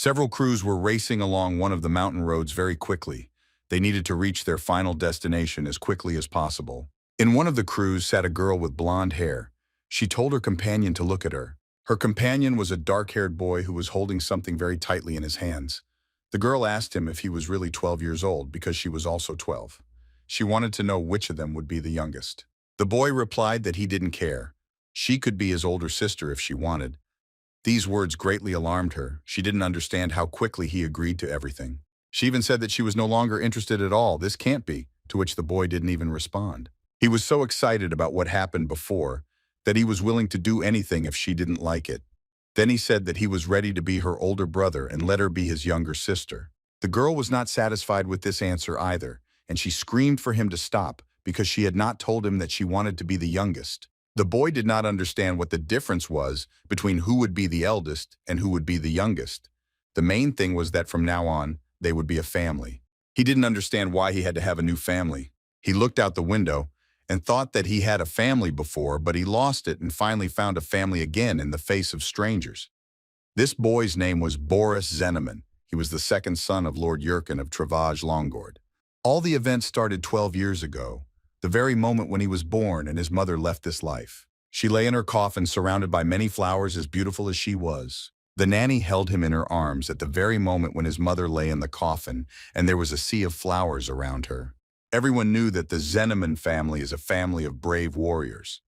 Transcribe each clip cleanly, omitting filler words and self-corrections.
Several crews were racing along one of the mountain roads very quickly. They needed to reach their final destination as quickly as possible. In one of the crews sat a girl with blonde hair. She told her companion to look at her. Her companion was a dark-haired boy who was holding something very tightly in his hands. The girl asked him if he was really 12 years old because she was also 12. She wanted to know which of them would be the youngest. The boy replied that he didn't care. She could be his older sister if she wanted. These words greatly alarmed her. She didn't understand how quickly he agreed to everything. She even said that she was no longer interested at all. This can't be, to which the boy didn't even respond. He was so excited about what happened before that he was willing to do anything if she didn't like it. Then he said that he was ready to be her older brother and let her be his younger sister. The girl was not satisfied with this answer either, and she screamed for him to stop because she had not told him that she wanted to be the youngest. The boy did not understand what the difference was between who would be the eldest and who would be the youngest. The main thing was that from now on, they would be a family. He didn't understand why he had to have a new family. He looked out the window and thought that he had a family before, but he lost it and finally found a family again in the face of strangers. This boy's name was Boris Zeneman. He was the second son of Lord Yurkin of Travage Longord. All the events started 12 years ago, the very moment when he was born and his mother left this life. She lay in her coffin surrounded by many flowers as beautiful as she was. The nanny held him in her arms at the very moment when his mother lay in the coffin, and there was a sea of flowers around her. Everyone knew that the Zeneman family is a family of brave warriors.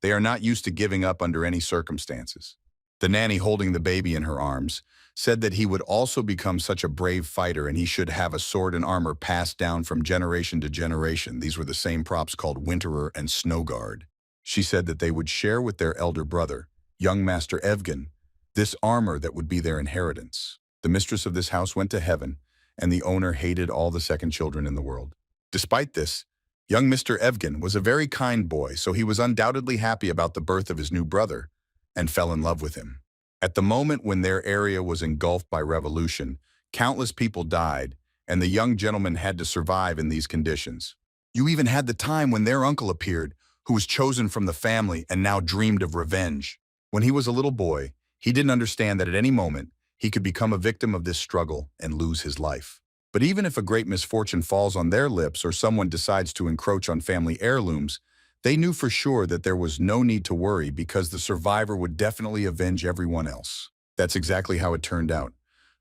They are not used to giving up under any circumstances. The nanny, holding the baby in her arms, said that he would also become such a brave fighter and he should have a sword and armor passed down from generation to generation. These were the same props called Winterer and Snowguard. She said that they would share with their elder brother, young Master Evgen, this armor that would be their inheritance. The mistress of this house went to heaven, and the owner hated all the second children in the world. Despite this, young Mr. Evgen was a very kind boy, so he was undoubtedly happy about the birth of his new brother and fell in love with him. At the moment when their area was engulfed by revolution, countless people died, and the young gentleman had to survive in these conditions. You even had the time when their uncle appeared, who was chosen from the family and now dreamed of revenge. When he was a little boy, he didn't understand that at any moment, he could become a victim of this struggle and lose his life. But even if a great misfortune falls on their lips or someone decides to encroach on family heirlooms, they knew for sure that there was no need to worry because the survivor would definitely avenge everyone else. That's exactly how it turned out.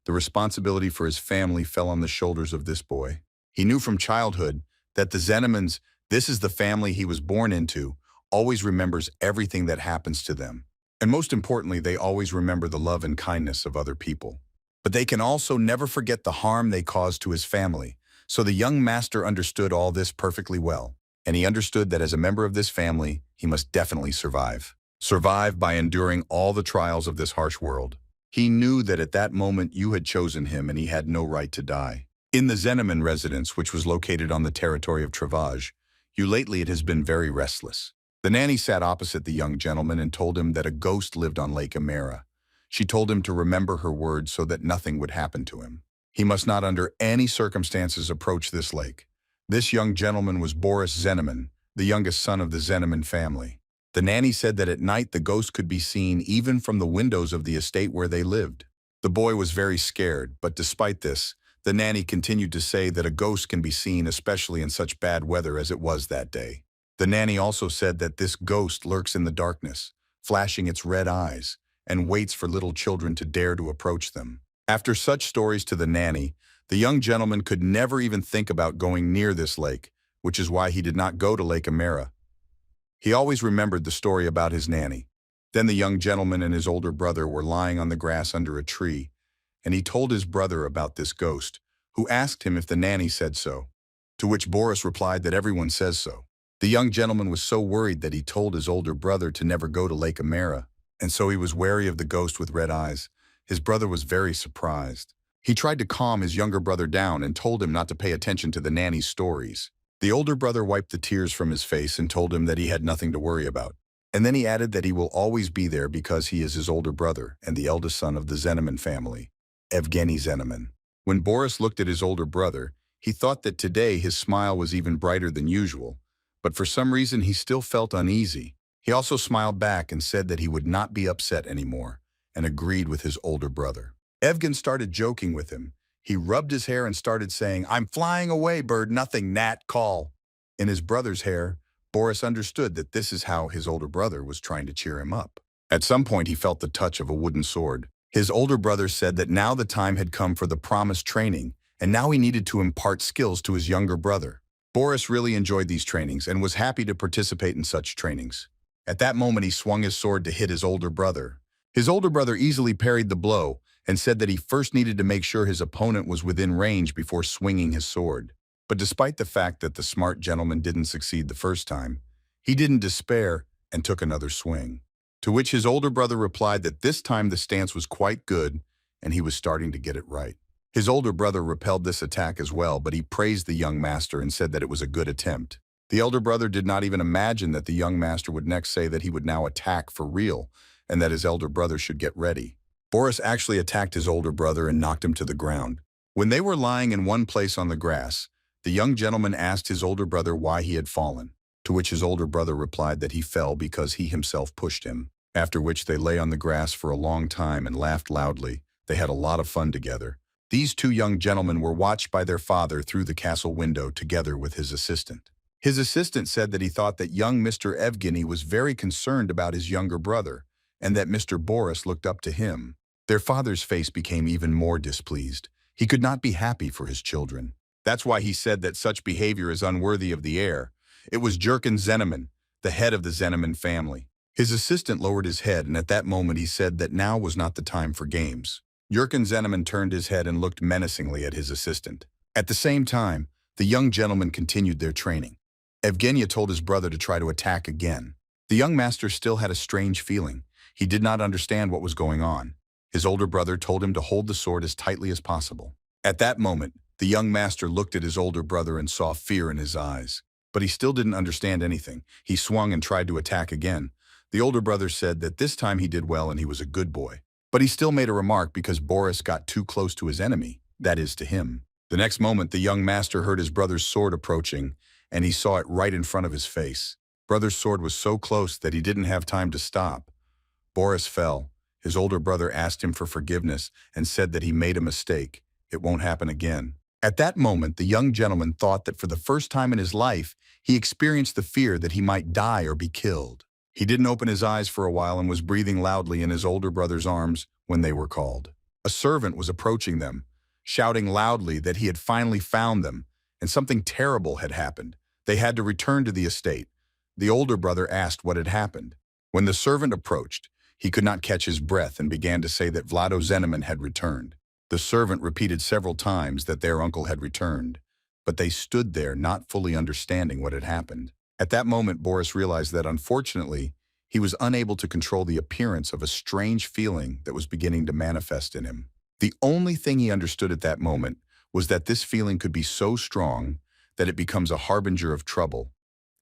The responsibility for his family fell on the shoulders of this boy. He knew from childhood that the Zenemans, this is the family he was born into, always remembers everything that happens to them. And most importantly, they always remember the love and kindness of other people. But they can also never forget the harm they caused to his family. So the young master understood all this perfectly well. And he understood that as a member of this family, he must definitely survive. Survive by enduring all the trials of this harsh world. He knew that at that moment you had chosen him and he had no right to die. In the Zeneman residence, which was located on the territory of Travage, lately it has been very restless. The nanny sat opposite the young gentleman and told him that a ghost lived on Lake Amera. She told him to remember her words so that nothing would happen to him. He must not under any circumstances approach this lake. This young gentleman was Boris Zeneman, the youngest son of the Zeneman family. The nanny said that at night the ghost could be seen even from the windows of the estate where they lived. The boy was very scared, but despite this, the nanny continued to say that a ghost can be seen especially in such bad weather as it was that day. The nanny also said that this ghost lurks in the darkness, flashing its red eyes, and waits for little children to dare to approach them. After such stories to the nanny, the young gentleman could never even think about going near this lake, which is why he did not go to Lake Amera. He always remembered the story about his nanny. Then the young gentleman and his older brother were lying on the grass under a tree, and he told his brother about this ghost, who asked him if the nanny said so, to which Boris replied that everyone says so. The young gentleman was so worried that he told his older brother to never go to Lake Amera, and so he was wary of the ghost with red eyes. His brother was very surprised. He tried to calm his younger brother down and told him not to pay attention to the nanny's stories. The older brother wiped the tears from his face and told him that he had nothing to worry about. And then he added that he will always be there because he is his older brother and the eldest son of the Zeneman family, Evgeny Zeneman. When Boris looked at his older brother, he thought that today his smile was even brighter than usual, but for some reason he still felt uneasy. He also smiled back and said that he would not be upset anymore, and agreed with his older brother. Evgen started joking with him. He rubbed his hair and started saying, "I'm flying away, bird, nothing, gnat, call." In his brother's hair, Boris understood that this is how his older brother was trying to cheer him up. At some point, he felt the touch of a wooden sword. His older brother said that now the time had come for the promised training, and now he needed to impart skills to his younger brother. Boris really enjoyed these trainings and was happy to participate in such trainings. At that moment, he swung his sword to hit his older brother. His older brother easily parried the blow and said that he first needed to make sure his opponent was within range before swinging his sword. But despite the fact that the smart gentleman didn't succeed the first time, he didn't despair and took another swing. To which his older brother replied that this time the stance was quite good and he was starting to get it right. His older brother repelled this attack as well, but he praised the young master and said that it was a good attempt. The elder brother did not even imagine that the young master would next say that he would now attack for real and that his elder brother should get ready. Boris actually attacked his older brother and knocked him to the ground. When they were lying in one place on the grass, the young gentleman asked his older brother why he had fallen, to which his older brother replied that he fell because he himself pushed him. After which they lay on the grass for a long time and laughed loudly. They had a lot of fun together. These two young gentlemen were watched by their father through the castle window together with his assistant. His assistant said that he thought that young Mr. Evgeny was very concerned about his younger brother and that Mr. Boris looked up to him. Their father's face became even more displeased. He could not be happy for his children. That's why he said that such behavior is unworthy of the heir. It was Jurgen Zeneman, the head of the Zeneman family. His assistant lowered his head, and at that moment he said that now was not the time for games. Jurgen Zeneman turned his head and looked menacingly at his assistant. At the same time, the young gentlemen continued their training. Evgenia told his brother to try to attack again. The young master still had a strange feeling. He did not understand what was going on. His older brother told him to hold the sword as tightly as possible. At that moment, the young master looked at his older brother and saw fear in his eyes. But he still didn't understand anything. He swung and tried to attack again. The older brother said that this time he did well and he was a good boy. But he still made a remark because Boris got too close to his enemy, that is to him. The next moment, the young master heard his brother's sword approaching, and he saw it right in front of his face. Brother's sword was so close that he didn't have time to stop. Boris fell. His older brother asked him for forgiveness and said that he made a mistake. It won't happen again. At that moment, the young gentleman thought that for the first time in his life, he experienced the fear that he might die or be killed. He didn't open his eyes for a while and was breathing loudly in his older brother's arms when they were called. A servant was approaching them, shouting loudly that he had finally found them, and something terrible had happened. They had to return to the estate. The older brother asked what had happened. When the servant approached, he could not catch his breath and began to say that Vlado Zeneman had returned. The servant repeated several times that their uncle had returned, but they stood there not fully understanding what had happened. At that moment, Boris realized that, unfortunately, he was unable to control the appearance of a strange feeling that was beginning to manifest in him. The only thing he understood at that moment was that this feeling could be so strong that it becomes a harbinger of trouble,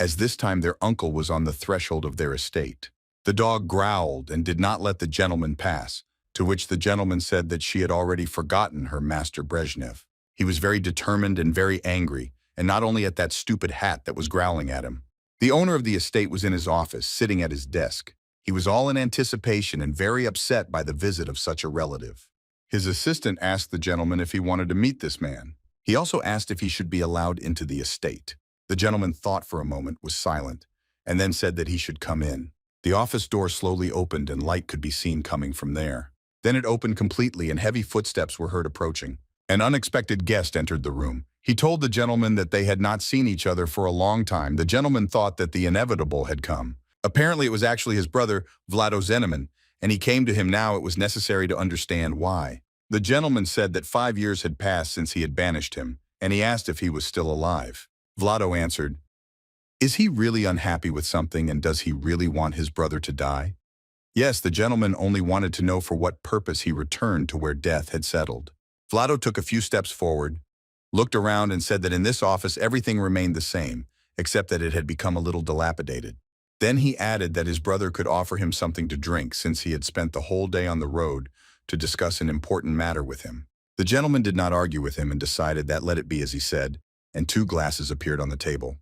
as this time their uncle was on the threshold of their estate. The dog growled and did not let the gentleman pass, to which the gentleman said that she had already forgotten her master Brezhnev. He was very determined and very angry, and not only at that stupid hat that was growling at him. The owner of the estate was in his office, sitting at his desk. He was all in anticipation and very upset by the visit of such a relative. His assistant asked the gentleman if he wanted to meet this man. He also asked if he should be allowed into the estate. The gentleman thought for a moment, was silent, and then said that he should come in. The office door slowly opened and light could be seen coming from there. Then it opened completely and heavy footsteps were heard approaching. An unexpected guest entered the room. He told the gentleman that they had not seen each other for a long time. The gentleman thought that the inevitable had come. Apparently it was actually his brother, Vlado Zeneman, and he came to him now. It was necessary to understand why. The gentleman said that 5 years had passed since he had banished him, and he asked if he was still alive. Vlado answered, "Is he really unhappy with something, and does he really want his brother to die?" Yes, the gentleman only wanted to know for what purpose he returned to where death had settled. Vlado took a few steps forward, looked around and said that in this office everything remained the same, except that it had become a little dilapidated. Then he added that his brother could offer him something to drink since he had spent the whole day on the road to discuss an important matter with him. The gentleman did not argue with him and decided that let it be as he said, and 2 glasses appeared on the table.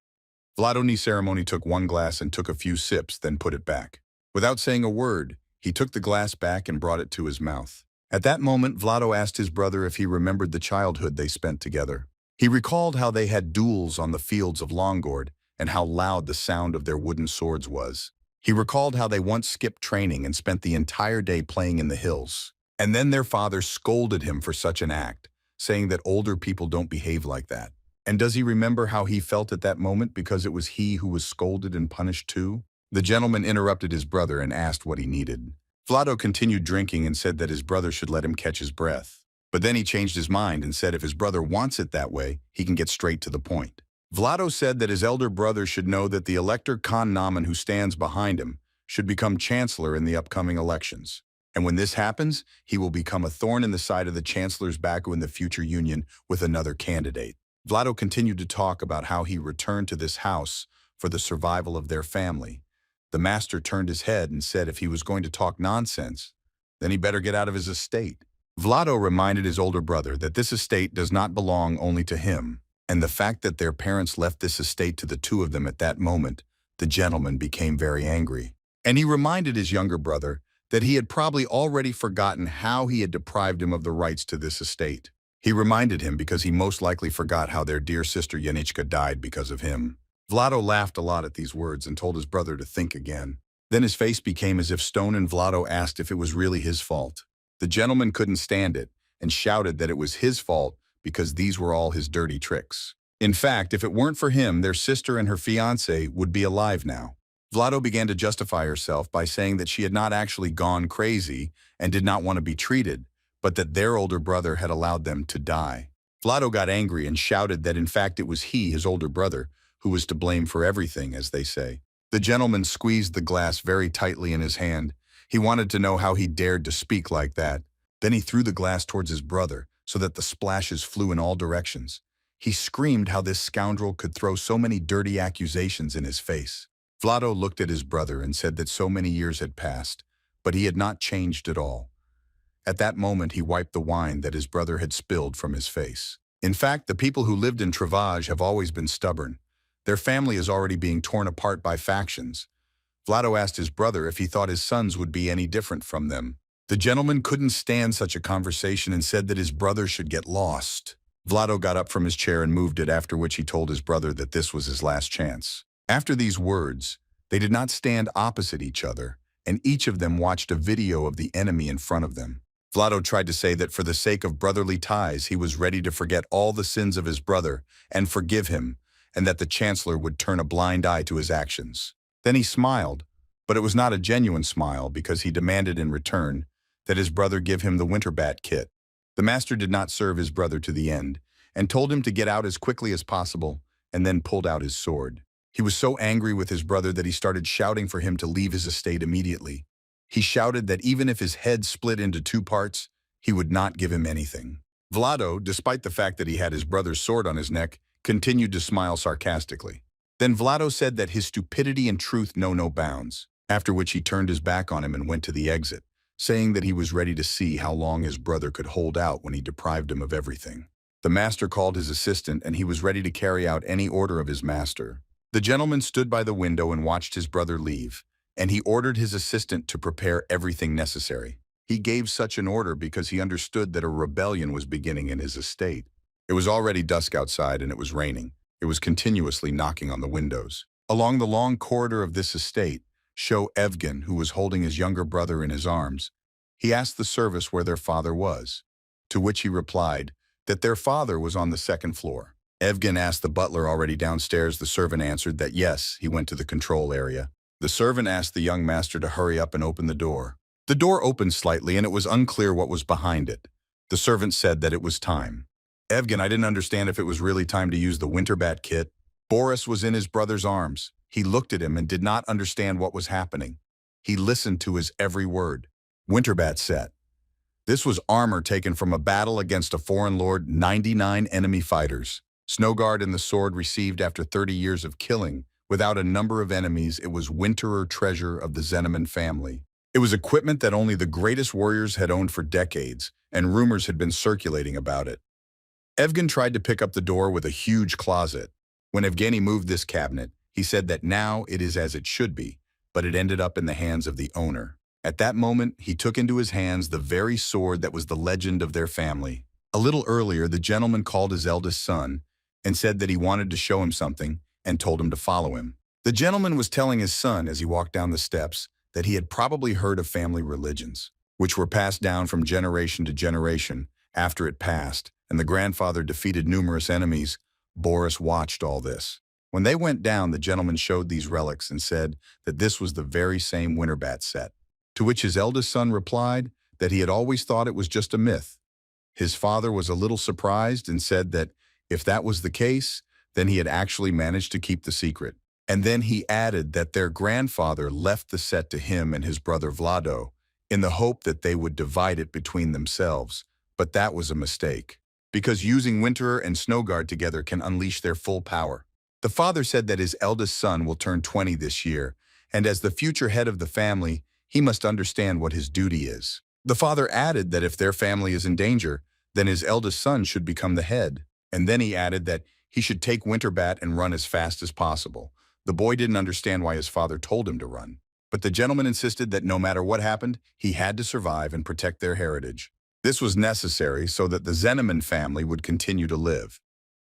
Vlado ni ceremony took 1 glass and took a few sips, then put it back. Without saying a word, he took the glass back and brought it to his mouth. At that moment, Vlado asked his brother if he remembered the childhood they spent together. He recalled how they had duels on the fields of Longord and how loud the sound of their wooden swords was. He recalled how they once skipped training and spent the entire day playing in the hills. And then their father scolded him for such an act, saying that older people don't behave like that. And does he remember how he felt at that moment because it was he who was scolded and punished too? The gentleman interrupted his brother and asked what he needed. Vlado continued drinking and said that his brother should let him catch his breath. But then he changed his mind and said if his brother wants it that way, he can get straight to the point. Vlado said that his elder brother should know that the Elector Khan Naman who stands behind him should become chancellor in the upcoming elections. And when this happens, he will become a thorn in the side of the chancellor's back in the future union with another candidate. Vlado continued to talk about how he returned to this house for the survival of their family. The master turned his head and said if he was going to talk nonsense, then he better get out of his estate. Vlado reminded his older brother that this estate does not belong only to him, and the fact that their parents left this estate to the two of them at that moment, the gentleman became very angry. And he reminded his younger brother that he had probably already forgotten how he had deprived him of the rights to this estate. He reminded him because he most likely forgot how their dear sister Yanichka died because of him. Vlado laughed a lot at these words and told his brother to think again. Then his face became as if stone and Vlado asked if it was really his fault. The gentleman couldn't stand it and shouted that it was his fault because these were all his dirty tricks. In fact, if it weren't for him, their sister and her fiancé would be alive now. Vlado began to justify herself by saying that she had not actually gone crazy and did not want to be treated, but that their older brother had allowed them to die. Vlado got angry and shouted that in fact it was he, his older brother, who was to blame for everything, as they say. The gentleman squeezed the glass very tightly in his hand. He wanted to know how he dared to speak like that. Then he threw the glass towards his brother so that the splashes flew in all directions. He screamed how this scoundrel could throw so many dirty accusations in his face. Vlado looked at his brother and said that so many years had passed, but he had not changed at all. At that moment, he wiped the wine that his brother had spilled from his face. In fact, the people who lived in Travage have always been stubborn. Their family is already being torn apart by factions. Vlado asked his brother if he thought his sons would be any different from them. The gentleman couldn't stand such a conversation and said that his brother should get lost. Vlado got up from his chair and moved it, after which he told his brother that this was his last chance. After these words, they did not stand opposite each other, and each of them watched a video of the enemy in front of them. Vlado tried to say that for the sake of brotherly ties, he was ready to forget all the sins of his brother and forgive him, and that the chancellor would turn a blind eye to his actions. Then he smiled, but it was not a genuine smile because he demanded in return that his brother give him the winter bat kit. The master did not serve his brother to the end and told him to get out as quickly as possible and then pulled out his sword. He was so angry with his brother that he started shouting for him to leave his estate immediately. He shouted that even if his head split into two parts, he would not give him anything. Vlado, despite the fact that he had his brother's sword on his neck, continued to smile sarcastically. Then Vlado said that his stupidity and truth know no bounds, after which he turned his back on him and went to the exit, saying that he was ready to see how long his brother could hold out when he deprived him of everything. The master called his assistant and he was ready to carry out any order of his master. The gentleman stood by the window and watched his brother leave, and he ordered his assistant to prepare everything necessary. He gave such an order because he understood that a rebellion was beginning in his estate. It was already dusk outside and it was raining. It was continuously knocking on the windows. Along the long corridor of this estate, Sho Evgen, who was holding his younger brother in his arms, he asked the service where their father was, to which he replied that their father was on the second floor. Evgen asked the butler already downstairs. The servant answered that yes, he went to the control area. The servant asked the young master to hurry up and open the door. The door opened slightly and it was unclear what was behind it. The servant said that it was time. Evgen, I didn't understand if it was really time to use the winter bat kit. Boris was in his brother's arms. He looked at him and did not understand what was happening. He listened to his every word. Winter bat set. This was armor taken from a battle against a foreign lord, 99 enemy fighters. Snowguard and the sword received after 30 years of killing. Without a number of enemies, it was winterer treasure of the Zeneman family. It was equipment that only the greatest warriors had owned for decades, and rumors had been circulating about it. Evgen tried to pick up the door with a huge closet. When Evgeny moved this cabinet, he said that now it is as it should be, but it ended up in the hands of the owner. At that moment, he took into his hands the very sword that was the legend of their family. A little earlier, the gentleman called his eldest son and said that he wanted to show him something and told him to follow him. The gentleman was telling his son as he walked down the steps that he had probably heard of family religions, which were passed down from generation to generation after it passed, and the grandfather defeated numerous enemies. Boris watched all this. When they went down, the gentleman showed these relics and said that this was the very same winter bat set, to which his eldest son replied that he had always thought it was just a myth. His father was a little surprised and said that if that was the case, then he had actually managed to keep the secret. And then he added that their grandfather left the set to him and his brother Vlado in the hope that they would divide it between themselves. But that was a mistake, because using Winterer and Snowguard together can unleash their full power. The father said that his eldest son will turn 20 this year, and as the future head of the family, he must understand what his duty is. The father added that if their family is in danger, then his eldest son should become the head. And then he added that he should take Winterbat and run as fast as possible. The boy didn't understand why his father told him to run, but the gentleman insisted that no matter what happened, he had to survive and protect their heritage. This was necessary so that the Zeneman family would continue to live.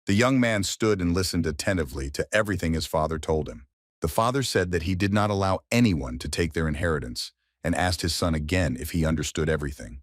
The young man stood and listened attentively to everything his father told him. The father said that he did not allow anyone to take their inheritance, and asked his son again if he understood everything.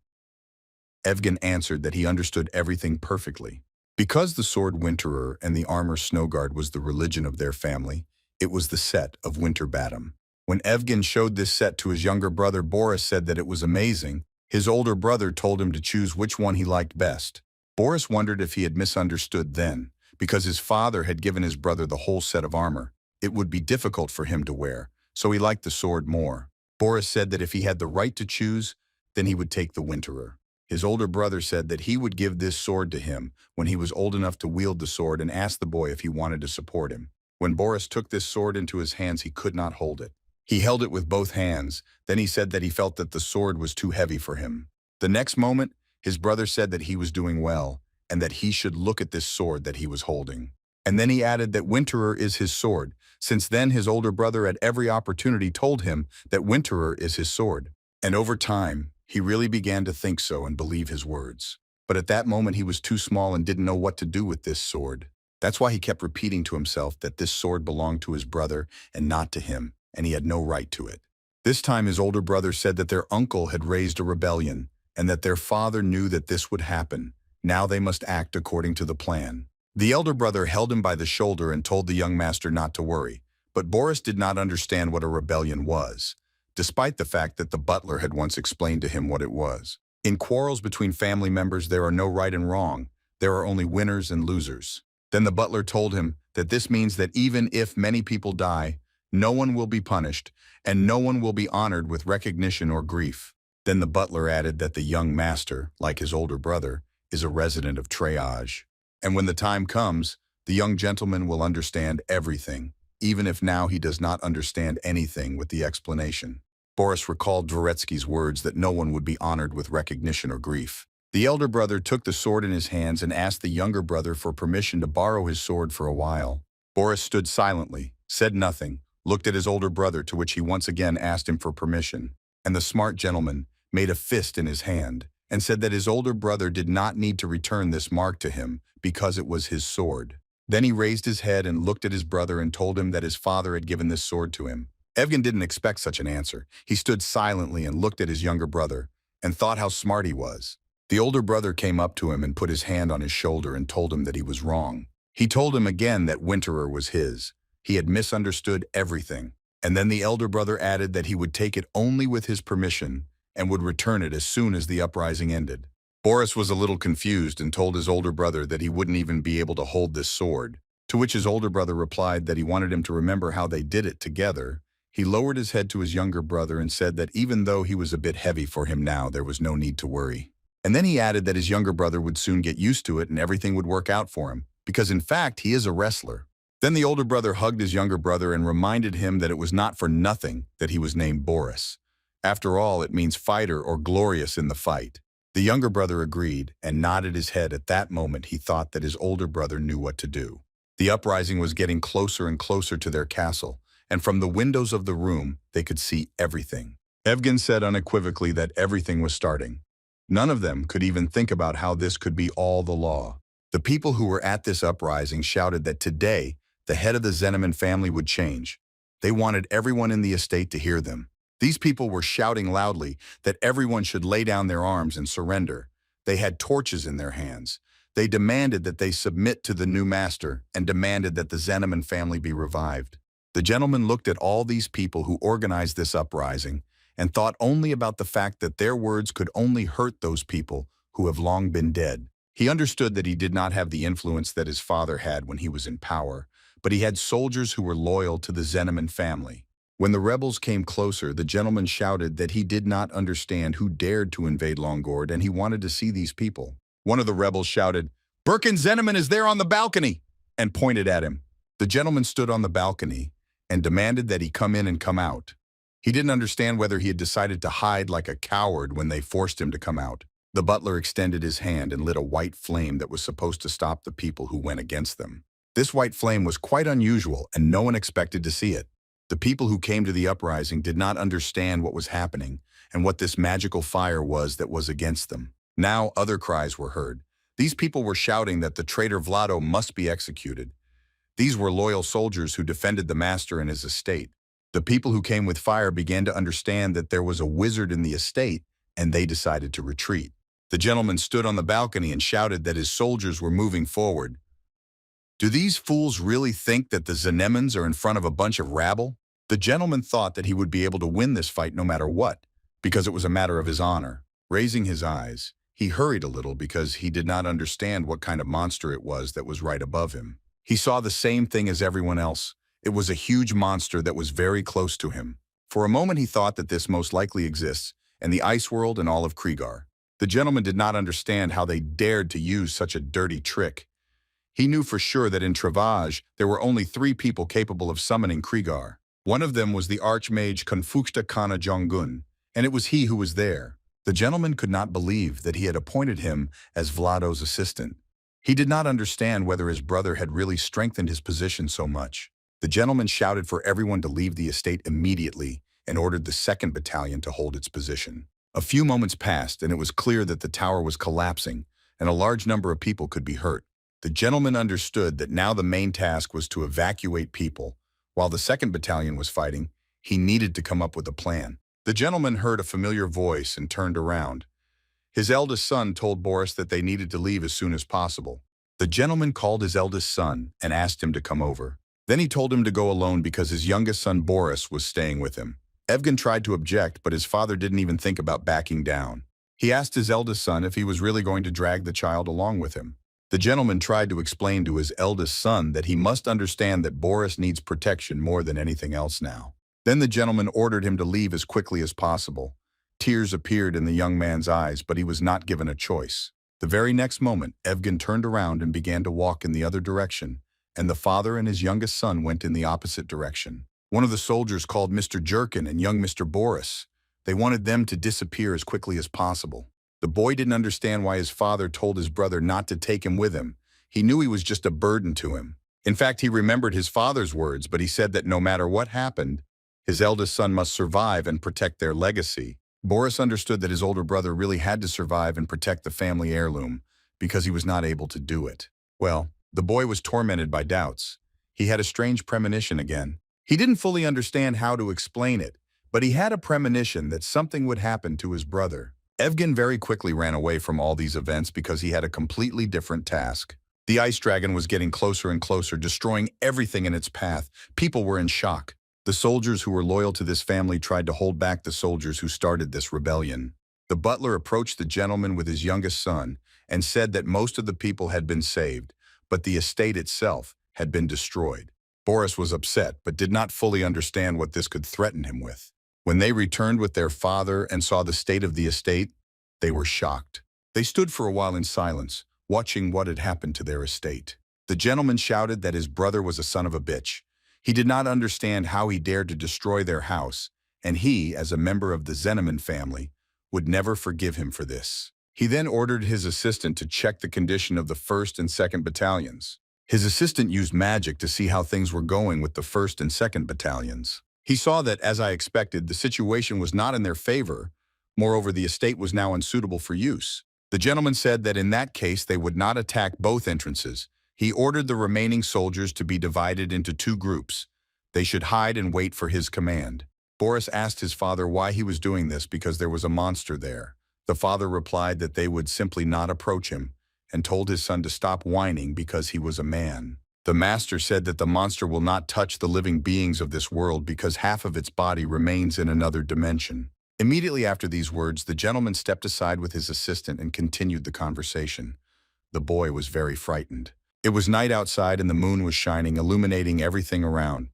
Evgen answered that he understood everything perfectly. Because the sword Winterer and the armor Snowguard was the religion of their family, it was the set of Winterbatum. When Evgen showed this set to his younger brother, Boris said that it was amazing. His older brother told him to choose which one he liked best. Boris wondered if he had misunderstood then, because his father had given his brother the whole set of armor. It would be difficult for him to wear, so he liked the sword more. Boris said that if he had the right to choose, then he would take the Winterer. His older brother said that he would give this sword to him when he was old enough to wield the sword, and asked the boy if he wanted to support him. When Boris took this sword into his hands, he could not hold it. He held it with both hands. Then he said that he felt that the sword was too heavy for him. The next moment, his brother said that he was doing well, and that he should look at this sword that he was holding. And then he added that Winterer is his sword. Since then, his older brother at every opportunity told him that Winterer is his sword. And over time, he really began to think so and believe his words. But at that moment, he was too small and didn't know what to do with this sword. That's why he kept repeating to himself that this sword belonged to his brother and not to him, and he had no right to it. This time, his older brother said that their uncle had raised a rebellion, and that their father knew that this would happen. Now they must act according to the plan. The elder brother held him by the shoulder and told the young master not to worry, but Boris did not understand what a rebellion was, despite the fact that the butler had once explained to him what it was. In quarrels between family members, there are no right and wrong. There are only winners and losers. Then the butler told him that this means that even if many people die, no one will be punished, and no one will be honored with recognition or grief. Then the butler added that the young master, like his older brother, is a resident of Triage. And when the time comes, the young gentleman will understand everything, even if now he does not understand anything with the explanation. Boris recalled Dvoretsky's words that no one would be honored with recognition or grief. The elder brother took the sword in his hands and asked the younger brother for permission to borrow his sword for a while. Boris stood silently, said nothing, looked at his older brother, to which he once again asked him for permission. And the smart gentleman made a fist in his hand and said that his older brother did not need to return this mark to him because it was his sword. Then he raised his head and looked at his brother and told him that his father had given this sword to him. Evgen didn't expect such an answer. He stood silently and looked at his younger brother and thought how smart he was. The older brother came up to him and put his hand on his shoulder and told him that he was wrong. He told him again that Winterer was his. He had misunderstood everything. And then the elder brother added that he would take it only with his permission and would return it as soon as the uprising ended. Boris was a little confused and told his older brother that he wouldn't even be able to hold this sword, to which his older brother replied that he wanted him to remember how they did it together. He lowered his head to his younger brother and said that even though he was a bit heavy for him now, there was no need to worry. And then he added that his younger brother would soon get used to it and everything would work out for him, because in fact he is a wrestler. Then the older brother hugged his younger brother and reminded him that it was not for nothing that he was named Boris. After all, it means fighter or glorious in the fight. The younger brother agreed and nodded his head. At that moment, he thought that his older brother knew what to do. The uprising was getting closer and closer to their castle, and from the windows of the room, they could see everything. Evgen said unequivocally that everything was starting. None of them could even think about how this could be all the law. The people who were at this uprising shouted that today, the head of the Zeneman family would change. They wanted everyone in the estate to hear them. These people were shouting loudly that everyone should lay down their arms and surrender. They had torches in their hands. They demanded that they submit to the new master and demanded that the Zeneman family be revived. The gentleman looked at all these people who organized this uprising and thought only about the fact that their words could only hurt those people who have long been dead. He understood that he did not have the influence that his father had when he was in power, but he had soldiers who were loyal to the Zeneman family. When the rebels came closer, the gentleman shouted that he did not understand who dared to invade Longord and he wanted to see these people. One of the rebels shouted, "Birkin Zeneman is there on the balcony!" and pointed at him. The gentleman stood on the balcony and demanded that he come in and come out. He didn't understand whether he had decided to hide like a coward when they forced him to come out. The butler extended his hand and lit a white flame that was supposed to stop the people who went against them. This white flame was quite unusual and no one expected to see it. The people who came to the uprising did not understand what was happening and what this magical fire was that was against them. Now other cries were heard. These people were shouting that the traitor Vlado must be executed. These were loyal soldiers who defended the master and his estate. The people who came with fire began to understand that there was a wizard in the estate, and they decided to retreat. The gentleman stood on the balcony and shouted that his soldiers were moving forward. Do these fools really think that the Zenemans are in front of a bunch of rabble? The gentleman thought that he would be able to win this fight no matter what, because it was a matter of his honor. Raising his eyes, he hurried a little because he did not understand what kind of monster it was that was right above him. He saw the same thing as everyone else. It was a huge monster that was very close to him. For a moment he thought that this most likely exists in the ice world and all of Krigar. The gentleman did not understand how they dared to use such a dirty trick. He knew for sure that in Travage there were only 3 people capable of summoning Krigar. One of them was the Archmage Konfuxta Kana Jongun, and it was he who was there. The gentleman could not believe that he had appointed him as Vlado's assistant. He did not understand whether his brother had really strengthened his position so much. The gentleman shouted for everyone to leave the estate immediately and ordered the 2nd Battalion to hold its position. A few moments passed and it was clear that the tower was collapsing and a large number of people could be hurt. The gentleman understood that now the main task was to evacuate people. While the 2nd Battalion was fighting, he needed to come up with a plan. The gentleman heard a familiar voice and turned around. His eldest son told Boris that they needed to leave as soon as possible. The gentleman called his eldest son and asked him to come over. Then he told him to go alone because his youngest son Boris was staying with him. Evgen tried to object, but his father didn't even think about backing down. He asked his eldest son if he was really going to drag the child along with him. The gentleman tried to explain to his eldest son that he must understand that Boris needs protection more than anything else now. Then the gentleman ordered him to leave as quickly as possible. Tears appeared in the young man's eyes, but he was not given a choice. The very next moment, Evgen turned around and began to walk in the other direction, and the father and his youngest son went in the opposite direction. One of the soldiers called Mr. Jerkin and young Mr. Boris. They wanted them to disappear as quickly as possible. The boy didn't understand why his father told his brother not to take him with him. He knew he was just a burden to him. In fact, he remembered his father's words, but he said that no matter what happened, his eldest son must survive and protect their legacy. Boris understood that his older brother really had to survive and protect the family heirloom because he was not able to do it. Well, the boy was tormented by doubts. He had a strange premonition again. He didn't fully understand how to explain it, but he had a premonition that something would happen to his brother. Evgen very quickly ran away from all these events because he had a completely different task. The ice dragon was getting closer and closer, destroying everything in its path. People were in shock. The soldiers who were loyal to this family tried to hold back the soldiers who started this rebellion. The butler approached the gentleman with his youngest son and said that most of the people had been saved, but the estate itself had been destroyed. Boris was upset, but did not fully understand what this could threaten him with. When they returned with their father and saw the state of the estate, they were shocked. They stood for a while in silence, watching what had happened to their estate. The gentleman shouted that his brother was a son of a bitch. He did not understand how he dared to destroy their house, and he, as a member of the Zeneman family, would never forgive him for this. He then ordered his assistant to check the condition of the 1st and 2nd battalions. His assistant used magic to see how things were going with the 1st and 2nd battalions. He saw that, as I expected, the situation was not in their favor. Moreover, the estate was now unsuitable for use. The gentleman said that in that case they would not attack both entrances. He ordered the remaining soldiers to be divided into two groups. They should hide and wait for his command. Boris asked his father why he was doing this because there was a monster there. The father replied that they would simply not approach him and told his son to stop whining because he was a man. The master said that the monster will not touch the living beings of this world because half of its body remains in another dimension. Immediately after these words, the gentleman stepped aside with his assistant and continued the conversation. The boy was very frightened. It was night outside and the moon was shining, illuminating everything around.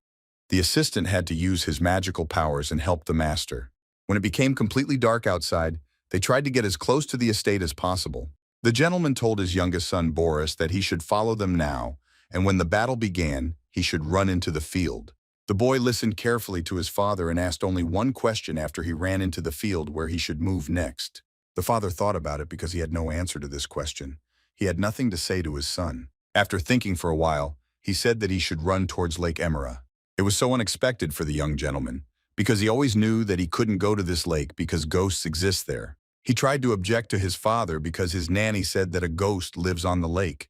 The assistant had to use his magical powers and help the master. When it became completely dark outside, they tried to get as close to the estate as possible. The gentleman told his youngest son Boris that he should follow them now, and when the battle began, he should run into the field. The boy listened carefully to his father and asked only one question after he ran into the field where he should move next. The father thought about it because he had no answer to this question. He had nothing to say to his son. After thinking for a while, he said that he should run towards Lake Emera. It was so unexpected for the young gentleman, because he always knew that he couldn't go to this lake because ghosts exist there. He tried to object to his father because his nanny said that a ghost lives on the lake.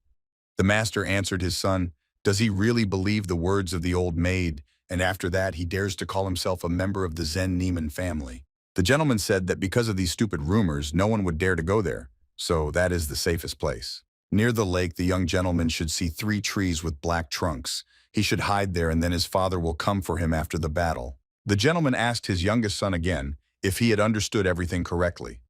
The master answered his son, "Does he really believe the words of the old maid? And after that he dares to call himself a member of the Zen Neiman family." The gentleman said that because of these stupid rumors, no one would dare to go there, so that is the safest place. Near the lake, the young gentleman should see 3 trees with black trunks. He should hide there and then his father will come for him after the battle. The gentleman asked his youngest son again if he had understood everything correctly.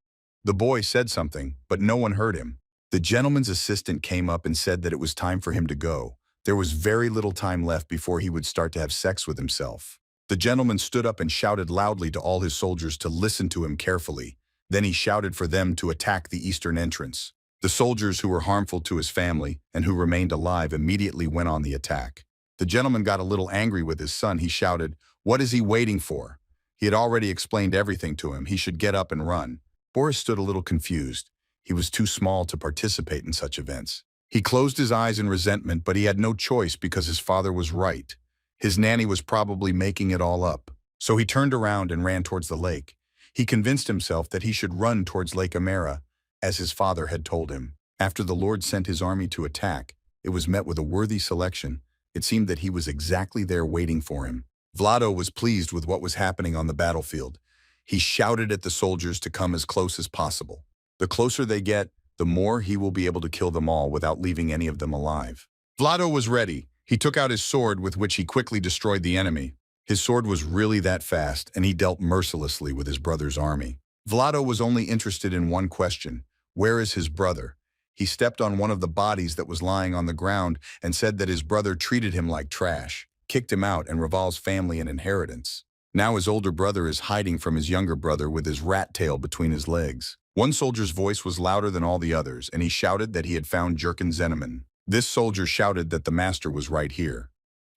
The boy said something, but no one heard him. The gentleman's assistant came up and said that it was time for him to go. There was very little time left before he would start to have sex with himself. The gentleman stood up and shouted loudly to all his soldiers to listen to him carefully. Then he shouted for them to attack the eastern entrance. The soldiers who were harmful to his family and who remained alive immediately went on the attack. The gentleman got a little angry with his son. He shouted, "What is he waiting for?" He had already explained everything to him. He should get up and run. Boris stood a little confused. He was too small to participate in such events. He closed his eyes in resentment, but he had no choice because his father was right. His nanny was probably making it all up. So he turned around and ran towards the lake. He convinced himself that he should run towards Lake Emera, as his father had told him. After the Lord sent his army to attack, it was met with a worthy selection. It seemed that he was exactly there waiting for him. Vlado was pleased with what was happening on the battlefield. He shouted at the soldiers to come as close as possible. The closer they get, the more he will be able to kill them all without leaving any of them alive. Vlado was ready. He took out his sword with which he quickly destroyed the enemy. His sword was really that fast, and he dealt mercilessly with his brother's army. Vlado was only interested in one question: where is his brother? He stepped on one of the bodies that was lying on the ground and said that his brother treated him like trash, kicked him out, and Raval's family and inheritance. Now his older brother is hiding from his younger brother with his rat tail between his legs. One soldier's voice was louder than all the others, and he shouted that he had found Jurkin Zeneman. This soldier shouted that the master was right here.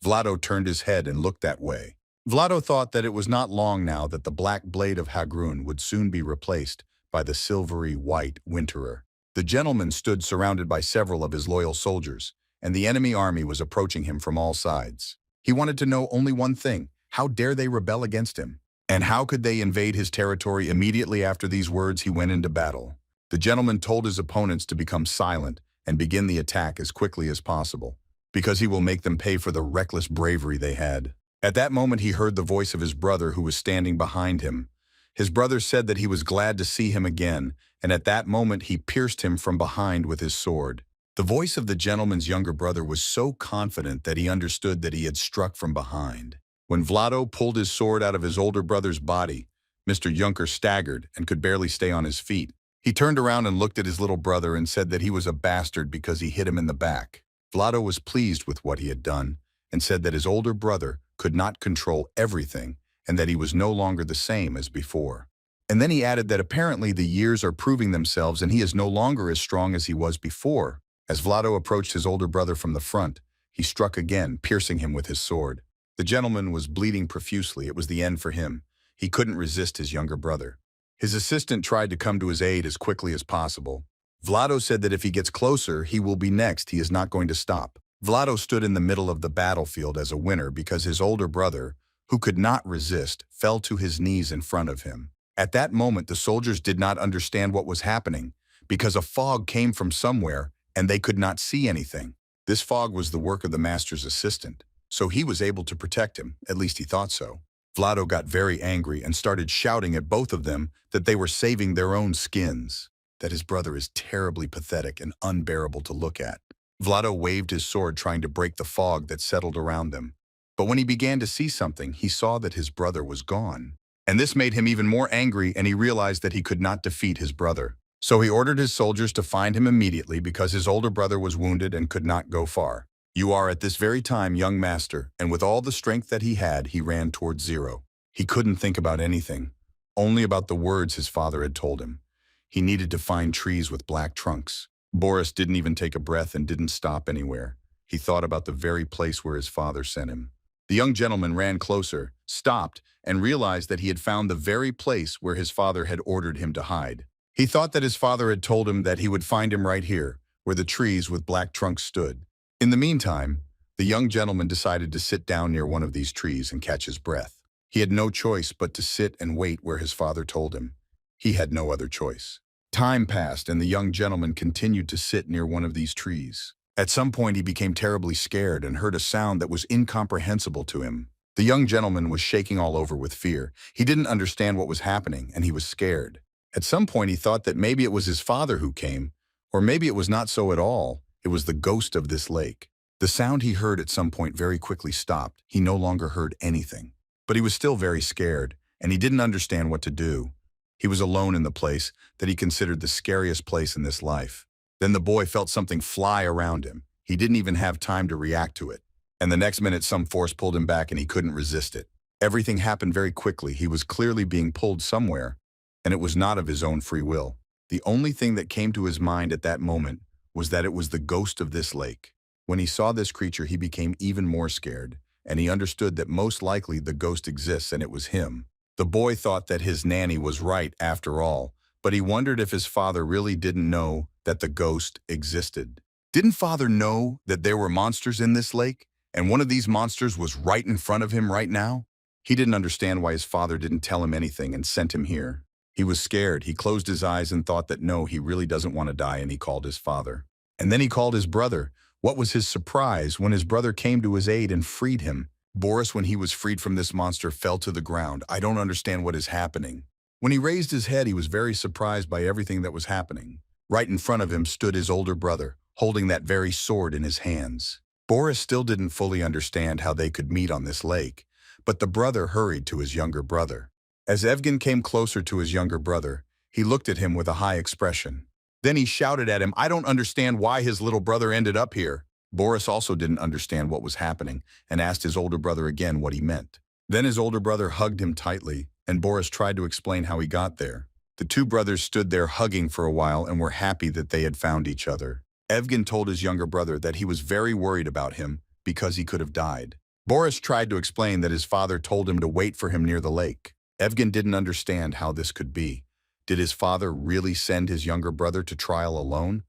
Vlado turned his head and looked that way. Vlado thought that it was not long now that the black blade of Hagrun would soon be replaced by the silvery white Winterer. The gentleman stood surrounded by several of his loyal soldiers, and the enemy army was approaching him from all sides. He wanted to know only one thing: how dare they rebel against him? And how could they invade his territory? Immediately after these words, he went into battle. The gentleman told his opponents to become silent and begin the attack as quickly as possible, because he will make them pay for the reckless bravery they had. At that moment, he heard the voice of his brother who was standing behind him. His brother said that he was glad to see him again, and at that moment he pierced him from behind with his sword. The voice of the gentleman's younger brother was so confident that he understood that he had struck from behind. When Vlado pulled his sword out of his older brother's body, Mr. Junker staggered and could barely stay on his feet. He turned around and looked at his little brother and said that he was a bastard because he hit him in the back. Vlado was pleased with what he had done and said that his older brother could not control everything and that he was no longer the same as before. And then he added that apparently the years are proving themselves and he is no longer as strong as he was before. As Vlado approached his older brother from the front, he struck again, piercing him with his sword. The gentleman was bleeding profusely. It was the end for him. He couldn't resist his younger brother. His assistant tried to come to his aid as quickly as possible. Vlado said that if he gets closer, he will be next. He is not going to stop. Vlado stood in the middle of the battlefield as a winner because his older brother, who could not resist, fell to his knees in front of him. At that moment, the soldiers did not understand what was happening, because a fog came from somewhere and they could not see anything. This fog was the work of the master's assistant, so he was able to protect him, at least he thought so. Vlado got very angry and started shouting at both of them that they were saving their own skins, that his brother is terribly pathetic and unbearable to look at. Vlado waved his sword trying to break the fog that settled around them. But when he began to see something, he saw that his brother was gone. And this made him even more angry, and he realized that he could not defeat his brother. So he ordered his soldiers to find him immediately because his older brother was wounded and could not go far. "You are at this very time, young master," and with all the strength that he had, he ran towards Zero. He couldn't think about anything, only about the words his father had told him. He needed to find trees with black trunks. Boris didn't even take a breath and didn't stop anywhere. He thought about the very place where his father sent him. The young gentleman ran closer, stopped, and realized that he had found the very place where his father had ordered him to hide. He thought that his father had told him that he would find him right here, where the trees with black trunks stood. In the meantime, the young gentleman decided to sit down near one of these trees and catch his breath. He had no choice but to sit and wait where his father told him. He had no other choice. Time passed, and the young gentleman continued to sit near one of these trees. At some point, he became terribly scared and heard a sound that was incomprehensible to him. The young gentleman was shaking all over with fear. He didn't understand what was happening, and he was scared. At some point, he thought that maybe it was his father who came, or maybe it was not so at all. It was the ghost of this lake. The sound he heard at some point very quickly stopped. He no longer heard anything. But he was still very scared, and he didn't understand what to do. He was alone in the place that he considered the scariest place in this life. Then the boy felt something fly around him. He didn't even have time to react to it. And the next minute, some force pulled him back and he couldn't resist it. Everything happened very quickly. He was clearly being pulled somewhere, and it was not of his own free will. The only thing that came to his mind at that moment was that it was the ghost of this lake. When he saw this creature, he became even more scared, and he understood that most likely the ghost exists and it was him. The boy thought that his nanny was right after all, but he wondered if his father really didn't know that the ghost existed. Didn't father know that there were monsters in this lake, and one of these monsters was right in front of him right now? He didn't understand why his father didn't tell him anything and sent him here. He was scared. He closed his eyes and thought that no, he really doesn't want to die, and he called his father. And then he called his brother. What was his surprise when his brother came to his aid and freed him? Boris, when he was freed from this monster, fell to the ground. "I don't understand what is happening." When he raised his head, he was very surprised by everything that was happening. Right in front of him stood his older brother, holding that very sword in his hands. Boris still didn't fully understand how they could meet on this lake, but the brother hurried to his younger brother. As Evgen came closer to his younger brother, he looked at him with a high expression. Then he shouted at him, "I don't understand why his little brother ended up here." Boris also didn't understand what was happening and asked his older brother again what he meant. Then his older brother hugged him tightly, and Boris tried to explain how he got there. The two brothers stood there hugging for a while and were happy that they had found each other. Evgen told his younger brother that he was very worried about him because he could have died. Boris tried to explain that his father told him to wait for him near the lake. Evgen didn't understand how this could be. Did his father really send his younger brother to trial alone?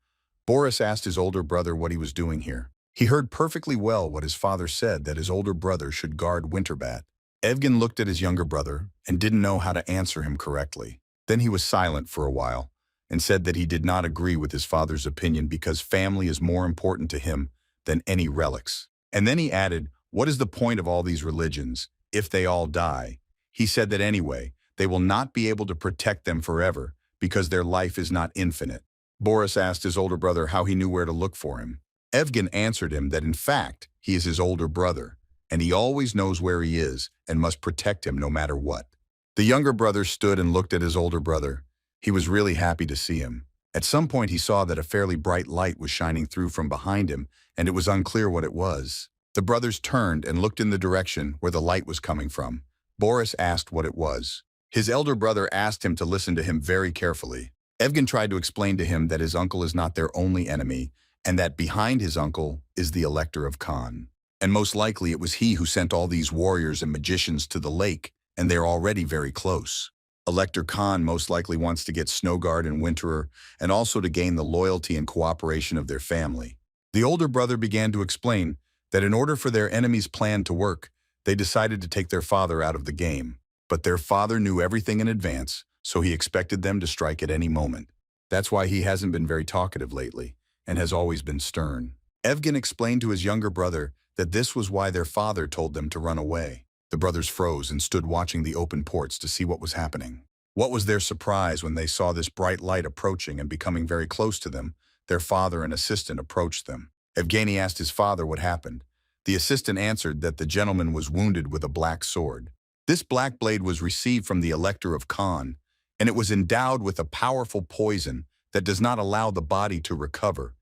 Boris asked his older brother what he was doing here. He heard perfectly well what his father said, that his older brother should guard Winterbat. Evgen looked at his younger brother and didn't know how to answer him correctly. Then he was silent for a while and said that he did not agree with his father's opinion because family is more important to him than any relics. And then he added, "What is the point of all these religions if they all die?" He said that anyway, they will not be able to protect them forever because their life is not infinite. Boris asked his older brother how he knew where to look for him. Evgen answered him that in fact, he is his older brother, and he always knows where he is and must protect him no matter what. The younger brother stood and looked at his older brother. He was really happy to see him. At some point, he saw that a fairly bright light was shining through from behind him, and it was unclear what it was. The brothers turned and looked in the direction where the light was coming from. Boris asked what it was. His elder brother asked him to listen to him very carefully. Evgen tried to explain to him that his uncle is not their only enemy, and that behind his uncle is the Elector of Khan. And most likely it was he who sent all these warriors and magicians to the lake, and they're already very close. Elector Khan most likely wants to get Snowguard and Winterer, and also to gain the loyalty and cooperation of their family. The older brother began to explain that in order for their enemy's plan to work, They decided to take their father out of the game. But their father knew everything in advance, so he expected them to strike at any moment. That's why he hasn't been very talkative lately, and has always been stern. Evgen explained to his younger brother that this was why their father told them to run away. The brothers froze and stood watching the open ports to see what was happening. What was their surprise when they saw this bright light approaching and becoming very close to them? Their father and assistant approached them. Evgeny asked his father what happened. The assistant answered that the gentleman was wounded with a black sword. This black blade was received from the Elector of Khan, and it was endowed with a powerful poison that does not allow the body to recover.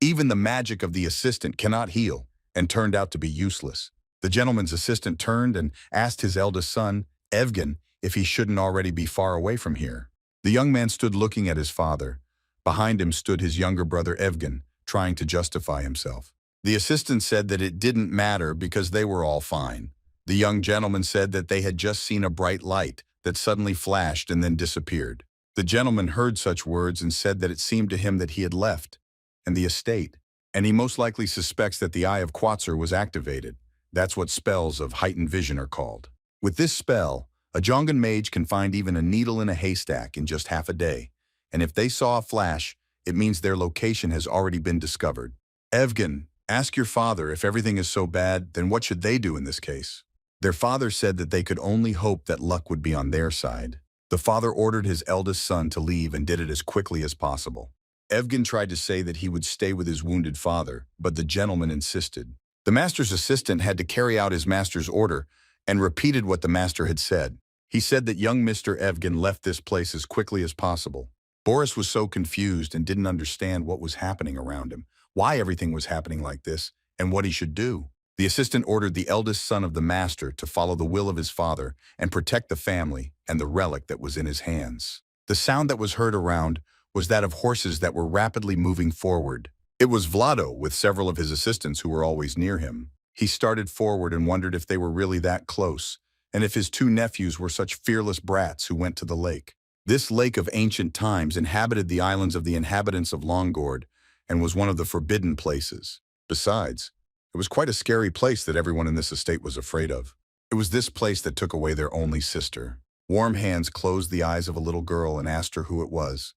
Even the magic of the assistant cannot heal, and turned out to be useless. The gentleman's assistant turned and asked his eldest son, Evgen, if he shouldn't already be far away from here. The young man stood looking at his father. Behind him stood his younger brother Evgen, trying to justify himself. The assistant said that it didn't matter because they were all fine. The young gentleman said that they had just seen a bright light that suddenly flashed and then disappeared. The gentleman heard such words and said that it seemed to him that he had left, and the estate, and he most likely suspects that the Eye of Quetzal was activated. That's what spells of heightened vision are called. With this spell, a Jongan mage can find even a needle in a haystack in just half a day, and if they saw a flash, it means their location has already been discovered. Evgen, ask your father if everything is so bad, then what should they do in this case? Their father said that they could only hope that luck would be on their side. The father ordered his eldest son to leave and did it as quickly as possible. Evgen tried to say that he would stay with his wounded father, but the gentleman insisted. The master's assistant had to carry out his master's order and repeated what the master had said. He said that young Mr. Evgen left this place as quickly as possible. Boris was so confused and didn't understand what was happening around him, why everything was happening like this, and what he should do. The assistant ordered the eldest son of the master to follow the will of his father and protect the family and the relic that was in his hands. The sound that was heard around was that of horses that were rapidly moving forward. It was Vlado with several of his assistants who were always near him. He started forward and wondered if they were really that close, and if his two nephews were such fearless brats who went to the lake. This lake of ancient times inhabited the islands of the inhabitants of Longord and was one of the forbidden places. Besides, it was quite a scary place that everyone in this estate was afraid of. It was this place that took away their only sister. Warm hands closed the eyes of a little girl and asked her who it was.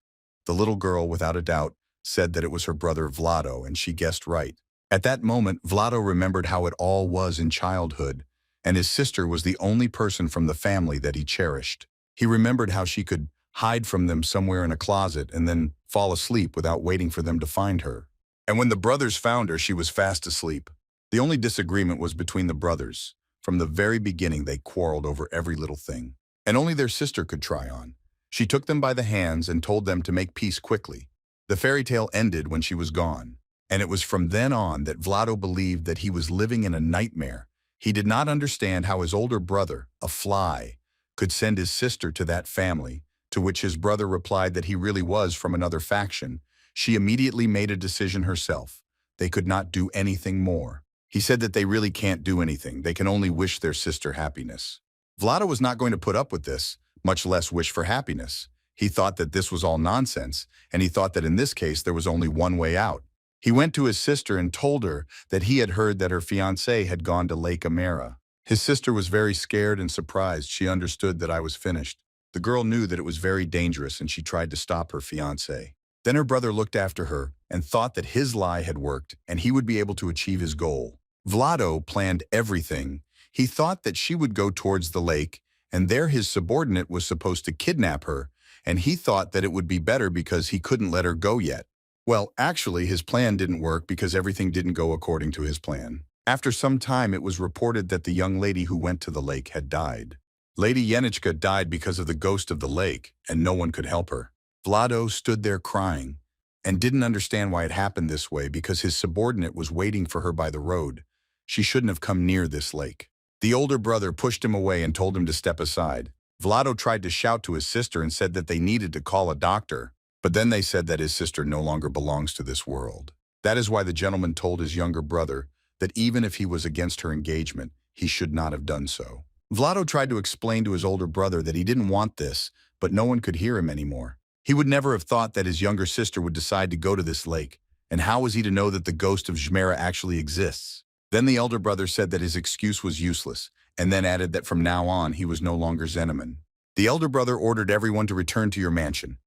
The little girl, without a doubt, said that it was her brother Vlado, and she guessed right. At that moment, Vlado remembered how it all was in childhood, and his sister was the only person from the family that he cherished. He remembered how she could hide from them somewhere in a closet and then fall asleep without waiting for them to find her. And when the brothers found her, she was fast asleep. The only disagreement was between the brothers. From the very beginning, they quarreled over every little thing, and only their sister could try on. She took them by the hands and told them to make peace quickly. The fairy tale ended when she was gone, and it was from then on that Vlado believed that he was living in a nightmare. He did not understand how his older brother, a fly, could send his sister to that family, to which his brother replied that he really was from another faction. She immediately made a decision herself. They could not do anything more. He said that they really can't do anything. They can only wish their sister happiness. Vlado was not going to put up with this, much less wish for happiness. He thought that this was all nonsense, and he thought that in this case there was only one way out. He went to his sister and told her that he had heard that her fiancé had gone to Lake Amera. His sister was very scared and surprised. She understood that I was finished. The girl knew that it was very dangerous, and she tried to stop her fiancé. Then her brother looked after her and thought that his lie had worked and he would be able to achieve his goal. Vlado planned everything. He thought that she would go towards the lake, and there his subordinate was supposed to kidnap her, and he thought that it would be better because he couldn't let her go yet. Well, actually, his plan didn't work because everything didn't go according to his plan. After some time, it was reported that the young lady who went to the lake had died. Lady Yenichka died because of the ghost of the lake, and no one could help her. Vlado stood there crying and didn't understand why it happened this way because his subordinate was waiting for her by the road. She shouldn't have come near this lake. The older brother pushed him away and told him to step aside. Vlado tried to shout to his sister and said that they needed to call a doctor, but then they said that his sister no longer belongs to this world. That is why the gentleman told his younger brother that even if he was against her engagement, he should not have done so. Vlado tried to explain to his older brother that he didn't want this, but no one could hear him anymore. He would never have thought that his younger sister would decide to go to this lake, and how was he to know that the ghost of Jmera actually exists? Then the elder brother said that his excuse was useless, and then added that from now on he was no longer Zeneman. The elder brother ordered everyone to return to your mansion.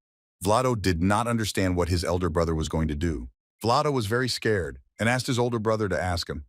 Vlado did not understand what his elder brother was going to do. Vlado was very scared and asked his older brother to ask him.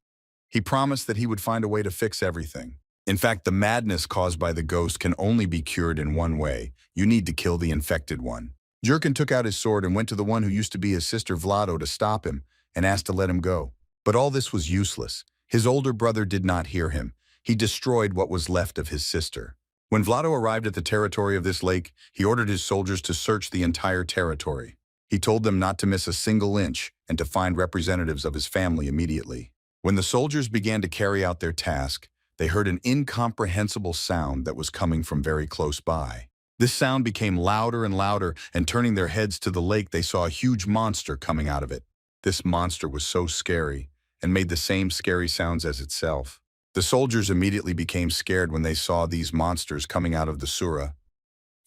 He promised that he would find a way to fix everything. In fact, the madness caused by the ghost can only be cured in one way. You need to kill the infected one. Jurgen took out his sword and went to the one who used to be his sister Vlado to stop him and asked to let him go. But all this was useless. His older brother did not hear him. He destroyed what was left of his sister. When Vlado arrived at the territory of this lake, he ordered his soldiers to search the entire territory. He told them not to miss a single inch and to find representatives of his family immediately. When the soldiers began to carry out their task, they heard an incomprehensible sound that was coming from very close by. This sound became louder and louder, and turning their heads to the lake, they saw a huge monster coming out of it. This monster was so scary and made the same scary sounds as itself. The soldiers immediately became scared when they saw these monsters coming out of the Sura.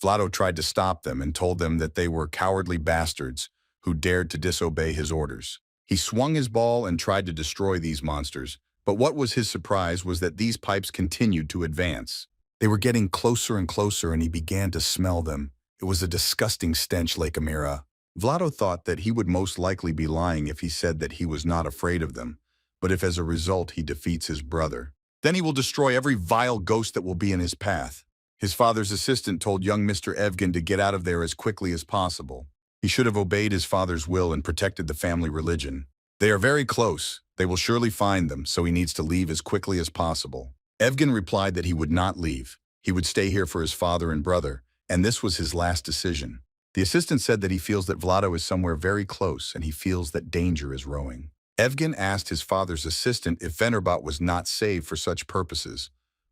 Vlado tried to stop them and told them that they were cowardly bastards who dared to disobey his orders. He swung his ball and tried to destroy these monsters, but what was his surprise was that these pipes continued to advance. They were getting closer and closer, and he began to smell them. It was a disgusting stench, Lake Amira. Vlado thought that he would most likely be lying if he said that he was not afraid of them, but if as a result he defeats his brother, then he will destroy every vile ghost that will be in his path. His father's assistant told young Mr. Evgen to get out of there as quickly as possible. He should have obeyed his father's will and protected the family religion. They are very close. They will surely find them, so he needs to leave as quickly as possible. Evgen replied that he would not leave. He would stay here for his father and brother, and this was his last decision. The assistant said that he feels that Vlado is somewhere very close, and he feels that danger is rowing. Evgen asked his father's assistant if Venerbot was not saved for such purposes.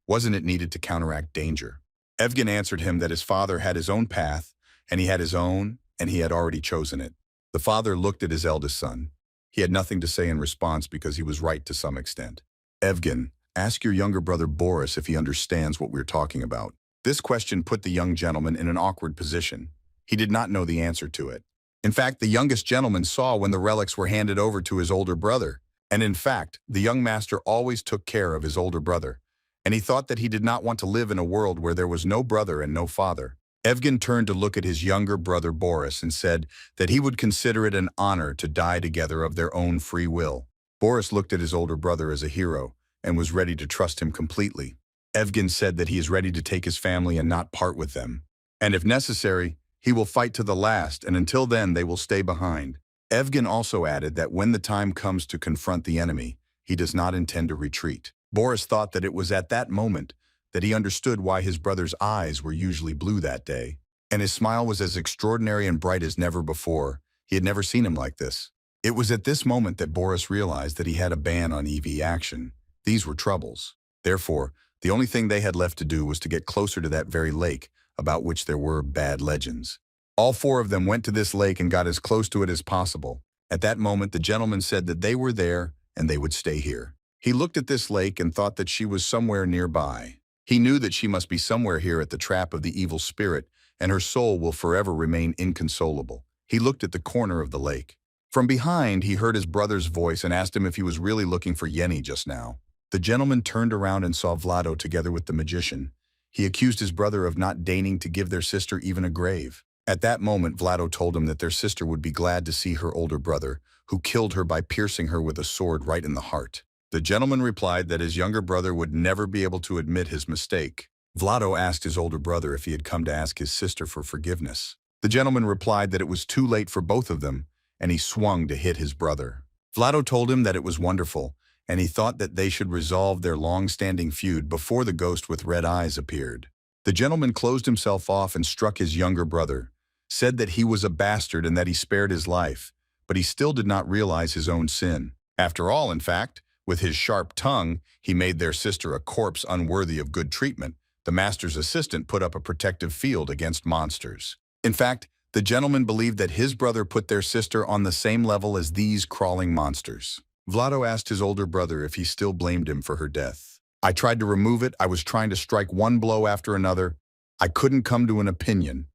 Wasn't it needed to counteract danger? Evgen answered him that his father had his own path, and he had his own, and he had already chosen it. The father looked at his eldest son. He had nothing to say in response because he was right to some extent. Evgen, ask your younger brother Boris if he understands what we're talking about. This question put the young gentleman in an awkward position. He did not know the answer to it. In fact, the youngest gentleman saw when the relics were handed over to his older brother. And in fact, the young master always took care of his older brother. And he thought that he did not want to live in a world where there was no brother and no father. Evgen turned to look at his younger brother Boris and said that he would consider it an honor to die together of their own free will. Boris looked at his older brother as a hero and was ready to trust him completely. Evgen said that he is ready to take his family and not part with them. And if necessary, he will fight to the last, and until then they will stay behind. Evgen also added that when the time comes to confront the enemy, he does not intend to retreat. Boris thought that it was at that moment that he understood why his brother's eyes were usually blue that day, and his smile was as extraordinary and bright as never before. He had never seen him like this. It was at this moment that Boris realized that he had a ban on EV action. These were troubles. Therefore, the only thing they had left to do was to get closer to that very lake, about which there were bad legends. All four of them went to this lake and got as close to it as possible. At that moment, the gentleman said that they were there and they would stay here. He looked at this lake and thought that she was somewhere nearby. He knew that she must be somewhere here at the trap of the evil spirit, and her soul will forever remain inconsolable. He looked at the corner of the lake. From behind, he heard his brother's voice and asked him if he was really looking for Yenny just now. The gentleman turned around and saw Vlado together with the magician. He accused his brother of not deigning to give their sister even a grave. At that moment, Vlado told him that their sister would be glad to see her older brother, who killed her by piercing her with a sword right in the heart. The gentleman replied that his younger brother would never be able to admit his mistake. Vlado asked his older brother if he had come to ask his sister for forgiveness. The gentleman replied that it was too late for both of them, and he swung to hit his brother. Vlado told him that it was wonderful, and he thought that they should resolve their long-standing feud before the ghost with red eyes appeared. The gentleman closed himself off and struck his younger brother, said that he was a bastard and that he spared his life, but he still did not realize his own sin. After all, in fact, with his sharp tongue, he made their sister a corpse unworthy of good treatment. The master's assistant put up a protective field against monsters. In fact, the gentleman believed that his brother put their sister on the same level as these crawling monsters. Vlado asked his older brother if he still blamed him for her death. I tried to remove it. I was trying to strike one blow after another. I couldn't come to an opinion.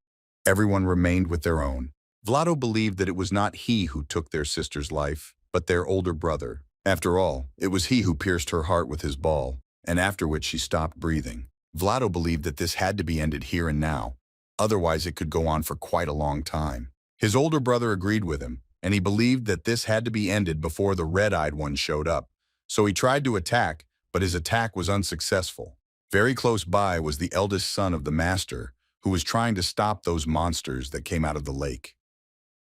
Everyone remained with their own. Vlado believed that it was not he who took their sister's life, but their older brother. After all, it was he who pierced her heart with his ball, and after which she stopped breathing. Vlado believed that this had to be ended here and now, otherwise it could go on for quite a long time. His older brother agreed with him, and he believed that this had to be ended before the red-eyed one showed up. So he tried to attack, but his attack was unsuccessful. Very close by was the eldest son of the master, who was trying to stop those monsters that came out of the lake.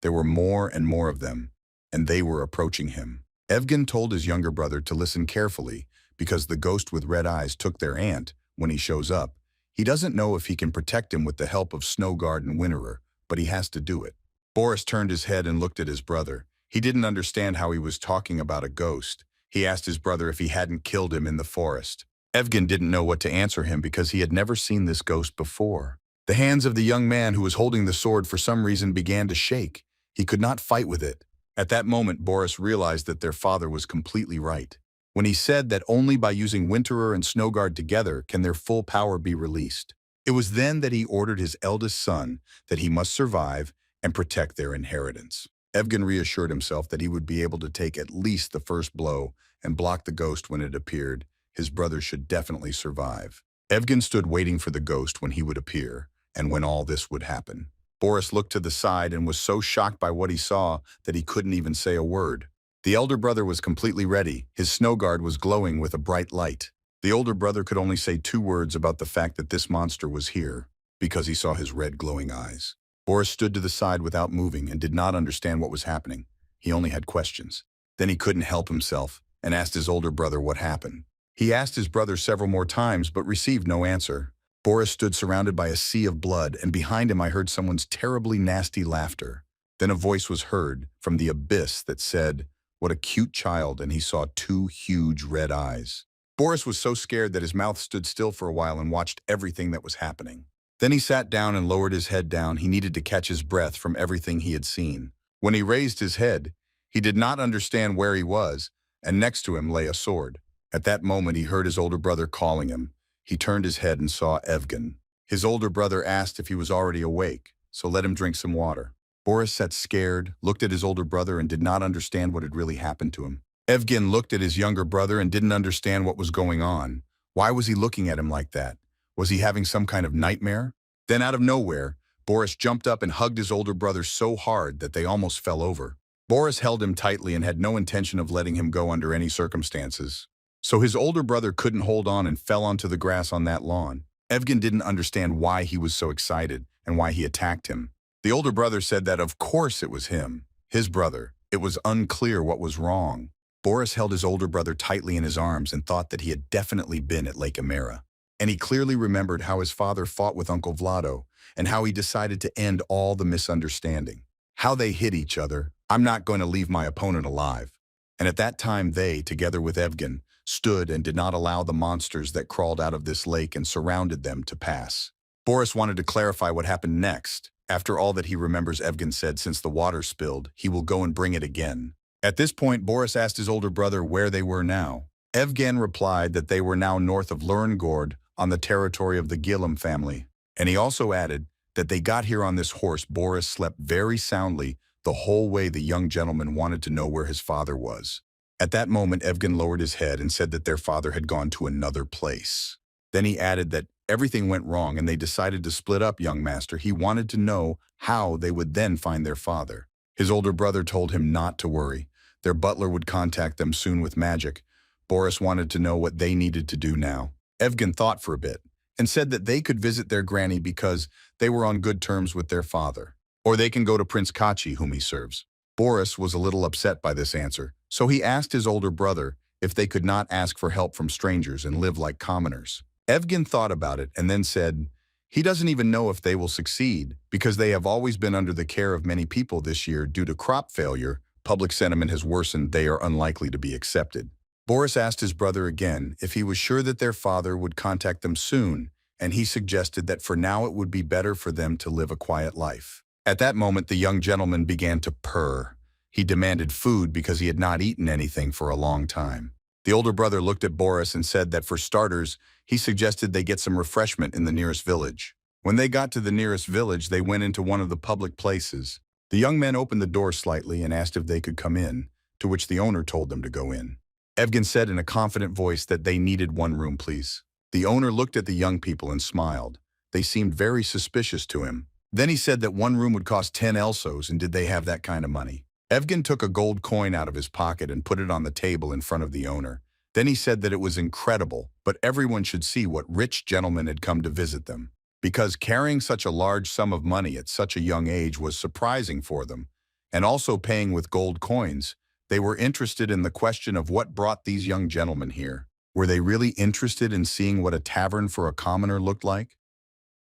There were more and more of them, and they were approaching him. Evgen told his younger brother to listen carefully, because the ghost with red eyes took their aunt. When he shows up, he doesn't know if he can protect him with the help of Snowguard and Winterer, but he has to do it. Boris turned his head and looked at his brother. He didn't understand how he was talking about a ghost. He asked his brother if he hadn't killed him in the forest. Evgen didn't know what to answer him because he had never seen this ghost before. The hands of the young man who was holding the sword for some reason began to shake. He could not fight with it. At that moment, Boris realized that their father was completely right when he said that only by using Winterer and Snowguard together can their full power be released. It was then that he ordered his eldest son that he must survive and protect their inheritance. Evgen reassured himself that he would be able to take at least the first blow and block the ghost when it appeared. His brother should definitely survive. Evgen stood waiting for the ghost when he would appear and when all this would happen. Boris looked to the side and was so shocked by what he saw that he couldn't even say a word. The elder brother was completely ready. His Snowguard was glowing with a bright light. The older brother could only say 2 words about the fact that this monster was here, because he saw his red glowing eyes. Boris stood to the side without moving and did not understand what was happening. He only had questions. Then he couldn't help himself and asked his older brother what happened. He asked his brother several more times but received no answer. Boris stood surrounded by a sea of blood, and behind him I heard someone's terribly nasty laughter. Then a voice was heard from the abyss that said, "What a cute child," and he saw 2 huge red eyes. Boris was so scared that his mouth stood still for a while and watched everything that was happening. Then he sat down and lowered his head down. He needed to catch his breath from everything he had seen. When he raised his head, he did not understand where he was, and next to him lay a sword. At that moment he heard his older brother calling him. He turned his head and saw Evgen. His older brother asked if he was already awake, so let him drink some water. Boris sat scared, looked at his older brother and did not understand what had really happened to him. Evgen looked at his younger brother and didn't understand what was going on. Why was he looking at him like that? Was he having some kind of nightmare? Then out of nowhere, Boris jumped up and hugged his older brother so hard that they almost fell over. Boris held him tightly and had no intention of letting him go under any circumstances. So his older brother couldn't hold on and fell onto the grass on that lawn. Evgen didn't understand why he was so excited and why he attacked him. The older brother said that of course it was him, his brother. It was unclear what was wrong. Boris held his older brother tightly in his arms and thought that he had definitely been at Lake Amera. And he clearly remembered how his father fought with Uncle Vlado and how he decided to end all the misunderstanding. How they hit each other. "I'm not going to leave my opponent alive." And at that time they, together with Evgen, stood and did not allow the monsters that crawled out of this lake and surrounded them to pass. Boris wanted to clarify what happened next. After all that he remembers, Evgen said since the water spilled, he will go and bring it again. At this point, Boris asked his older brother where they were now. Evgen replied that they were now north of Lurngord on the territory of the Gillam family. And he also added that they got here on this horse. Boris slept very soundly the whole way. The young gentleman wanted to know where his father was. At that moment, Evgen lowered his head and said that their father had gone to another place. Then he added that everything went wrong and they decided to split up, young master. He wanted to know how they would then find their father. His older brother told him not to worry. Their butler would contact them soon with magic. Boris wanted to know what they needed to do now. Evgen thought for a bit and said that they could visit their granny because they were on good terms with their father. Or they can go to Prince Kachi, whom he serves. Boris was a little upset by this answer, so he asked his older brother if they could not ask for help from strangers and live like commoners. Evgen thought about it and then said, he doesn't even know if they will succeed because they have always been under the care of many people. This year, due to crop failure, public sentiment has worsened. They are unlikely to be accepted. Boris asked his brother again if he was sure that their father would contact them soon, and he suggested that for now it would be better for them to live a quiet life. At that moment, the young gentleman began to purr. He demanded food because he had not eaten anything for a long time. The older brother looked at Boris and said that for starters, he suggested they get some refreshment in the nearest village. When they got to the nearest village, they went into one of the public places. The young men opened the door slightly and asked if they could come in, to which the owner told them to go in. Evgen said in a confident voice that they needed one room, please. The owner looked at the young people and smiled. They seemed very suspicious to him. Then he said that one room would cost 10 elsos, and did they have that kind of money? Evgen took a gold coin out of his pocket and put it on the table in front of the owner. Then he said that it was incredible, but everyone should see what rich gentleman had come to visit them. Because carrying such a large sum of money at such a young age was surprising for them, and also paying with gold coins, they were interested in the question of what brought these young gentlemen here. Were they really interested in seeing what a tavern for a commoner looked like?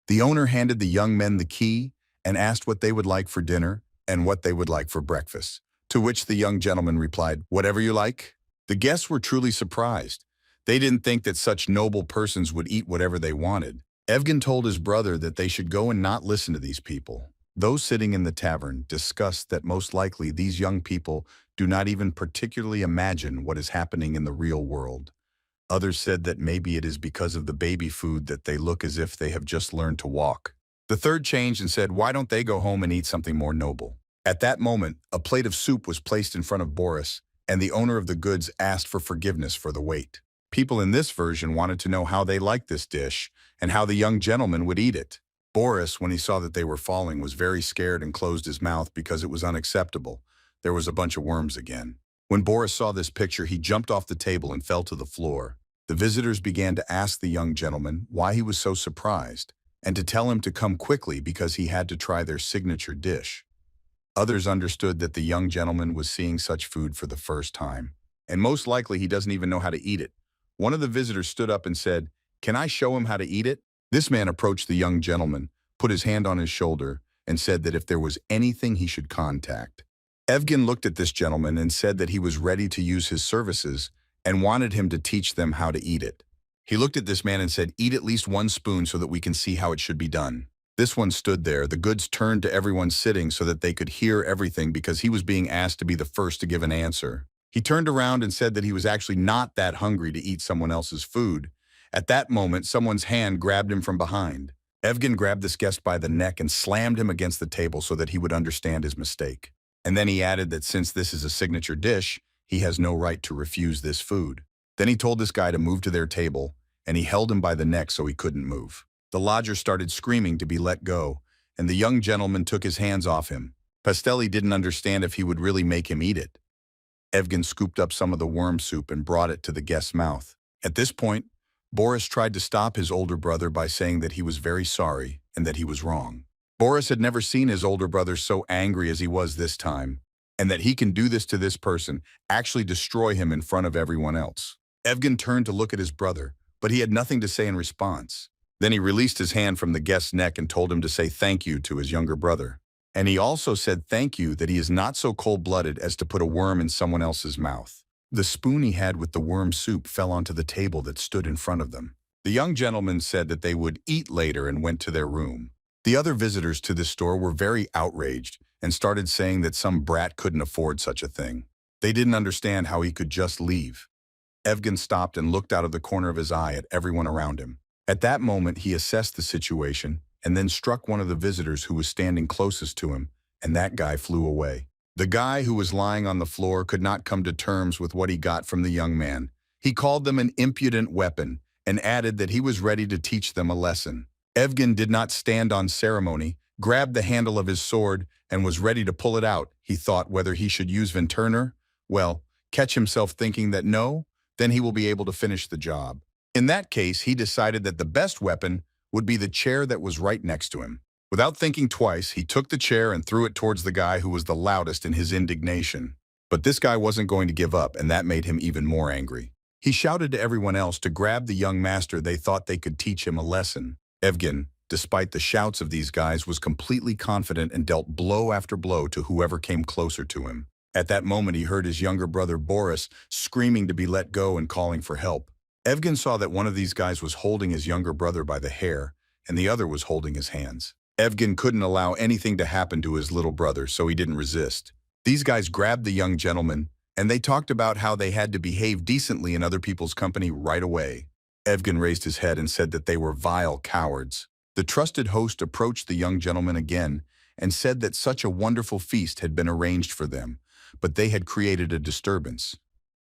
The owner handed the young men the key and asked what they would like for dinner and what they would like for breakfast, to which the young gentleman replied, "Whatever you like." The guests were truly surprised. They didn't think that such noble persons would eat whatever they wanted. Evgen told his brother that they should go and not listen to these people. Those sitting in the tavern discussed that most likely these young people do not even particularly imagine what is happening in the real world. Others said that maybe it is because of the baby food that they look as if they have just learned to walk. The third changed and said, "Why don't they go home and eat something more noble?" At that moment, a plate of soup was placed in front of Boris, and the owner of the goods asked for forgiveness for the wait. People in this version wanted to know how they liked this dish and how the young gentleman would eat it. Boris, when he saw that they were falling, was very scared and closed his mouth because it was unacceptable. There was a bunch of worms again. When Boris saw this picture, he jumped off the table and fell to the floor. The visitors began to ask the young gentleman why he was so surprised, and to tell him to come quickly because he had to try their signature dish. Others understood that the young gentleman was seeing such food for the first time, and most likely he doesn't even know how to eat it. One of the visitors stood up and said, "Can I show him how to eat it?" This man approached the young gentleman, put his hand on his shoulder, and said that if there was anything he should contact. Evgen looked at this gentleman and said that he was ready to use his services and wanted him to teach them how to eat it. He looked at this man and said, "Eat at least one spoon so that we can see how it should be done." This one stood there. The goods turned to everyone sitting so that they could hear everything because he was being asked to be the first to give an answer. He turned around and said that he was actually not that hungry to eat someone else's food. At that moment, someone's hand grabbed him from behind. Evgen grabbed this guest by the neck and slammed him against the table so that he would understand his mistake. And then he added that since this is a signature dish, he has no right to refuse this food. Then he told this guy to move to their table, and he held him by the neck so he couldn't move. The lodger started screaming to be let go, and the young gentleman took his hands off him. Pastelli didn't understand if he would really make him eat it. Evgen scooped up some of the worm soup and brought it to the guest's mouth. At this point, Boris tried to stop his older brother by saying that he was very sorry and that he was wrong. Boris had never seen his older brother so angry as he was this time, and that he can do this to this person, actually destroy him in front of everyone else. Evgen turned to look at his brother, but he had nothing to say in response. Then he released his hand from the guest's neck and told him to say thank you to his younger brother. And he also said thank you that he is not so cold-blooded as to put a worm in someone else's mouth. The spoon he had with the worm soup fell onto the table that stood in front of them. The young gentleman said that they would eat later and went to their room. The other visitors to this store were very outraged and started saying that some brat couldn't afford such a thing. They didn't understand how he could just leave. Evgen stopped and looked out of the corner of his eye at everyone around him. At that moment, he assessed the situation and then struck one of the visitors who was standing closest to him, and that guy flew away. The guy who was lying on the floor could not come to terms with what he got from the young man. He called them an impudent weapon and added that he was ready to teach them a lesson. Evgen did not stand on ceremony, grabbed the handle of his sword, and was ready to pull it out. He thought whether he should use Venturner. Well, catch himself thinking that no, then he will be able to finish the job. In that case, he decided that the best weapon would be the chair that was right next to him. Without thinking twice, he took the chair and threw it towards the guy who was the loudest in his indignation. But this guy wasn't going to give up, and that made him even more angry. He shouted to everyone else to grab the young master. They thought they could teach him a lesson. Evgen, despite the shouts of these guys, was completely confident and dealt blow after blow to whoever came closer to him. At that moment, he heard his younger brother Boris screaming to be let go and calling for help. Evgen saw that one of these guys was holding his younger brother by the hair, and the other was holding his hands. Evgen couldn't allow anything to happen to his little brother, so he didn't resist. These guys grabbed the young gentleman, and they talked about how they had to behave decently in other people's company right away. Evgen raised his head and said that they were vile cowards. The trusted host approached the young gentleman again and said that such a wonderful feast had been arranged for them, but they had created a disturbance.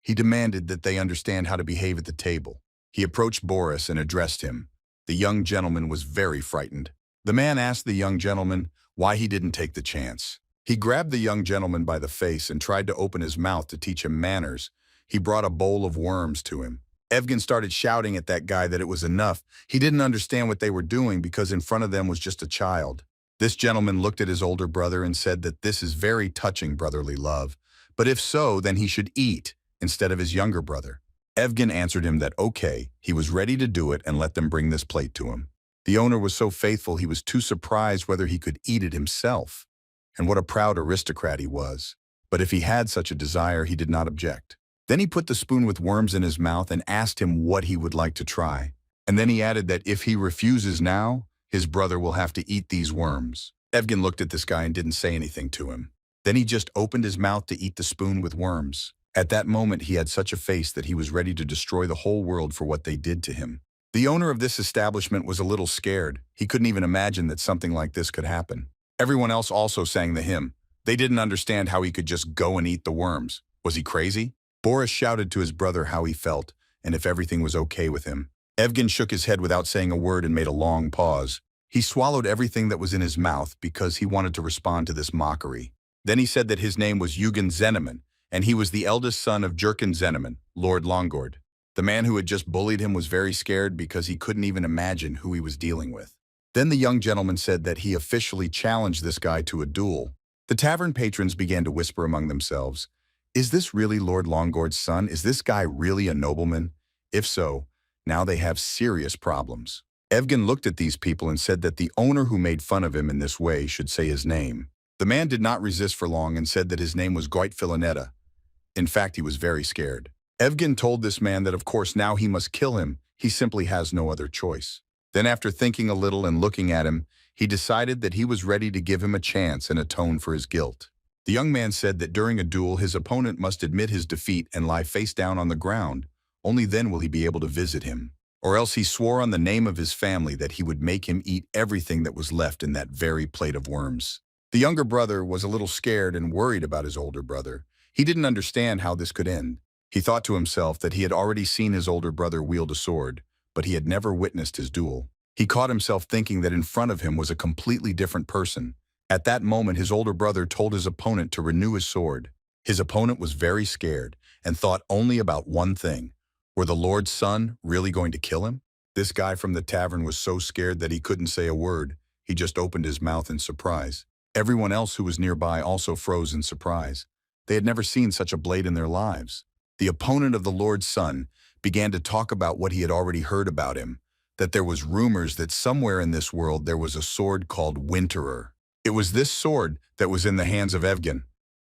He demanded that they understand how to behave at the table. He approached Boris and addressed him. The young gentleman was very frightened. The man asked the young gentleman why he didn't take the chance. He grabbed the young gentleman by the face and tried to open his mouth to teach him manners. He brought a bowl of worms to him. Evgen started shouting at that guy that it was enough. He didn't understand what they were doing because in front of them was just a child. This gentleman looked at his older brother and said that this is very touching brotherly love, but if so, then he should eat instead of his younger brother. Evgen answered him that okay, he was ready to do it and let them bring this plate to him. The owner was so faithful he was too surprised whether he could eat it himself. And what a proud aristocrat he was. But if he had such a desire, he did not object. Then he put the spoon with worms in his mouth and asked him what he would like to try. And then he added that if he refuses now, his brother will have to eat these worms. Evgen looked at this guy and didn't say anything to him. Then he just opened his mouth to eat the spoon with worms. At that moment, he had such a face that he was ready to destroy the whole world for what they did to him. The owner of this establishment was a little scared. He couldn't even imagine that something like this could happen. Everyone else also sang the hymn. They didn't understand how he could just go and eat the worms. Was he crazy? Boris shouted to his brother how he felt and if everything was okay with him. Evgen shook his head without saying a word and made a long pause. He swallowed everything that was in his mouth because he wanted to respond to this mockery. Then he said that his name was Eugen Zeneman, and he was the eldest son of Jurgen Zeneman, Lord Longord. The man who had just bullied him was very scared because he couldn't even imagine who he was dealing with. Then the young gentleman said that he officially challenged this guy to a duel. The tavern patrons began to whisper among themselves, "Is this really Lord Longord's son? Is this guy really a nobleman? If so, now they have serious problems." Evgen looked at these people and said that the owner who made fun of him in this way should say his name. The man did not resist for long and said that his name was Goit Filanetta. In fact, he was very scared. Evgen told this man that of course now he must kill him. He simply has no other choice. Then after thinking a little and looking at him, he decided that he was ready to give him a chance and atone for his guilt. The young man said that during a duel his opponent must admit his defeat and lie face down on the ground. Only then will he be able to visit him. Or else he swore on the name of his family that he would make him eat everything that was left in that very plate of worms. The younger brother was a little scared and worried about his older brother. He didn't understand how this could end. He thought to himself that he had already seen his older brother wield a sword, but he had never witnessed his duel. He caught himself thinking that in front of him was a completely different person. At that moment, his older brother told his opponent to renew his sword. His opponent was very scared and thought only about one thing. Were the Lord's son really going to kill him? This guy from the tavern was so scared that he couldn't say a word. He just opened his mouth in surprise. Everyone else who was nearby also froze in surprise. They had never seen such a blade in their lives. The opponent of the Lord's son began to talk about what he had already heard about him, that there was rumors that somewhere in this world there was a sword called Winterer. It was this sword that was in the hands of Evgen,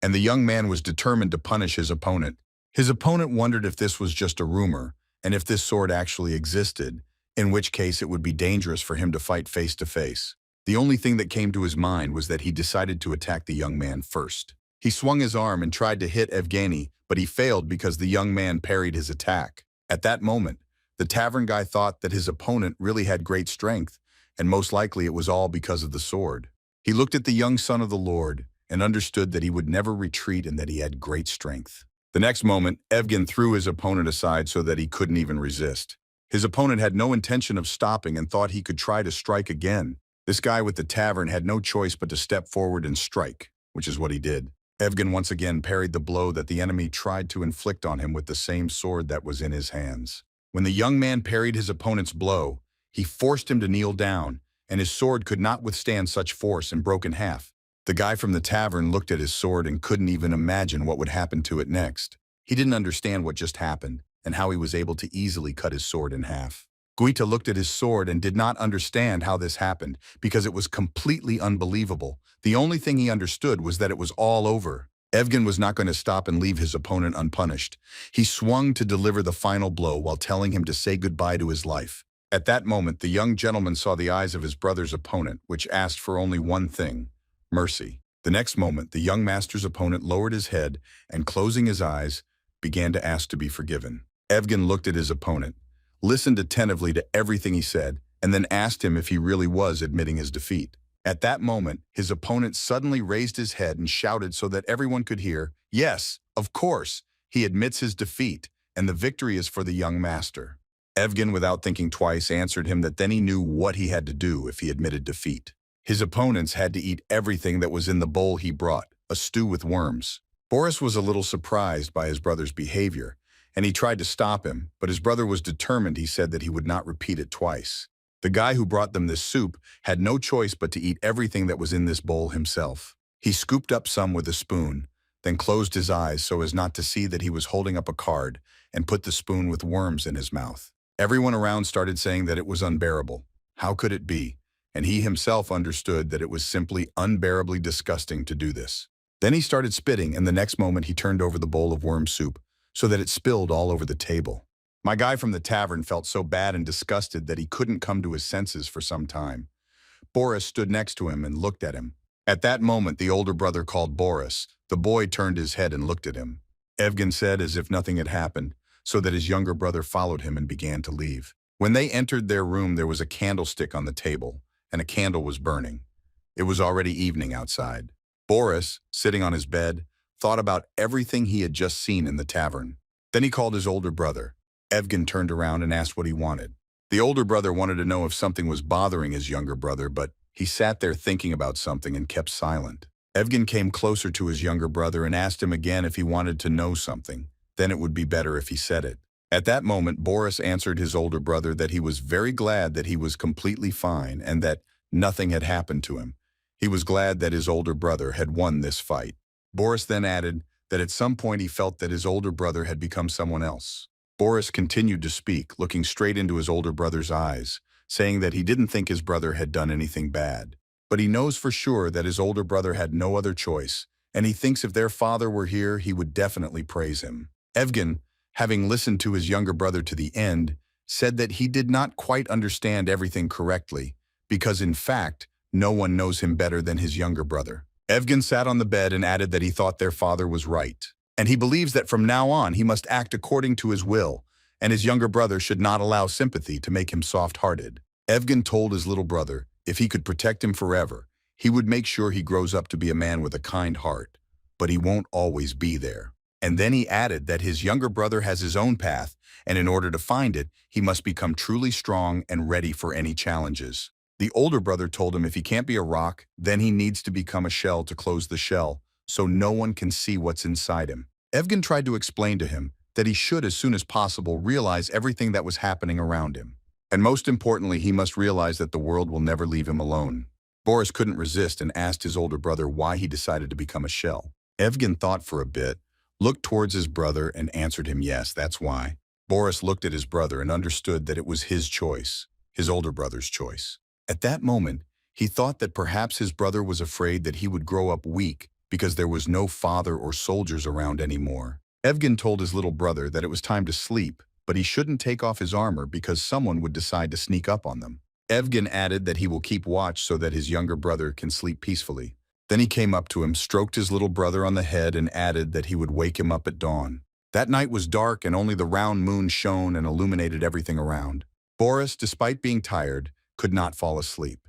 and the young man was determined to punish his opponent. His opponent wondered if this was just a rumor, and if this sword actually existed, in which case it would be dangerous for him to fight face to face. The only thing that came to his mind was that he decided to attack the young man first. He swung his arm and tried to hit Evgeny, but he failed because the young man parried his attack. At that moment, the tavern guy thought that his opponent really had great strength, and most likely it was all because of the sword. He looked at the young son of the Lord and understood that he would never retreat and that he had great strength. The next moment, Evgen threw his opponent aside so that he couldn't even resist. His opponent had no intention of stopping and thought he could try to strike again. This guy with the tavern had no choice but to step forward and strike, which is what he did. Evgen once again parried the blow that the enemy tried to inflict on him with the same sword that was in his hands. When the young man parried his opponent's blow, he forced him to kneel down, and his sword could not withstand such force and broke in half. The guy from the tavern looked at his sword and couldn't even imagine what would happen to it next. He didn't understand what just happened and how he was able to easily cut his sword in half. Guita looked at his sword and did not understand how this happened because it was completely unbelievable. The only thing he understood was that it was all over. Evgen was not going to stop and leave his opponent unpunished. He swung to deliver the final blow while telling him to say goodbye to his life. At that moment, the young gentleman saw the eyes of his brother's opponent, which asked for only one thing: mercy. The next moment, the young master's opponent lowered his head and, closing his eyes, began to ask to be forgiven. Evgen looked at his opponent, listened attentively to everything he said, and then asked him if he really was admitting his defeat. At that moment, his opponent suddenly raised his head and shouted so that everyone could hear, "Yes, of course, He admits his defeat, and the victory is for the young master. Evgen, without thinking twice, answered him that then he knew what he had to do if he admitted defeat. His opponents had to eat everything that was in the bowl he brought, a stew with worms. Boris was a little surprised by his brother's behavior, and he tried to stop him, but his brother was determined. He said that he would not repeat it twice. The guy who brought them this soup had no choice but to eat everything that was in this bowl himself. He scooped up some with a spoon, then closed his eyes so as not to see that he was holding up a card, and put the spoon with worms in his mouth. Everyone around started saying that it was unbearable. How could it be? And he himself understood that it was simply unbearably disgusting to do this. Then he started spitting, and the next moment he turned over the bowl of worm soup so that it spilled all over the table. My guy from the tavern felt so bad and disgusted that he couldn't come to his senses for some time. Boris stood next to him and looked at him. At that moment, the older brother called Boris. The boy turned his head and looked at him. Evgen said as if nothing had happened, so that his younger brother followed him and began to leave. When they entered their room, there was a candlestick on the table, and a candle was burning. It was already evening outside. Boris, sitting on his bed, thought about everything he had just seen in the tavern. Then he called his older brother. Evgen turned around and asked what he wanted. The older brother wanted to know if something was bothering his younger brother, but he sat there thinking about something and kept silent. Evgen came closer to his younger brother and asked him again if he wanted to know something. Then it would be better if he said it. At that moment, Boris answered his older brother that he was very glad that he was completely fine and that nothing had happened to him. He was glad that his older brother had won this fight. Boris then added that at some point he felt that his older brother had become someone else. Boris continued to speak, looking straight into his older brother's eyes, saying that he didn't think his brother had done anything bad. But he knows for sure that his older brother had no other choice, and he thinks if their father were here, he would definitely praise him. Evgen, having listened to his younger brother to the end, said that he did not quite understand everything correctly, because in fact, no one knows him better than his younger brother. Evgen sat on the bed and added that he thought their father was right, and he believes that from now on he must act according to his will, and his younger brother should not allow sympathy to make him soft-hearted. Evgen told his little brother if he could protect him forever, he would make sure he grows up to be a man with a kind heart, but he won't always be there. And then he added that his younger brother has his own path, and in order to find it, he must become truly strong and ready for any challenges. The older brother told him if he can't be a rock, then he needs to become a shell to close the shell, so no one can see what's inside him. Evgen tried to explain to him that he should, as soon as possible, realize everything that was happening around him. And most importantly, he must realize that the world will never leave him alone. Boris couldn't resist and asked his older brother why he decided to become a shell. Evgen thought for a bit, looked towards his brother, and answered him, yes, that's why. Boris looked at his brother and understood that it was his choice, his older brother's choice. At that moment, he thought that perhaps his brother was afraid that he would grow up weak because there was no father or soldiers around anymore. Evgen told his little brother that it was time to sleep, but he shouldn't take off his armor because someone would decide to sneak up on them. Evgen added that he will keep watch so that his younger brother can sleep peacefully. Then he came up to him, stroked his little brother on the head, and added that he would wake him up at dawn. That night was dark, and only the round moon shone and illuminated everything around. Boris, despite being tired, could not fall asleep.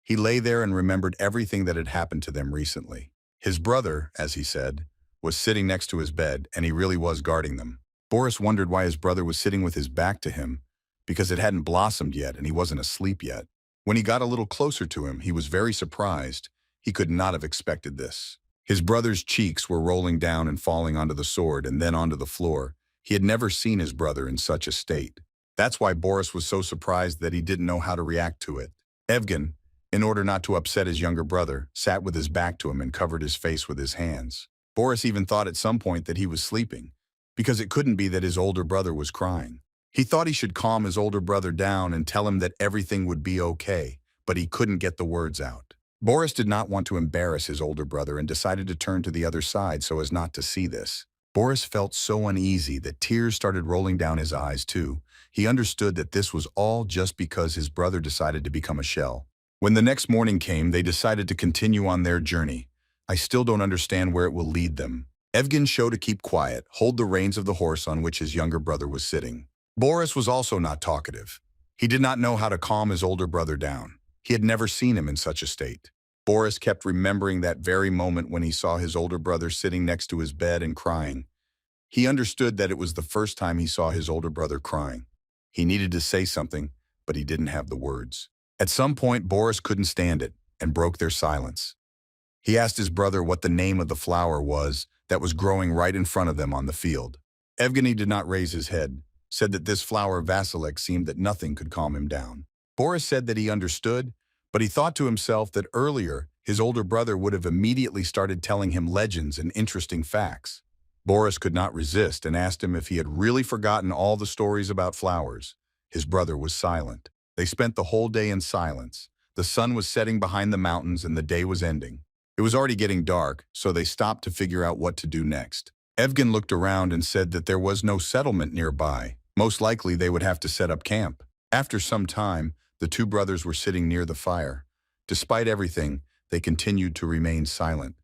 He lay there and remembered everything that had happened to them recently. His brother, as he said, was sitting next to his bed, and he really was guarding them. Boris wondered why his brother was sitting with his back to him, because it hadn't blossomed yet and he wasn't asleep yet. When he got a little closer to him, he was very surprised. He could not have expected this. His brother's cheeks were rolling down and falling onto the sword and then onto the floor. He had never seen his brother in such a state. That's why Boris was so surprised that he didn't know how to react to it. Evgen, in order not to upset his younger brother, sat with his back to him and covered his face with his hands. Boris even thought at some point that he was sleeping, because it couldn't be that his older brother was crying. He thought he should calm his older brother down and tell him that everything would be okay, but he couldn't get the words out. Boris did not want to embarrass his older brother and decided to turn to the other side so as not to see this. Boris felt so uneasy that tears started rolling down his eyes too. He understood that this was all just because his brother decided to become a shell. When the next morning came, they decided to continue on their journey. I still don't understand where it will lead them. Evgen showed to keep quiet, hold the reins of the horse on which his younger brother was sitting. Boris was also not talkative. He did not know how to calm his older brother down. He had never seen him in such a state. Boris kept remembering that very moment when he saw his older brother sitting next to his bed and crying. He understood that it was the first time he saw his older brother crying. He needed to say something, but he didn't have the words. At some point, Boris couldn't stand it and broke their silence. He asked his brother what the name of the flower was that was growing right in front of them on the field. Evgeny did not raise his head, said that this flower Vasilek seemed that nothing could calm him down. Boris said that he understood, but he thought to himself that earlier his older brother would have immediately started telling him legends and interesting facts. Boris could not resist and asked him if he had really forgotten all the stories about flowers. His brother was silent. They spent the whole day in silence. The sun was setting behind the mountains and the day was ending. It was already getting dark, so they stopped to figure out what to do next. Evgen looked around and said that there was no settlement nearby. Most likely they would have to set up camp. After some time, the two brothers were sitting near the fire. Despite everything, they continued to remain silent.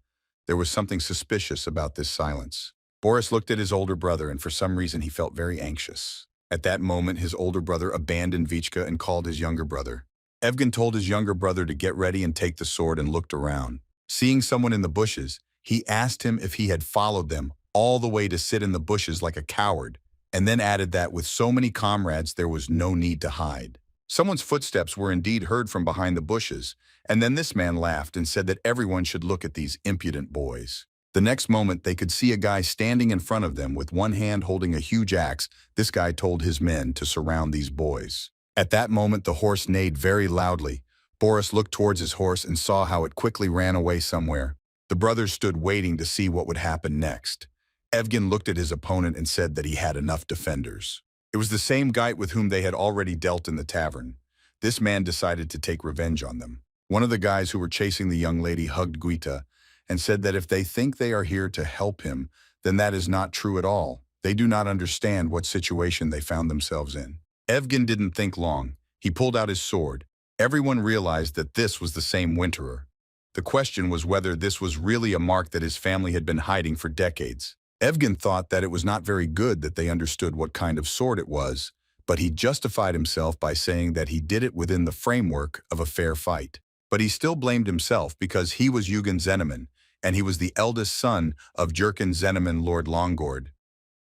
There was something suspicious about this silence. Boris looked at his older brother, and for some reason he felt very anxious. At that moment, his older brother abandoned Vichka and called his younger brother. Evgen told his younger brother to get ready and take the sword and looked around. Seeing someone in the bushes, he asked him if he had followed them all the way to sit in the bushes like a coward, and then added that with so many comrades there was no need to hide. Someone's footsteps were indeed heard from behind the bushes, and then this man laughed and said that everyone should look at these impudent boys. The next moment they could see a guy standing in front of them with one hand holding a huge axe. This guy told his men to surround these boys. At that moment the horse neighed very loudly. Boris looked towards his horse and saw how it quickly ran away somewhere. The brothers stood waiting to see what would happen next. Evgen looked at his opponent and said that he had enough defenders. It was the same guy with whom they had already dealt in the tavern. This man decided to take revenge on them. One of the guys who were chasing the young lady hugged Guita and said that if they think they are here to help him, then that is not true at all. They do not understand what situation they found themselves in. Evgen didn't think long. He pulled out his sword. Everyone realized that this was the same Winterer. The question was whether this was really a mark that his family had been hiding for decades. Evgen thought that it was not very good that they understood what kind of sword it was, but he justified himself by saying that he did it within the framework of a fair fight. But he still blamed himself because he was Eugen Zeneman, and he was the eldest son of Jurgen Zeneman, Lord Longord.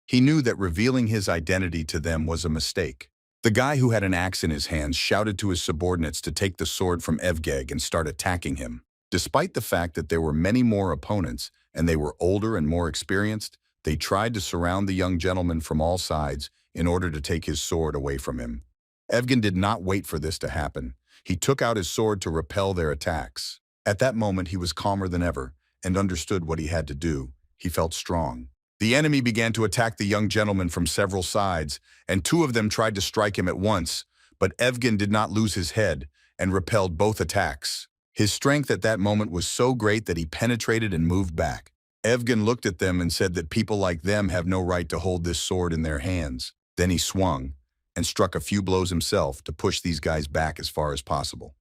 He knew that revealing his identity to them was a mistake. The guy who had an axe in his hands shouted to his subordinates to take the sword from Evgeg and start attacking him. Despite the fact that there were many more opponents, and they were older and more experienced, they tried to surround the young gentleman from all sides in order to take his sword away from him. Evgen did not wait for this to happen. He took out his sword to repel their attacks. At that moment he was calmer than ever and understood what he had to do. He felt strong. The enemy began to attack the young gentleman from several sides, and two of them tried to strike him at once, but Evgen did not lose his head and repelled both attacks. His strength at that moment was so great that he penetrated and moved back. Evgen looked at them and said that people like them have no right to hold this sword in their hands. Then he swung and struck a few blows himself to push these guys back as far as possible.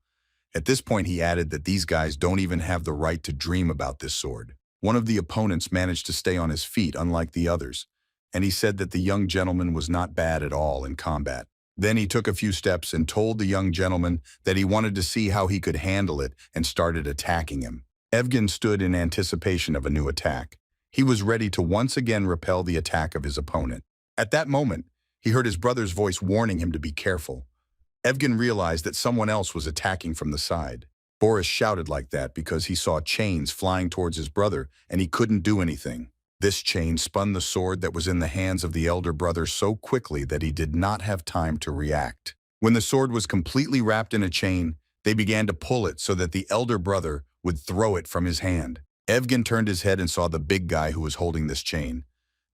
At this point he added that these guys don't even have the right to dream about this sword. One of the opponents managed to stay on his feet unlike the others, and he said that the young gentleman was not bad at all in combat. Then he took a few steps and told the young gentleman that he wanted to see how he could handle it and started attacking him. Evgen stood in anticipation of a new attack. He was ready to once again repel the attack of his opponent. At that moment, he heard his brother's voice warning him to be careful. Evgen realized that someone else was attacking from the side. Boris shouted like that because he saw chains flying towards his brother and he couldn't do anything. This chain spun the sword that was in the hands of the elder brother so quickly that he did not have time to react. When the sword was completely wrapped in a chain, they began to pull it so that the elder brother would throw it from his hand. Evgen turned his head and saw the big guy who was holding this chain.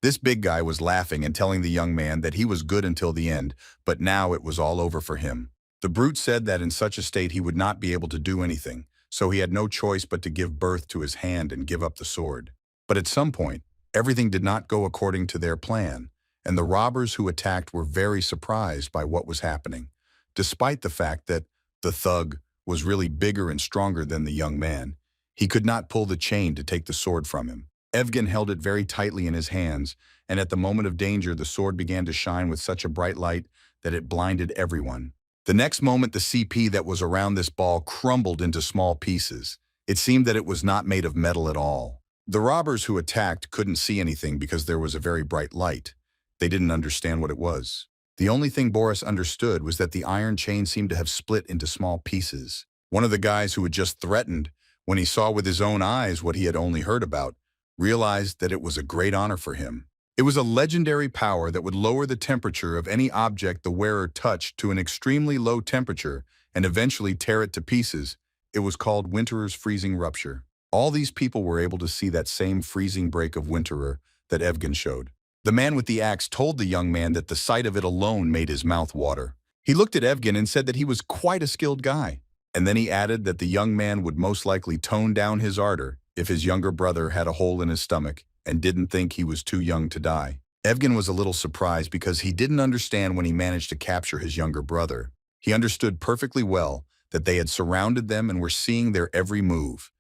This big guy was laughing and telling the young man that he was good until the end, but now it was all over for him. The brute said that in such a state he would not be able to do anything, so he had no choice but to give birth to his hand and give up the sword. But at some point, everything did not go according to their plan, and the robbers who attacked were very surprised by what was happening, despite the fact that the thug was really bigger and stronger than the young man. He could not pull the chain to take the sword from him. Evgen held it very tightly in his hands, and at the moment of danger the sword began to shine with such a bright light that it blinded everyone. The next moment the CP that was around this ball crumbled into small pieces. It seemed that it was not made of metal at all. The robbers who attacked couldn't see anything because there was a very bright light. They didn't understand what it was. The only thing Boris understood was that the iron chain seemed to have split into small pieces. One of the guys who had just threatened, when he saw with his own eyes what he had only heard about, realized that it was a great honor for him. It was a legendary power that would lower the temperature of any object the wearer touched to an extremely low temperature and eventually tear it to pieces. It was called Winterer's Freezing Rupture. All these people were able to see that same freezing break of Winterer that Evgen showed. The man with the axe told the young man that the sight of it alone made his mouth water. He looked at Evgen and said that he was quite a skilled guy. And then he added that the young man would most likely tone down his ardor if his younger brother had a hole in his stomach and didn't think he was too young to die. Evgen was a little surprised because he didn't understand when he managed to capture his younger brother. He understood perfectly well that they had surrounded them and were seeing their every move.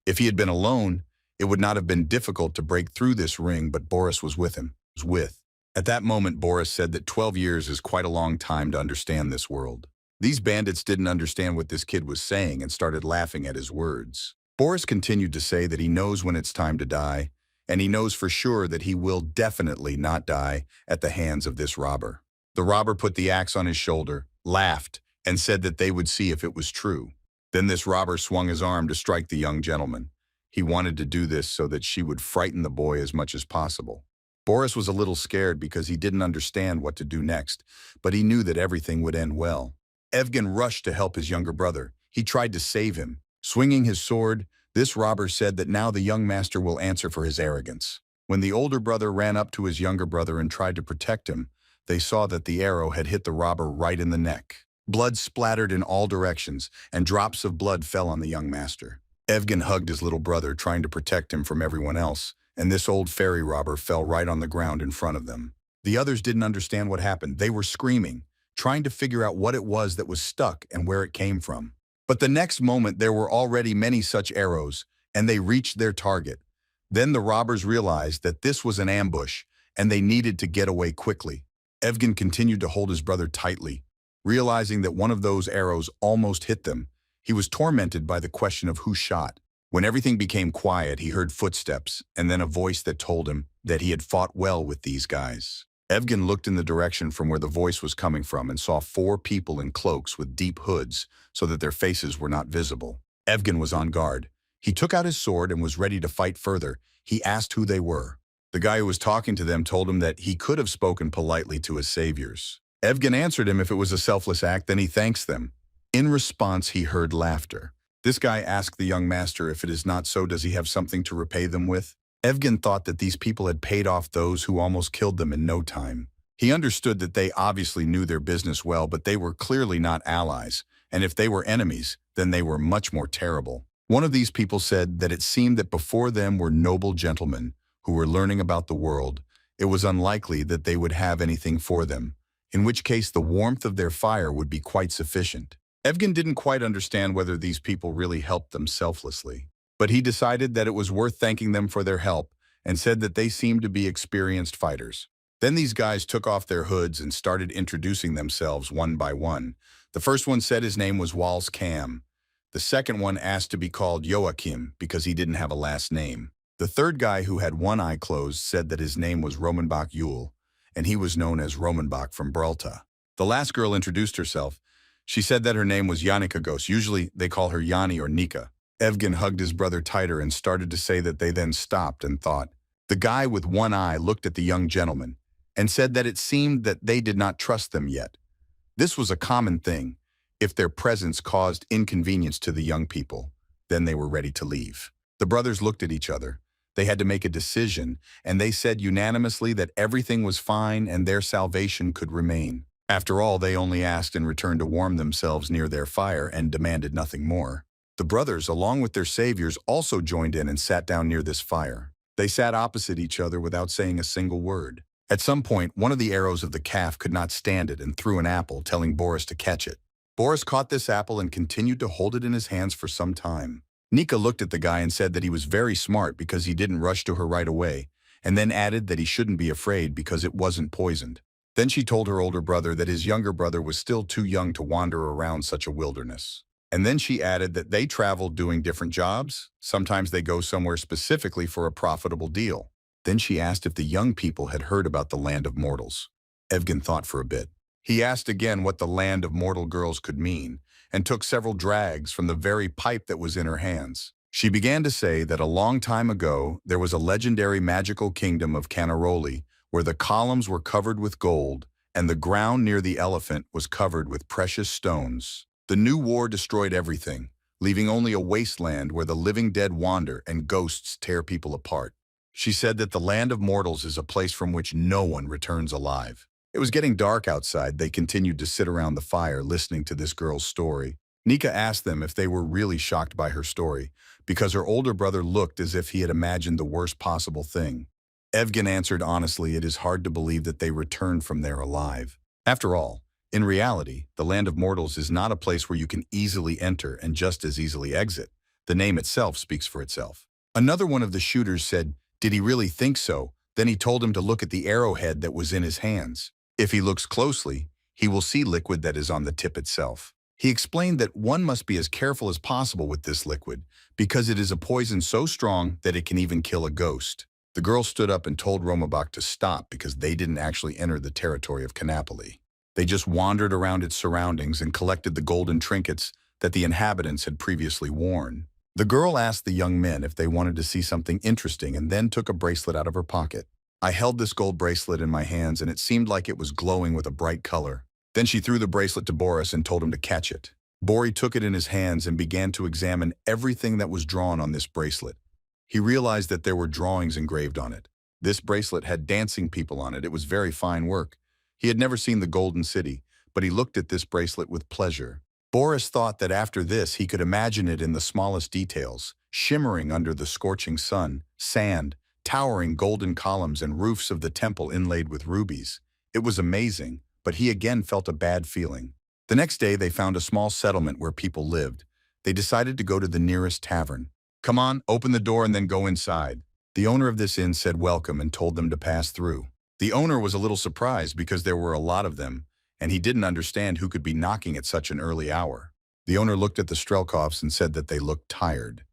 If he had been alone, it would not have been difficult to break through this ring, but Boris was with him. At that moment, Boris said that 12 years is quite a long time to understand this world. These bandits didn't understand what this kid was saying and started laughing at his words. Boris continued to say that he knows when it's time to die, and he knows for sure that he will definitely not die at the hands of this robber. The robber put the axe on his shoulder, laughed, and said that they would see if it was true. Then this robber swung his arm to strike the young gentleman. He wanted to do this so that she would frighten the boy as much as possible. Boris was a little scared because he didn't understand what to do next, but he knew that everything would end well. Evgen rushed to help his younger brother. He tried to save him. Swinging his sword, this robber said that now the young master will answer for his arrogance. When the older brother ran up to his younger brother and tried to protect him, they saw that the arrow had hit the robber right in the neck. Blood splattered in all directions, and drops of blood fell on the young master. Evgen hugged his little brother, trying to protect him from everyone else, and this old fairy robber fell right on the ground in front of them. The others didn't understand what happened. They were screaming, trying to figure out what it was that was stuck and where it came from. But the next moment there were already many such arrows, and they reached their target. Then the robbers realized that this was an ambush, and they needed to get away quickly. Evgen continued to hold his brother tightly. Realizing that one of those arrows almost hit them, he was tormented by the question of who shot. When everything became quiet, he heard footsteps, and then a voice that told him that he had fought well with these guys. Evgen looked in the direction from where the voice was coming from and saw 4 people in cloaks with deep hoods so that their faces were not visible. Evgen was on guard. He took out his sword and was ready to fight further. He asked who they were. The guy who was talking to them told him that he could have spoken politely to his saviors. Evgen answered him if it was a selfless act, then he thanks them. In response, he heard laughter. This guy asked the young master if it is not so, does he have something to repay them with? Evgen thought that these people had paid off those who almost killed them in no time. He understood that they obviously knew their business well, but they were clearly not allies, and if they were enemies, then they were much more terrible. One of these people said that it seemed that before them were noble gentlemen who were learning about the world. It was unlikely that they would have anything for them, in which case the warmth of their fire would be quite sufficient. Evgen didn't quite understand whether these people really helped them selflessly, but he decided that it was worth thanking them for their help and said that they seemed to be experienced fighters. Then these guys took off their hoods and started introducing themselves one by one. The first one said his name was Wals Cam. The second one asked to be called Joachim because he didn't have a last name. The third guy, who had one eye closed, said that his name was Romanbach Yule, and he was known as Romanbach from Bralta. The last girl introduced herself. She said that her name was Yannika Ghost. Usually they call her Yanni or Nika. Evgen hugged his brother tighter and started to say that they then stopped and thought. The guy with one eye looked at the young gentleman and said that it seemed that they did not trust them yet. This was a common thing. If their presence caused inconvenience to the young people, then they were ready to leave. The brothers looked at each other. They had to make a decision, and they said unanimously that everything was fine and their salvation could remain. After all, they only asked in return to warm themselves near their fire and demanded nothing more. The brothers, along with their saviors, also joined in and sat down near this fire. They sat opposite each other without saying a single word. At some point, one of the arrows of the calf could not stand it and threw an apple, telling Boris to catch it. Boris caught this apple and continued to hold it in his hands for some time. Nika looked at the guy and said that he was very smart because he didn't rush to her right away, and then added that he shouldn't be afraid because it wasn't poisoned. Then she told her older brother that his younger brother was still too young to wander around such a wilderness. And then she added that they traveled doing different jobs. Sometimes they go somewhere specifically for a profitable deal. Then she asked if the young people had heard about the land of mortals. Evgen thought for a bit. He asked again what the land of mortal girls could mean, and took several drags from the very pipe that was in her hands. She began to say that a long time ago there was a legendary magical kingdom of Canaroli where the columns were covered with gold and the ground near the elephant was covered with precious stones. The new war destroyed everything, leaving only a wasteland where the living dead wander and ghosts tear people apart. She said that the land of mortals is a place from which no one returns alive. It was getting dark outside. They continued to sit around the fire listening to this girl's story. Nika asked them if they were really shocked by her story, because her older brother looked as if he had imagined the worst possible thing. Evgen answered honestly, it is hard to believe that they returned from there alive. After all, in reality, the land of mortals is not a place where you can easily enter and just as easily exit. The name itself speaks for itself. Another one of the shooters said, did he really think so? Then he told him to look at the arrowhead that was in his hands. If he looks closely, he will see liquid that is on the tip itself. He explained that one must be as careful as possible with this liquid because it is a poison so strong that it can even kill a ghost. The girl stood up and told Romabach to stop because they didn't actually enter the territory of Canapoli. They just wandered around its surroundings and collected the golden trinkets that the inhabitants had previously worn. The girl asked the young men if they wanted to see something interesting and then took a bracelet out of her pocket. I held this gold bracelet in my hands and it seemed like it was glowing with a bright color. Then she threw the bracelet to Boris and told him to catch it. Bori took it in his hands and began to examine everything that was drawn on this bracelet. He realized that there were drawings engraved on it. This bracelet had dancing people on it. It was very fine work. He had never seen the Golden City, but he looked at this bracelet with pleasure. Boris thought that after this he could imagine it in the smallest details, shimmering under the scorching sun, sand, towering golden columns and roofs of the temple inlaid with rubies. It was amazing, but he again felt a bad feeling. The next day they found a small settlement where people lived. They decided to go to the nearest tavern. Come on, open the door and then go inside. The owner of this inn said welcome and told them to pass through. The owner was a little surprised because there were a lot of them, and he didn't understand who could be knocking at such an early hour. The owner looked at the Strelkovs and said that they looked tired.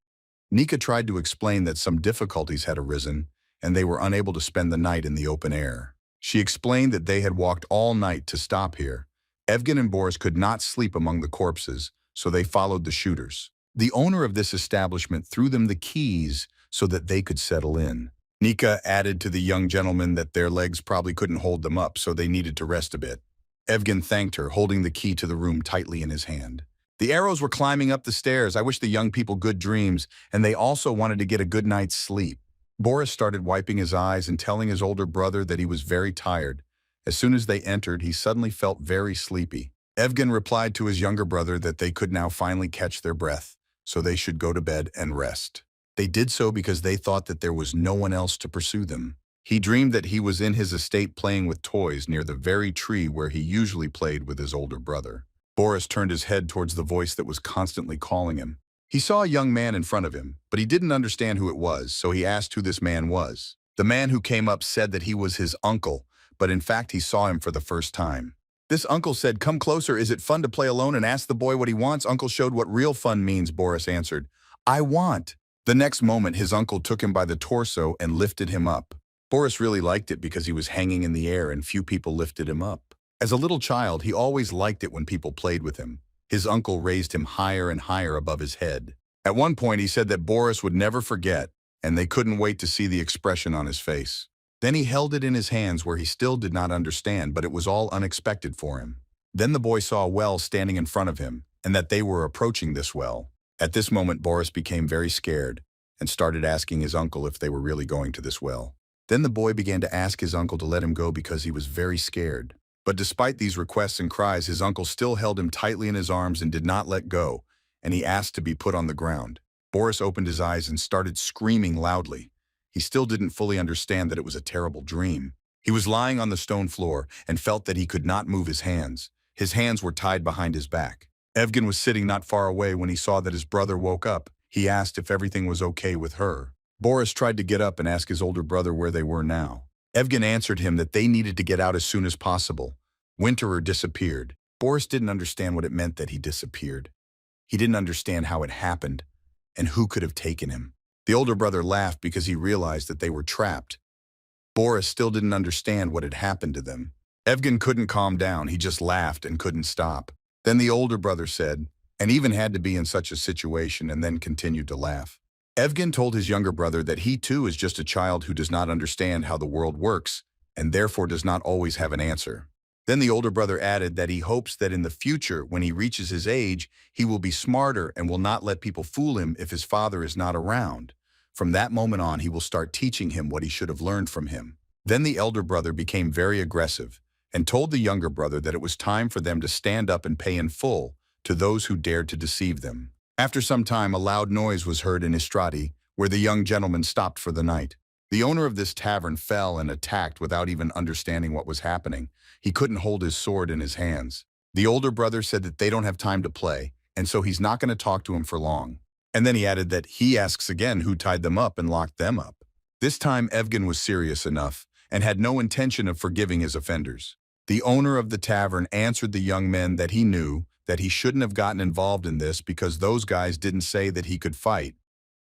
Nika tried to explain that some difficulties had arisen, and they were unable to spend the night in the open air. She explained that they had walked all night to stop here. Evgen and Boris could not sleep among the corpses, so they followed the shooters. The owner of this establishment threw them the keys so that they could settle in. Nika added to the young gentlemen that their legs probably couldn't hold them up, so they needed to rest a bit. Evgen thanked her, holding the key to the room tightly in his hand. The arrows were climbing up the stairs. I wish the young people good dreams, and they also wanted to get a good night's sleep. Boris started wiping his eyes and telling his older brother that he was very tired. As soon as they entered, he suddenly felt very sleepy. Evgen replied to his younger brother that they could now finally catch their breath, so they should go to bed and rest. They did so because they thought that there was no one else to pursue them. He dreamed that he was in his estate playing with toys near the very tree where he usually played with his older brother. Boris turned his head towards the voice that was constantly calling him. He saw a young man in front of him, but he didn't understand who it was, so he asked who this man was. The man who came up said that he was his uncle, but in fact he saw him for the first time. This uncle said, "Come closer, is it fun to play alone?" and asked the boy what he wants. Uncle showed what real fun means, Boris answered. "I want." The next moment, his uncle took him by the torso and lifted him up. Boris really liked it because he was hanging in the air and few people lifted him up. As a little child, he always liked it when people played with him. His uncle raised him higher and higher above his head. At one point, he said that Boris would never forget, and they couldn't wait to see the expression on his face. Then he held it in his hands where he still did not understand, but it was all unexpected for him. Then the boy saw a well standing in front of him, and that they were approaching this well. At this moment, Boris became very scared and started asking his uncle if they were really going to this well. Then the boy began to ask his uncle to let him go because he was very scared. But despite these requests and cries, his uncle still held him tightly in his arms and did not let go, and he asked to be put on the ground. Boris opened his eyes and started screaming loudly. He still didn't fully understand that it was a terrible dream. He was lying on the stone floor and felt that he could not move his hands. His hands were tied behind his back. Evgen was sitting not far away when he saw that his brother woke up. He asked if everything was okay with her. Boris tried to get up and ask his older brother where they were now. Evgen answered him that they needed to get out as soon as possible. Winterer disappeared. Boris didn't understand what it meant that he disappeared. He didn't understand how it happened and who could have taken him. The older brother laughed because he realized that they were trapped. Boris still didn't understand what had happened to them. Evgen couldn't calm down, he just laughed and couldn't stop. Then the older brother said, and even had to be in such a situation, and then continued to laugh. Evgen told his younger brother that he too is just a child who does not understand how the world works, and therefore does not always have an answer. Then the older brother added that he hopes that in the future, when he reaches his age, he will be smarter and will not let people fool him if his father is not around. From that moment on, he will start teaching him what he should have learned from him. Then the elder brother became very aggressive and told the younger brother that it was time for them to stand up and pay in full to those who dared to deceive them. After some time, a loud noise was heard in Istrati, where the young gentleman stopped for the night. The owner of this tavern fell and attacked without even understanding what was happening. He couldn't hold his sword in his hands. The older brother said that they don't have time to play, and so he's not going to talk to him for long. And then he added that he asks again who tied them up and locked them up. This time Evgen was serious enough and had no intention of forgiving his offenders. The owner of the tavern answered the young men that he knew that he shouldn't have gotten involved in this because those guys didn't say that he could fight,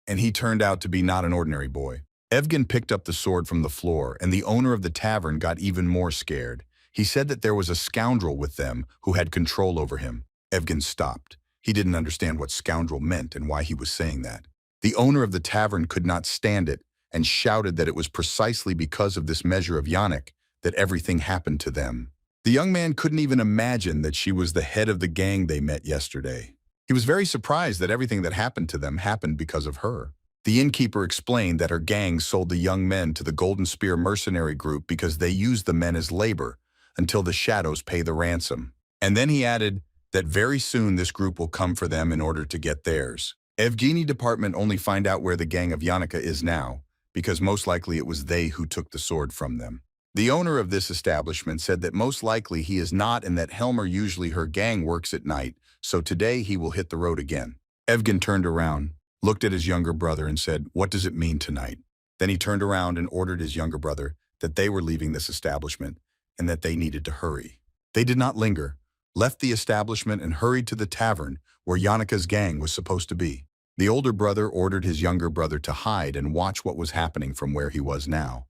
and he turned out to be not an ordinary boy. Evgen picked up the sword from the floor, and the owner of the tavern got even more scared. He said that there was a scoundrel with them who had control over him. Evgen stopped. He didn't understand what scoundrel meant and why he was saying that. The owner of the tavern could not stand it and shouted that it was precisely because of this measure of Yannick that everything happened to them. The young man couldn't even imagine that she was the head of the gang they met yesterday. He was very surprised that everything that happened to them happened because of her. The innkeeper explained that her gang sold the young men to the Golden Spear mercenary group because they used the men as labor until the shadows pay the ransom. And then he added that very soon this group will come for them in order to get theirs. Evgeny department only find out where the gang of Yannicka is now, because most likely it was they who took the sword from them. The owner of this establishment said that most likely he is not and that Helmer usually her gang works at night, so today he will hit the road again. Evgen turned around, looked at his younger brother and said, "What does it mean tonight?" Then he turned around and ordered his younger brother that they were leaving this establishment and that they needed to hurry. They did not linger, left the establishment and hurried to the tavern where Yannicka's gang was supposed to be. The older brother ordered his younger brother to hide and watch what was happening from where he was now.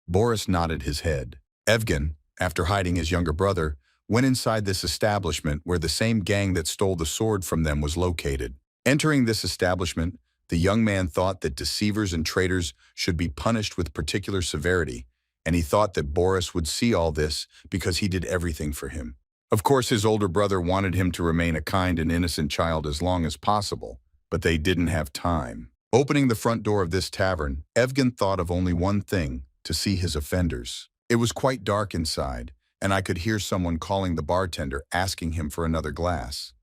Boris nodded his head. Evgen, after hiding his younger brother, went inside this establishment where the same gang that stole the sword from them was located. Entering this establishment, the young man thought that deceivers and traitors should be punished with particular severity, and he thought that Boris would see all this because he did everything for him. Of course, his older brother wanted him to remain a kind and innocent child as long as possible, but they didn't have time. Opening the front door of this tavern, Evgen thought of only one thing: to see his offenders. It was quite dark inside, and I could hear someone calling the bartender, asking him for another glass.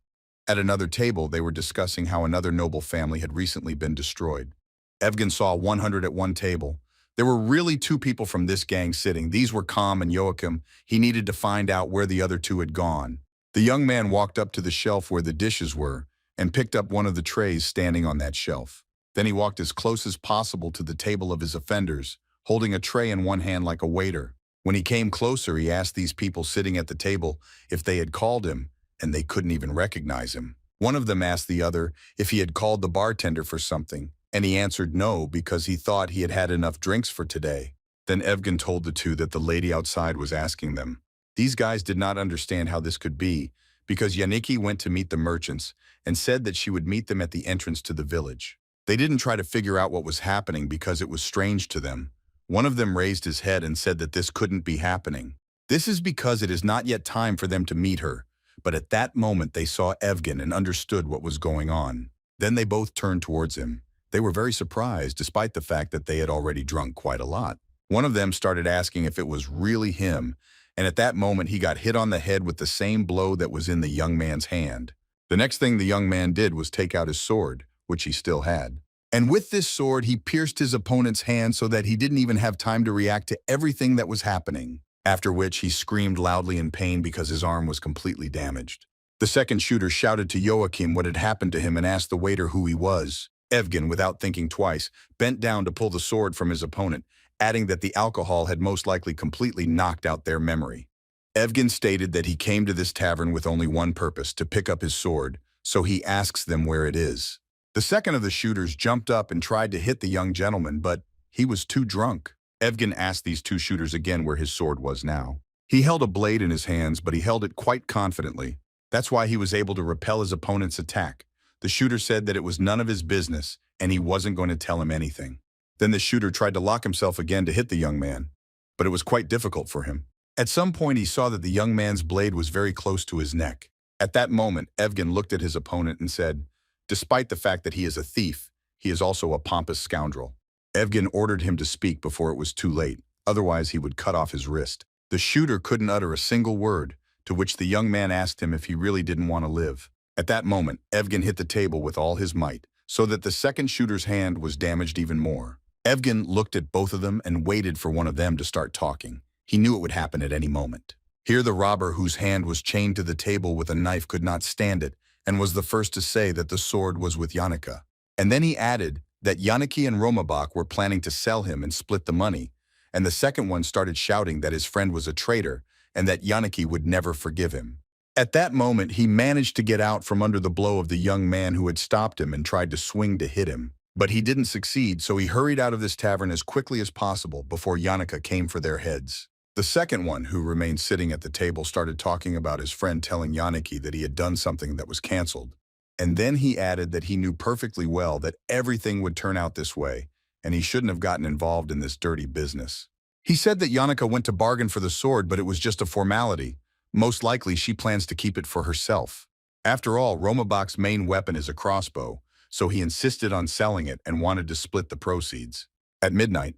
At another table, they were discussing how another noble family had recently been destroyed. Evgen saw 100 at one table. There were really two people from this gang sitting. These were Kam and Joachim. He needed to find out where the other two had gone. The young man walked up to the shelf where the dishes were and picked up one of the trays standing on that shelf. Then he walked as close as possible to the table of his offenders, holding a tray in one hand like a waiter. When he came closer, he asked these people sitting at the table if they had called him, and they couldn't even recognize him. One of them asked the other if he had called the bartender for something, and he answered no because he thought he had had enough drinks for today. Then Evgen told the two that the lady outside was asking them. These guys did not understand how this could be, because Yannicki went to meet the merchants and said that she would meet them at the entrance to the village. They didn't try to figure out what was happening because it was strange to them. One of them raised his head and said that this couldn't be happening. This is because it is not yet time for them to meet her. But at that moment they saw Evgen and understood what was going on. Then they both turned towards him. They were very surprised, despite the fact that they had already drunk quite a lot. One of them started asking if it was really him, and at that moment he got hit on the head with the same blow that was in the young man's hand. The next thing the young man did was take out his sword, which he still had. And with this sword, he pierced his opponent's hand so that he didn't even have time to react to everything that was happening, after which he screamed loudly in pain because his arm was completely damaged. The second shooter shouted to Joachim what had happened to him and asked the waiter who he was. Evgen, without thinking twice, bent down to pull the sword from his opponent, adding that the alcohol had most likely completely knocked out their memory. Evgen stated that he came to this tavern with only one purpose: to pick up his sword, so he asks them where it is. The second of the shooters jumped up and tried to hit the young gentleman, but he was too drunk. Evgen asked these two shooters again where his sword was now. He held a blade in his hands, but he held it quite confidently. That's why he was able to repel his opponent's attack. The shooter said that it was none of his business, and he wasn't going to tell him anything. Then the shooter tried to lock himself again to hit the young man, but it was quite difficult for him. At some point, he saw that the young man's blade was very close to his neck. At that moment, Evgen looked at his opponent and said, "Despite the fact that he is a thief, he is also a pompous scoundrel." Evgen ordered him to speak before it was too late, otherwise he would cut off his wrist. The shooter couldn't utter a single word, to which the young man asked him if he really didn't want to live. At that moment, Evgen hit the table with all his might, so that the second shooter's hand was damaged even more. Evgen looked at both of them and waited for one of them to start talking. He knew it would happen at any moment. Here the robber, whose hand was chained to the table with a knife, could not stand it, and was the first to say that the sword was with Yannicka. And then he added that Yannicki and Romabach were planning to sell him and split the money, and the second one started shouting that his friend was a traitor and that Yannicki would never forgive him. At that moment, he managed to get out from under the blow of the young man who had stopped him and tried to swing to hit him. But he didn't succeed, so he hurried out of this tavern as quickly as possible before Yannicka came for their heads. The second one, who remained sitting at the table, started talking about his friend telling Yannicki that he had done something that was cancelled. And then he added that he knew perfectly well that everything would turn out this way, and he shouldn't have gotten involved in this dirty business. He said that Yannicka went to bargain for the sword, but it was just a formality. Most likely she plans to keep it for herself. After all, Romabach's main weapon is a crossbow, so he insisted on selling it and wanted to split the proceeds. At midnight,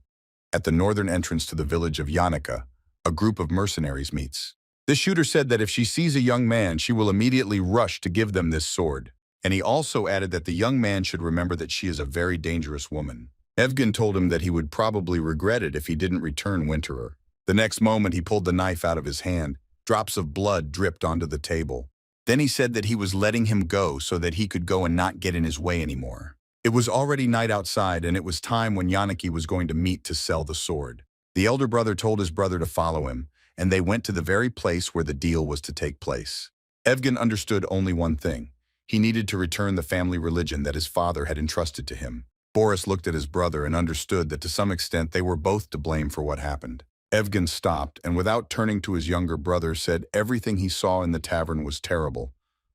at the northern entrance to the village of Yannicka, a group of mercenaries meets. The shooter said that if she sees a young man, she will immediately rush to give them this sword. And he also added that the young man should remember that she is a very dangerous woman. Evgen told him that he would probably regret it if he didn't return Winterer. The next moment, he pulled the knife out of his hand. Drops of blood dripped onto the table. Then he said that he was letting him go so that he could go and not get in his way anymore. It was already night outside, and it was time when Yannicki was going to meet to sell the sword. The elder brother told his brother to follow him, and they went to the very place where the deal was to take place. Evgen understood only one thing. He needed to return the family religion that his father had entrusted to him. Boris looked at his brother and understood that to some extent they were both to blame for what happened. Evgen stopped and, without turning to his younger brother, said everything he saw in the tavern was terrible,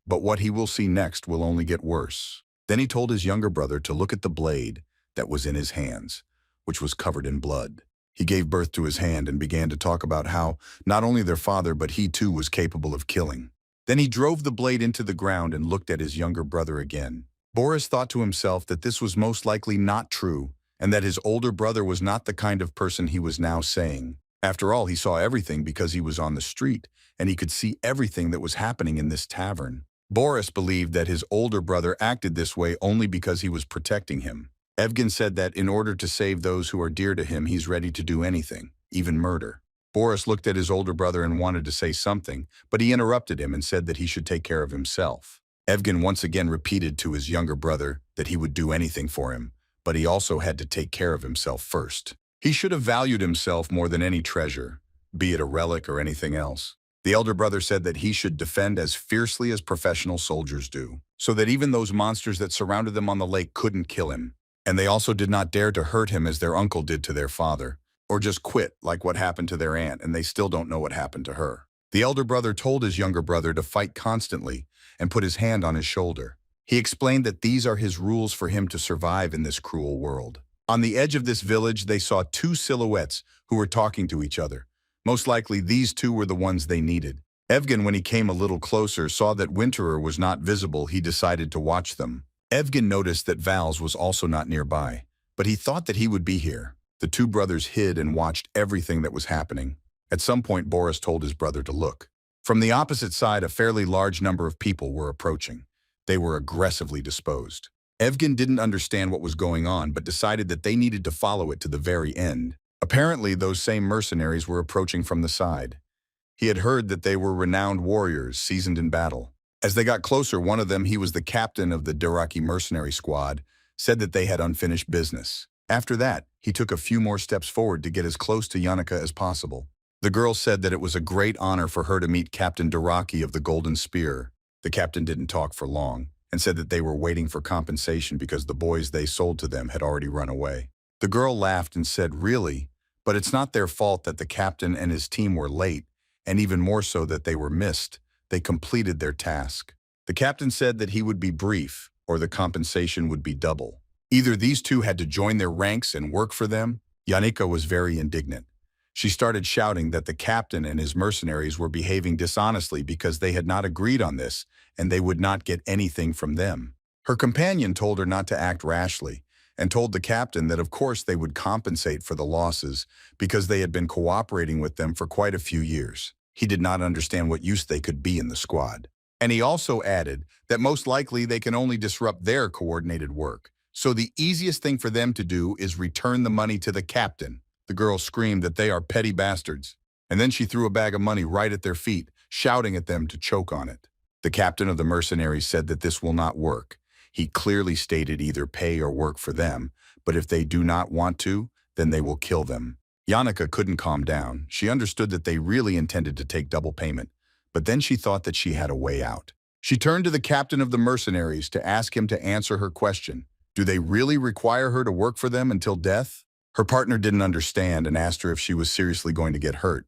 but what he will see next will only get worse. Then he told his younger brother to look at the blade that was in his hands, which was covered in blood. He gave birth to his hand and began to talk about how not only their father but he too was capable of killing. Then he drove the blade into the ground and looked at his younger brother again. Boris thought to himself that this was most likely not true, and that his older brother was not the kind of person he was now saying. After all, he saw everything because he was on the street, and he could see everything that was happening in this tavern. Boris believed that his older brother acted this way only because he was protecting him. Evgen said that in order to save those who are dear to him, he's ready to do anything, even murder. Boris looked at his older brother and wanted to say something, but he interrupted him and said that he should take care of himself. Evgen once again repeated to his younger brother that he would do anything for him, but he also had to take care of himself first. He should have valued himself more than any treasure, be it a relic or anything else. The elder brother said that he should defend as fiercely as professional soldiers do, so that even those monsters that surrounded them on the lake couldn't kill him. And they also did not dare to hurt him as their uncle did to their father, or just quit like what happened to their aunt, and they still don't know what happened to her. The elder brother told his younger brother to fight constantly and put his hand on his shoulder. He explained that these are his rules for him to survive in this cruel world. On the edge of this village, they saw two silhouettes who were talking to each other. Most likely, these two were the ones they needed. Evgen, when he came a little closer, saw that Winterer was not visible. He decided to watch them. Evgen noticed that Vals was also not nearby, but he thought that he would be here. The two brothers hid and watched everything that was happening. At some point, Boris told his brother to look. From the opposite side, a fairly large number of people were approaching. They were aggressively disposed. Evgen didn't understand what was going on, but decided that they needed to follow it to the very end. Apparently, those same mercenaries were approaching from the side. He had heard that they were renowned warriors, seasoned in battle. As they got closer, one of them, he was the captain of the Diraki mercenary squad, said that they had unfinished business. After that, he took a few more steps forward to get as close to Yannicka as possible. The girl said that it was a great honor for her to meet Captain Diraki of the Golden Spear. The captain didn't talk for long, and said that they were waiting for compensation because the boys they sold to them had already run away. The girl laughed and said, "Really? But it's not their fault that the captain and his team were late, and even more so that they were missed. They completed their task." The captain said that he would be brief, or the compensation would be double. Either these two had to join their ranks and work for them. Yanika was very indignant. She started shouting that the captain and his mercenaries were behaving dishonestly because they had not agreed on this, and they would not get anything from them. Her companion told her not to act rashly, and told the captain that of course they would compensate for the losses because they had been cooperating with them for quite a few years. He did not understand what use they could be in the squad. And he also added that most likely they can only disrupt their coordinated work. So the easiest thing for them to do is return the money to the captain. The girl screamed that they are petty bastards. And then she threw a bag of money right at their feet, shouting at them to choke on it. The captain of the mercenaries said that this will not work. He clearly stated either pay or work for them, but if they do not want to, then they will kill them. Yanika couldn't calm down. She understood that they really intended to take double payment, but then she thought that she had a way out. She turned to the captain of the mercenaries to ask him to answer her question. Do they really require her to work for them until death? Her partner didn't understand and asked her if she was seriously going to get hurt.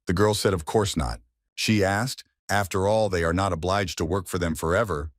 The girl said of course not. She asked, after all, they are not obliged to work for them forever.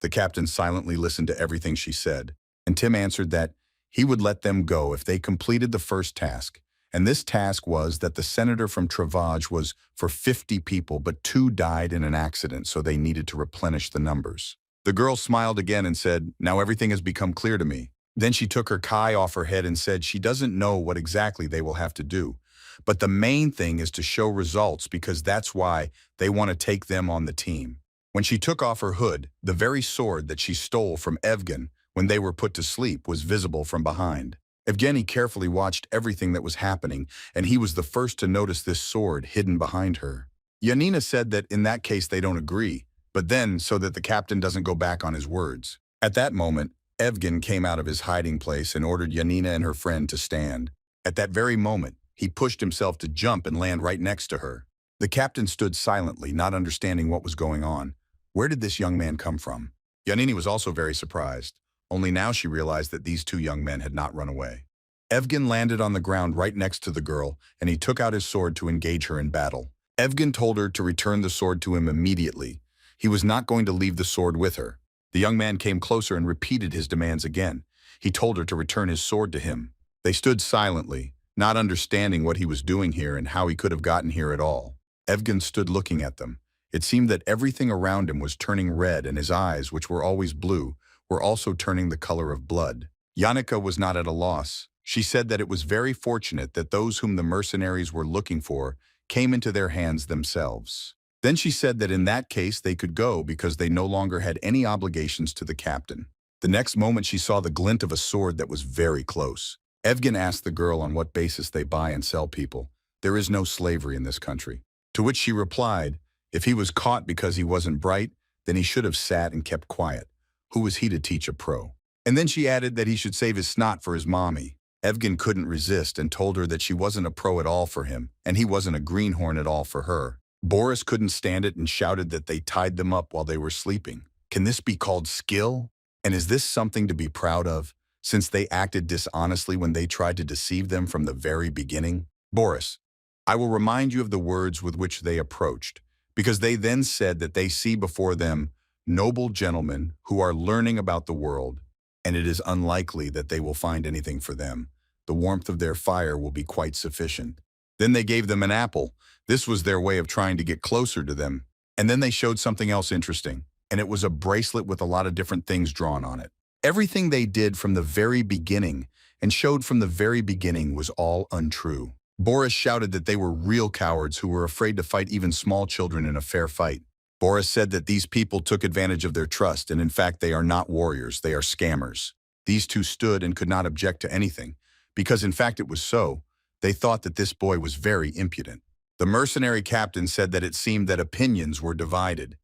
The captain silently listened to everything she said, and Tim answered that he would let them go if they completed the first task. And this task was that the senator from Travage was for 50 people, but 2 died in an accident, so they needed to replenish the numbers. The girl smiled again and said, now everything has become clear to me. Then she took her kai off her head and said she doesn't know what exactly they will have to do. But the main thing is to show results because that's why they want to take them on the team. When she took off her hood, the very sword that she stole from Evgen when they were put to sleep was visible from behind. Evgeny carefully watched everything that was happening, and he was the first to notice this sword hidden behind her. Yanina said that in that case they don't agree, but then so that the captain doesn't go back on his words. At that moment, Evgen came out of his hiding place and ordered Yanina and her friend to stand. At that very moment, he pushed himself to jump and land right next to her. The captain stood silently, not understanding what was going on. Where did this young man come from? Yanini was also very surprised. Only now she realized that these 2 young men had not run away. Evgen landed on the ground right next to the girl, and he took out his sword to engage her in battle. Evgen told her to return the sword to him immediately. He was not going to leave the sword with her. The young man came closer and repeated his demands again. He told her to return his sword to him. They stood silently, not understanding what he was doing here and how he could have gotten here at all. Evgen stood looking at them. It seemed that everything around him was turning red, and his eyes, which were always blue, were also turning the color of blood. Yanika was not at a loss. She said that it was very fortunate that those whom the mercenaries were looking for came into their hands themselves. Then she said that in that case they could go because they no longer had any obligations to the captain. The next moment she saw the glint of a sword that was very close. Evgen asked the girl on what basis they buy and sell people. There is no slavery in this country. To which she replied, if he was caught because he wasn't bright, then he should have sat and kept quiet. Who was he to teach a pro? And then she added that he should save his snot for his mommy. Evgen couldn't resist and told her that she wasn't a pro at all for him, and he wasn't a greenhorn at all for her. Boris couldn't stand it and shouted that they tied them up while they were sleeping. Can this be called skill? And is this something to be proud of, since they acted dishonestly when they tried to deceive them from the very beginning? Boris, I will remind you of the words with which they approached, because they then said that they see before them noble gentlemen who are learning about the world, and it is unlikely that they will find anything for them. The warmth of their fire will be quite sufficient. Then they gave them an apple. This was their way of trying to get closer to them. And then they showed something else interesting, and it was a bracelet with a lot of different things drawn on it. Everything they did from the very beginning and showed from the very beginning was all untrue. Boris shouted that they were real cowards who were afraid to fight even small children in a fair fight. Boris said that these people took advantage of their trust, and in fact they are not warriors, they are scammers. These 2 stood and could not object to anything, because in fact it was so. They thought that this boy was very impudent. The mercenary captain said that it seemed that opinions were divided.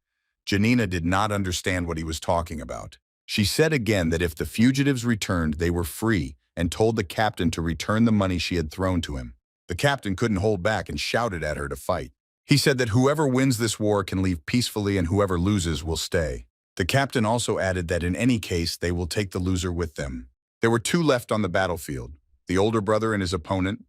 Janina did not understand what he was talking about. She said again that if the fugitives returned, they were free, and told the captain to return the money she had thrown to him. The captain couldn't hold back and shouted at her to fight. He said that whoever wins this war can leave peacefully and whoever loses will stay. The captain also added that in any case, they will take the loser with them. There were two left on the battlefield, the older brother and his opponent,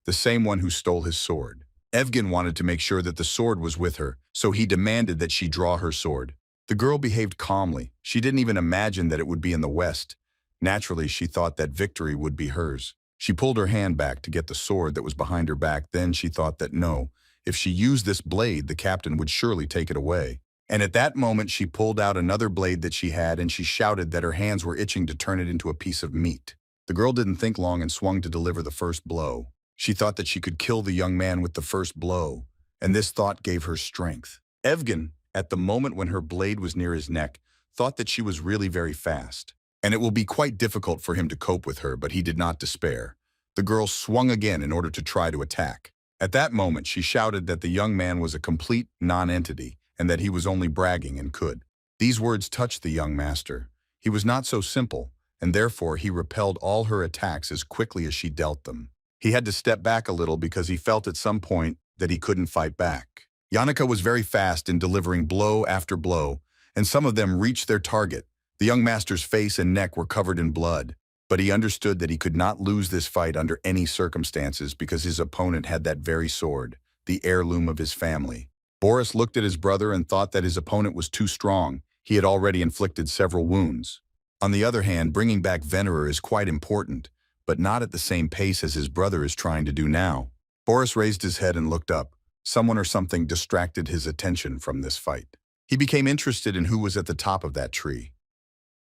the same one who stole his sword. Evgen wanted to make sure that the sword was with her, so he demanded that she draw her sword. The girl behaved calmly. She didn't even imagine that it would be in the west. Naturally, she thought that victory would be hers. She pulled her hand back to get the sword that was behind her back. Then she thought that no, if she used this blade, the captain would surely take it away. And at that moment, she pulled out another blade that she had and she shouted that her hands were itching to turn it into a piece of meat. The girl didn't think long and swung to deliver the first blow. She thought that she could kill the young man with the first blow, and this thought gave her strength. Evgen, at the moment when her blade was near his neck, thought that she was really very fast, and it will be quite difficult for him to cope with her, but he did not despair. The girl swung again in order to try to attack. At that moment, she shouted that the young man was a complete non-entity and that he was only bragging and could. These words touched the young master. He was not so simple, and therefore he repelled all her attacks as quickly as she dealt them. He had to step back a little because he felt at some point that he couldn't fight back. Yannicka was very fast in delivering blow after blow, and some of them reached their target. The young master's face and neck were covered in blood, but he understood that he could not lose this fight under any circumstances because his opponent had that very sword, the heirloom of his family. Boris looked at his brother and thought that his opponent was too strong. He had already inflicted several wounds. On the other hand, bringing back Venerer is quite important, but not at the same pace as his brother is trying to do now. Boris raised his head and looked up. Someone or something distracted his attention from this fight. He became interested in who was at the top of that tree.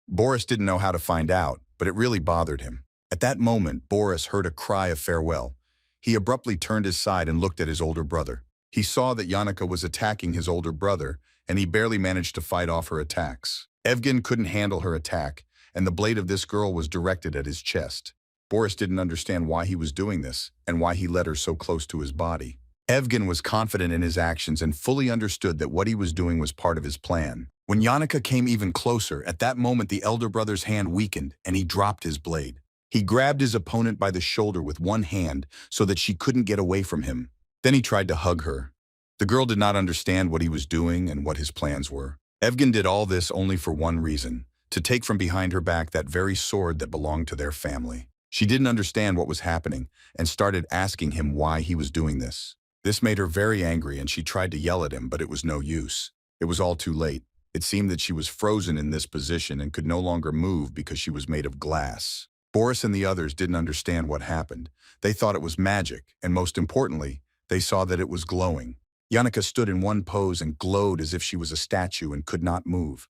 Boris didn't know how to find out, but it really bothered him. At that moment, Boris heard a cry of farewell. He abruptly turned his side and looked at his older brother. He saw that Yannicka was attacking his older brother, and he barely managed to fight off her attacks. Evgen couldn't handle her attack, and the blade of this girl was directed at his chest. Boris didn't understand why he was doing this, and why he led her so close to his body. Evgen was confident in his actions and fully understood that what he was doing was part of his plan. When Yannicka came even closer, at that moment the elder brother's hand weakened, and he dropped his blade. He grabbed his opponent by the shoulder with one hand so that she couldn't get away from him. Then he tried to hug her. The girl did not understand what he was doing and what his plans were. Evgen did all this only for one reason, to take from behind her back that very sword that belonged to their family. She didn't understand what was happening and started asking him why he was doing this. This made her very angry and she tried to yell at him, but it was no use. It was all too late. It seemed that she was frozen in this position and could no longer move because she was made of glass. Boris and the others didn't understand what happened. They thought it was magic, and most importantly, they saw that it was glowing. Yannicka stood in one pose and glowed as if she was a statue and could not move.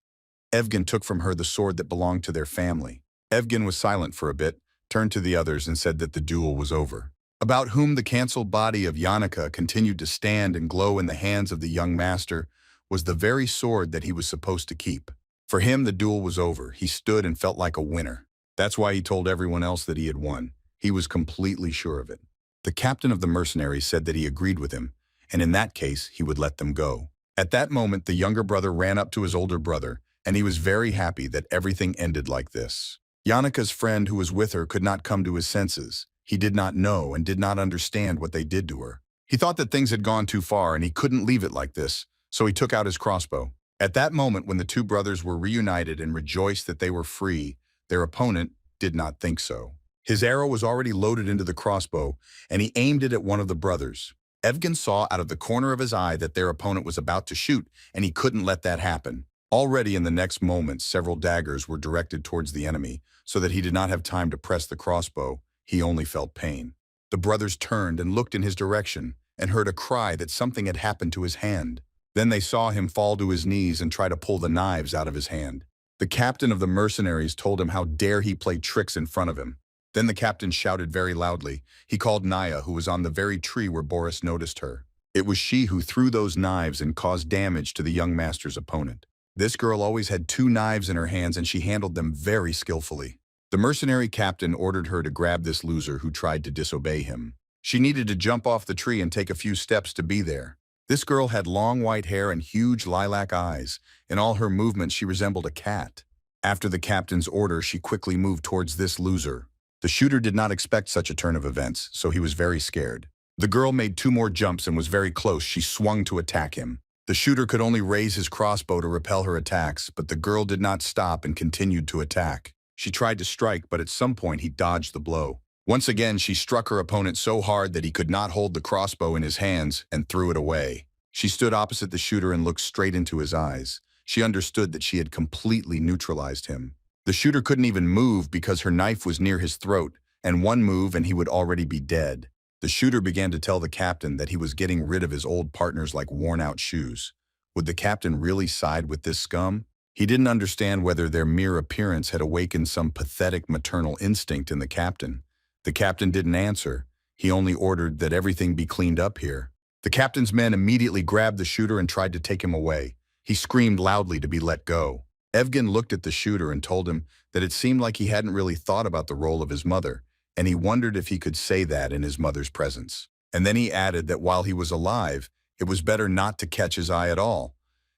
Evgen took from her the sword that belonged to their family. Evgen was silent for a bit, turned to the others and said that the duel was over. About whom the cancelled body of Yannicka continued to stand and glow in the hands of the young master was the very sword that he was supposed to keep. For him, the duel was over. He stood and felt like a winner. That's why he told everyone else that he had won. He was completely sure of it. The captain of the mercenaries said that he agreed with him, and in that case, he would let them go. At that moment, the younger brother ran up to his older brother, and he was very happy that everything ended like this. Yannicka's friend who was with her could not come to his senses. He did not know and did not understand what they did to her. He thought that things had gone too far and he couldn't leave it like this, so he took out his crossbow. At that moment, when the two brothers were reunited and rejoiced that they were free, their opponent did not think so. His arrow was already loaded into the crossbow, and he aimed it at one of the brothers. Evgen saw out of the corner of his eye that their opponent was about to shoot, and he couldn't let that happen. Already in the next moment, several daggers were directed towards the enemy, so that he did not have time to press the crossbow. He only felt pain. The brothers turned and looked in his direction, and heard a cry that something had happened to his hand. Then they saw him fall to his knees and try to pull the knives out of his hand. The captain of the mercenaries told him how dare he play tricks in front of him. Then the captain shouted very loudly. He called Naya, who was on the very tree where Boris noticed her. It was she who threw those knives and caused damage to the young master's opponent. This girl always had 2 knives in her hands and she handled them very skillfully. The mercenary captain ordered her to grab this loser who tried to disobey him. She needed to jump off the tree and take a few steps to be there. This girl had long white hair and huge lilac eyes. In all her movements, she resembled a cat. After the captain's order, she quickly moved towards this loser. The shooter did not expect such a turn of events, so he was very scared. The girl made 2 more jumps and was very close. She swung to attack him. The shooter could only raise his crossbow to repel her attacks, but the girl did not stop and continued to attack. She tried to strike, but at some point he dodged the blow. Once again, she struck her opponent so hard that he could not hold the crossbow in his hands and threw it away. She stood opposite the shooter and looked straight into his eyes. She understood that she had completely neutralized him. The shooter couldn't even move because her knife was near his throat, and one move and he would already be dead. The shooter began to tell the captain that he was getting rid of his old partners like worn-out shoes. Would the captain really side with this scum? He didn't understand whether their mere appearance had awakened some pathetic maternal instinct in the captain. The captain didn't answer. He only ordered that everything be cleaned up here. The captain's men immediately grabbed the shooter and tried to take him away. He screamed loudly to be let go. Evgen looked at the shooter and told him that it seemed like he hadn't really thought about the role of his mother, and he wondered if he could say that in his mother's presence. And then he added that while he was alive, it was better not to catch his eye at all.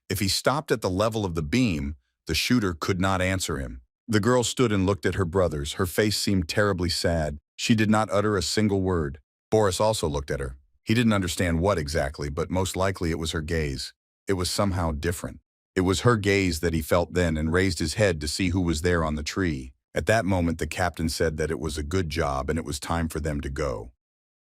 If he stopped at the level of the beam, the shooter could not answer him. The girl stood and looked at her brothers. Her face seemed terribly sad. She did not utter a single word. Boris also looked at her. He didn't understand what exactly, but most likely it was her gaze. It was somehow different. It was her gaze that he felt then and raised his head to see who was there on the tree. At that moment, the captain said that it was a good job and it was time for them to go.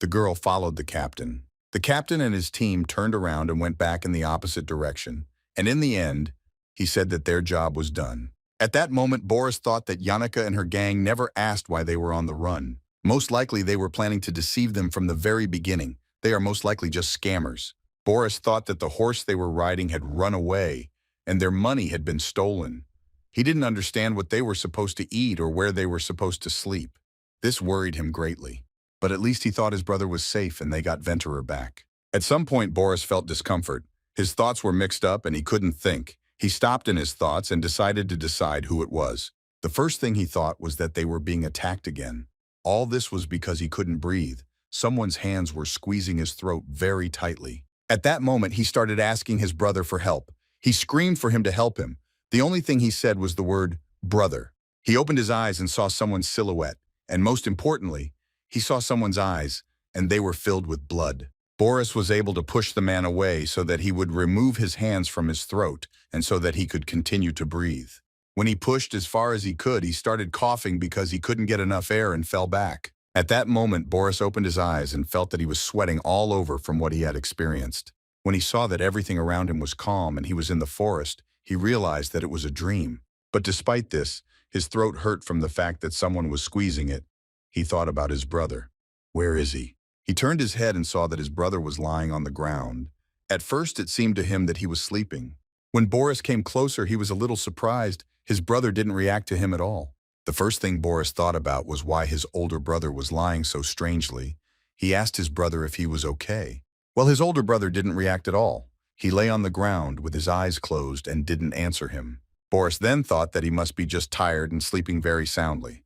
The girl followed the captain. The captain and his team turned around and went back in the opposite direction. And in the end, he said that their job was done. At that moment, Boris thought that Yannicka and her gang never asked why they were on the run. Most likely, they were planning to deceive them from the very beginning. They are most likely just scammers. Boris thought that the horse they were riding had run away, and their money had been stolen. He didn't understand what they were supposed to eat or where they were supposed to sleep. This worried him greatly. But at least he thought his brother was safe and they got Venturer back. At some point, Boris felt discomfort. His thoughts were mixed up and he couldn't think. He stopped in his thoughts and decided to decide who it was. The first thing he thought was that they were being attacked again. All this was because he couldn't breathe. Someone's hands were squeezing his throat very tightly. At that moment, he started asking his brother for help. He screamed for him to help him. The only thing he said was the word, brother. He opened his eyes and saw someone's silhouette. And most importantly, he saw someone's eyes, and they were filled with blood. Boris was able to push the man away so that he would remove his hands from his throat and so that he could continue to breathe. When he pushed as far as he could, he started coughing because he couldn't get enough air and fell back. At that moment, Boris opened his eyes and felt that he was sweating all over from what he had experienced. When he saw that everything around him was calm and he was in the forest, he realized that it was a dream. But despite this, his throat hurt from the fact that someone was squeezing it. He thought about his brother. Where is he? He turned his head and saw that his brother was lying on the ground. At first, it seemed to him that he was sleeping. When Boris came closer, he was a little surprised. His brother didn't react to him at all. The first thing Boris thought about was why his older brother was lying so strangely. He asked his brother if he was okay. Well, his older brother didn't react at all. He lay on the ground with his eyes closed and didn't answer him. Boris then thought that he must be just tired and sleeping very soundly.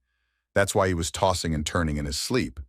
That's why he was tossing and turning in his sleep.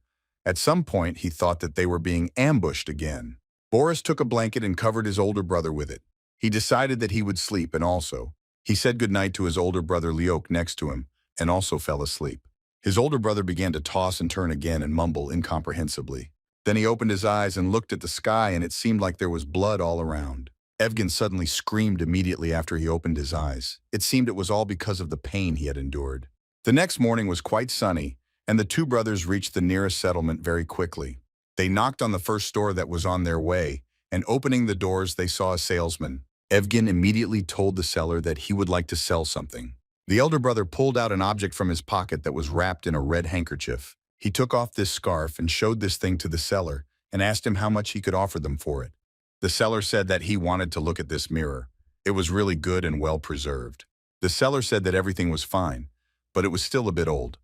At some point, he thought that they were being ambushed again. Boris took a blanket and covered his older brother with it. He decided that he would sleep, and also, he said goodnight to his older brother Liok next to him, and also fell asleep. His older brother began to toss and turn again and mumble incomprehensibly. Then he opened his eyes and looked at the sky, and it seemed like there was blood all around. Evgen suddenly screamed immediately after he opened his eyes. It seemed it was all because of the pain he had endured. The next morning was quite sunny, and the two brothers reached the nearest settlement very quickly. They knocked on the first store that was on their way, and opening the doors, they saw a salesman. Evgen immediately told the seller that he would like to sell something. The elder brother pulled out an object from his pocket that was wrapped in a red handkerchief. He took off this scarf and showed this thing to the seller and asked him how much he could offer them for it. The seller said that he wanted to look at this mirror. It was really good and well preserved. The seller said that everything was fine, but it was still a bit old.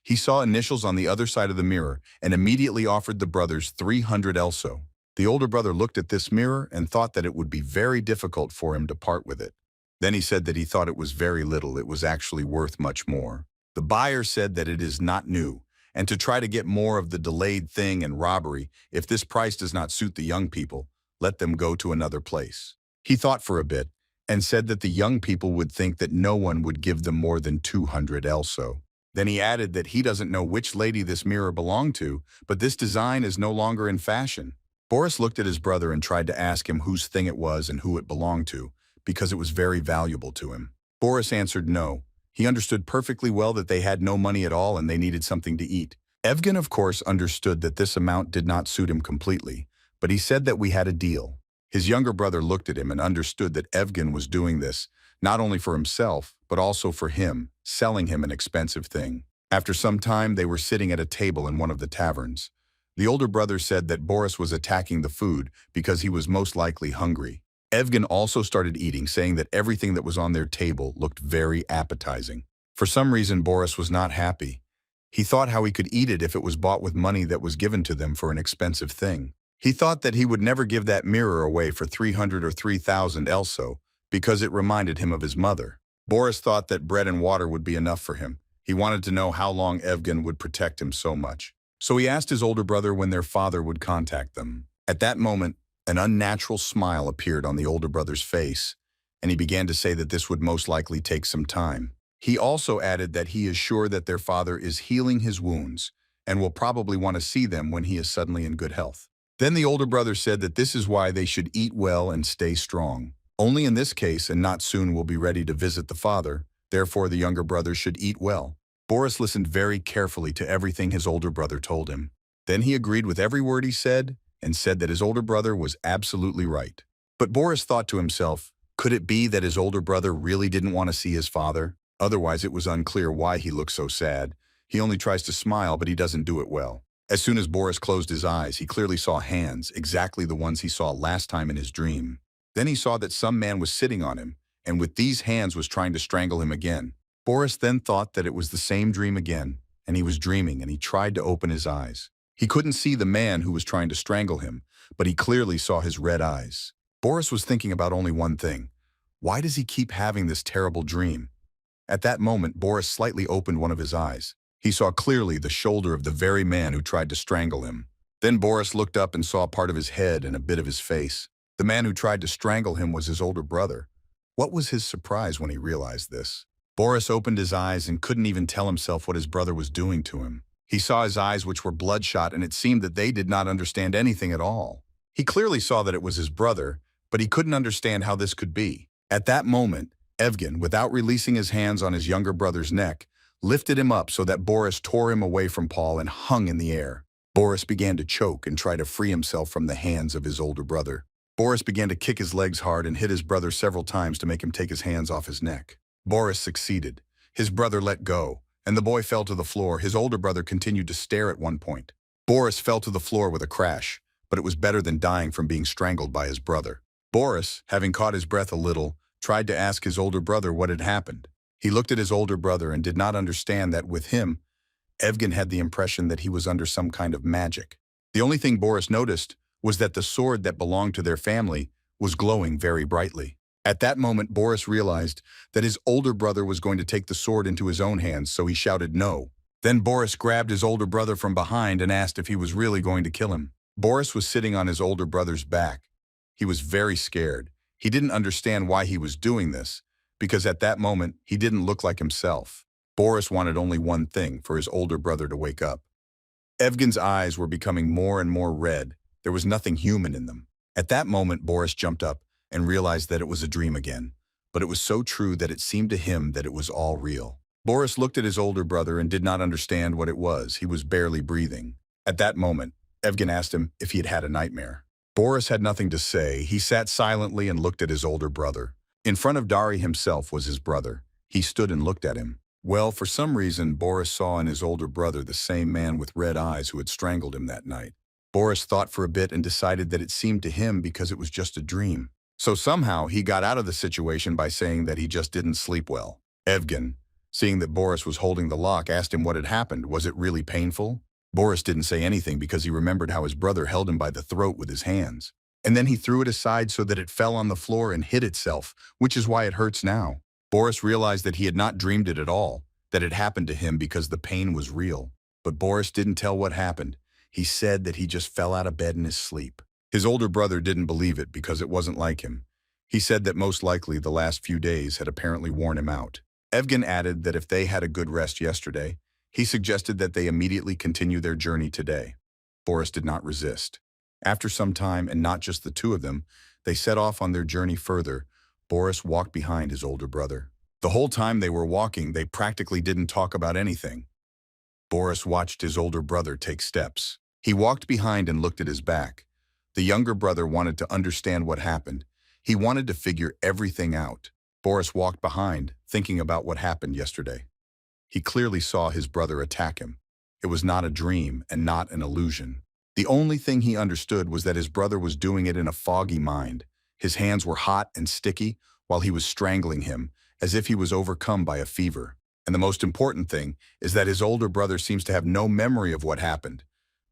He saw initials on the other side of the mirror and immediately offered the brothers 300 elso. The older brother looked at this mirror and thought that it would be very difficult for him to part with it. Then he said that he thought it was very little. It was actually worth much more. The buyer said that it is not new, and to try to get more of the delayed thing and robbery, if this price does not suit the young people, let them go to another place. He thought for a bit and said that the young people would think that no one would give them more than 200 elso. Then he added that he doesn't know which lady this mirror belonged to, but this design is no longer in fashion. Boris looked at his brother and tried to ask him whose thing it was and who it belonged to, because it was very valuable to him. Boris answered no. He understood perfectly well that they had no money at all and they needed something to eat. Evgen, of course, understood that this amount did not suit him completely, but he said that we had a deal. His younger brother looked at him and understood that Evgen was doing this, not only for himself, but also for him, selling him an expensive thing. After some time, they were sitting at a table in one of the taverns. The older brother said that Boris was attacking the food because he was most likely hungry. Evgen also started eating, saying that everything that was on their table looked very appetizing. For some reason, Boris was not happy. He thought how he could eat it if it was bought with money that was given to them for an expensive thing. He thought that he would never give that mirror away for 300 or 3,000 also, because it reminded him of his mother. Boris thought that bread and water would be enough for him. He wanted to know how long Evgen would protect him so much. So he asked his older brother when their father would contact them. At that moment, an unnatural smile appeared on the older brother's face, and he began to say that this would most likely take some time. He also added that he is sure that their father is healing his wounds and will probably want to see them when he is suddenly in good health. Then the older brother said that this is why they should eat well and stay strong. Only in this case and not soon will be ready to visit the father, therefore the younger brother should eat well. Boris listened very carefully to everything his older brother told him. Then he agreed with every word he said and said that his older brother was absolutely right. But Boris thought to himself, could it be that his older brother really didn't want to see his father? Otherwise it was unclear why he looked so sad. He only tries to smile, but he doesn't do it well. As soon as Boris closed his eyes, he clearly saw hands, exactly the ones he saw last time in his dream. Then he saw that some man was sitting on him, and with these hands was trying to strangle him again. Boris then thought that it was the same dream again, and he was dreaming, and he tried to open his eyes. He couldn't see the man who was trying to strangle him, but he clearly saw his red eyes. Boris was thinking about only one thing. Why does he keep having this terrible dream? At that moment, Boris slightly opened one of his eyes. He saw clearly the shoulder of the very man who tried to strangle him. Then Boris looked up and saw part of his head and a bit of his face. The man who tried to strangle him was his older brother. What was his surprise when he realized this? Boris opened his eyes and couldn't even tell himself what his brother was doing to him. He saw his eyes, which were bloodshot, and it seemed that they did not understand anything at all. He clearly saw that it was his brother, but he couldn't understand how this could be. At that moment, Evgen, without releasing his hands on his younger brother's neck, lifted him up so that Boris tore him away from Paul and hung in the air. Boris began to choke and try to free himself from the hands of his older brother. Boris began to kick his legs hard and hit his brother several times to make him take his hands off his neck. Boris succeeded. His brother let go, and the boy fell to the floor. His older brother continued to stare at one point. Boris fell to the floor with a crash, but it was better than dying from being strangled by his brother. Boris, having caught his breath a little, tried to ask his older brother what had happened. He looked at his older brother and did not understand that with him, Evgen had the impression that he was under some kind of magic. The only thing Boris noticed was that the sword that belonged to their family was glowing very brightly. At that moment, Boris realized that his older brother was going to take the sword into his own hands, so he shouted no. Then Boris grabbed his older brother from behind and asked if he was really going to kill him. Boris was sitting on his older brother's back. He was very scared. He didn't understand why he was doing this, because at that moment, he didn't look like himself. Boris wanted only one thing, for his older brother to wake up. Evgen's eyes were becoming more and more red. There was nothing human in them. At that moment, Boris jumped up and realized that it was a dream again. But it was so true that it seemed to him that it was all real. Boris looked at his older brother and did not understand what it was. He was barely breathing. At that moment, Evgen asked him if he had had a nightmare. Boris had nothing to say. He sat silently and looked at his older brother. In front of Dari himself was his brother. He stood and looked at him. Well, for some reason, Boris saw in his older brother the same man with red eyes who had strangled him that night. Boris thought for a bit and decided that it seemed to him because it was just a dream. So somehow he got out of the situation by saying that he just didn't sleep well. Evgen, seeing that Boris was holding the lock, asked him what had happened. Was it really painful? Boris didn't say anything because he remembered how his brother held him by the throat with his hands. And then he threw it aside so that it fell on the floor and hit itself, which is why it hurts now. Boris realized that he had not dreamed it at all, that it happened to him because the pain was real. But Boris didn't tell what happened. He said that he just fell out of bed in his sleep. His older brother didn't believe it because it wasn't like him. He said that most likely the last few days had apparently worn him out. Evgen added that if they had a good rest yesterday, he suggested that they immediately continue their journey today. Boris did not resist. After some time, and not just the two of them, they set off on their journey further. Boris walked behind his older brother. The whole time they were walking, they practically didn't talk about anything. Boris watched his older brother take steps. He walked behind and looked at his back. The younger brother wanted to understand what happened. He wanted to figure everything out. Boris walked behind, thinking about what happened yesterday. He clearly saw his brother attack him. It was not a dream and not an illusion. The only thing he understood was that his brother was doing it in a foggy mind. His hands were hot and sticky while he was strangling him, as if he was overcome by a fever. And the most important thing is that his older brother seems to have no memory of what happened,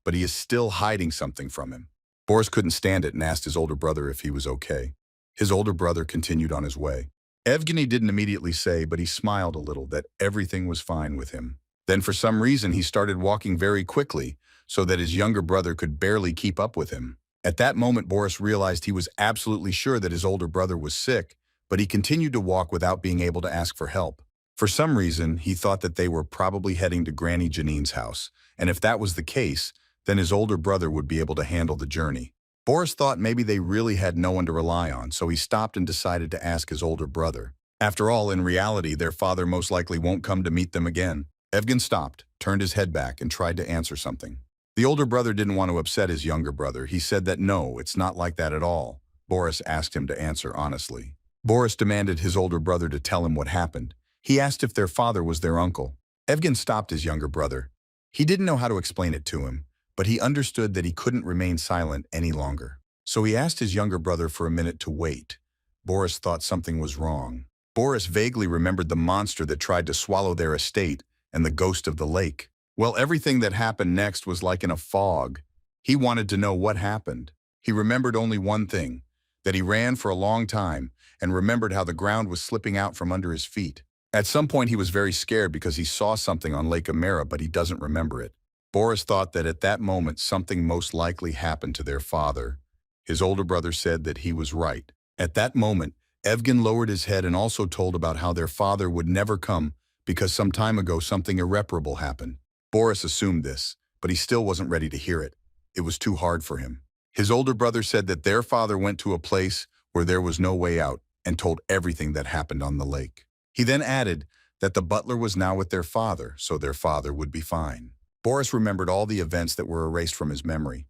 but he is still hiding something from him. Boris couldn't stand it and asked his older brother if he was okay. His older brother continued on his way. Evgeny didn't immediately say, but he smiled a little, that everything was fine with him. Then for some reason he started walking very quickly, so that his younger brother could barely keep up with him. At that moment, Boris realized he was absolutely sure that his older brother was sick, but he continued to walk without being able to ask for help. For some reason, he thought that they were probably heading to Granny Janine's house, and if that was the case, then his older brother would be able to handle the journey. Boris thought maybe they really had no one to rely on, so he stopped and decided to ask his older brother. After all, in reality, their father most likely won't come to meet them again. Evgen stopped, turned his head back, and tried to answer something. The older brother didn't want to upset his younger brother. He said that no, it's not like that at all. Boris asked him to answer honestly. Boris demanded his older brother to tell him what happened. He asked if their father was their uncle. Evgen stopped his younger brother. He didn't know how to explain it to him, but he understood that he couldn't remain silent any longer. So he asked his younger brother for a minute to wait. Boris thought something was wrong. Boris vaguely remembered the monster that tried to swallow their estate and the ghost of the lake. Well, everything that happened next was like in a fog. He wanted to know what happened. He remembered only one thing, that he ran for a long time and remembered how the ground was slipping out from under his feet. At some point he was very scared because he saw something on Lake Amera, but he doesn't remember it. Boris thought that at that moment something most likely happened to their father. His older brother said that he was right. At that moment, Evgen lowered his head and also told about how their father would never come because some time ago something irreparable happened. Boris assumed this, but he still wasn't ready to hear it. It was too hard for him. His older brother said that their father went to a place where there was no way out and told everything that happened on the lake. He then added that the butler was now with their father, so their father would be fine. Boris remembered all the events that were erased from his memory.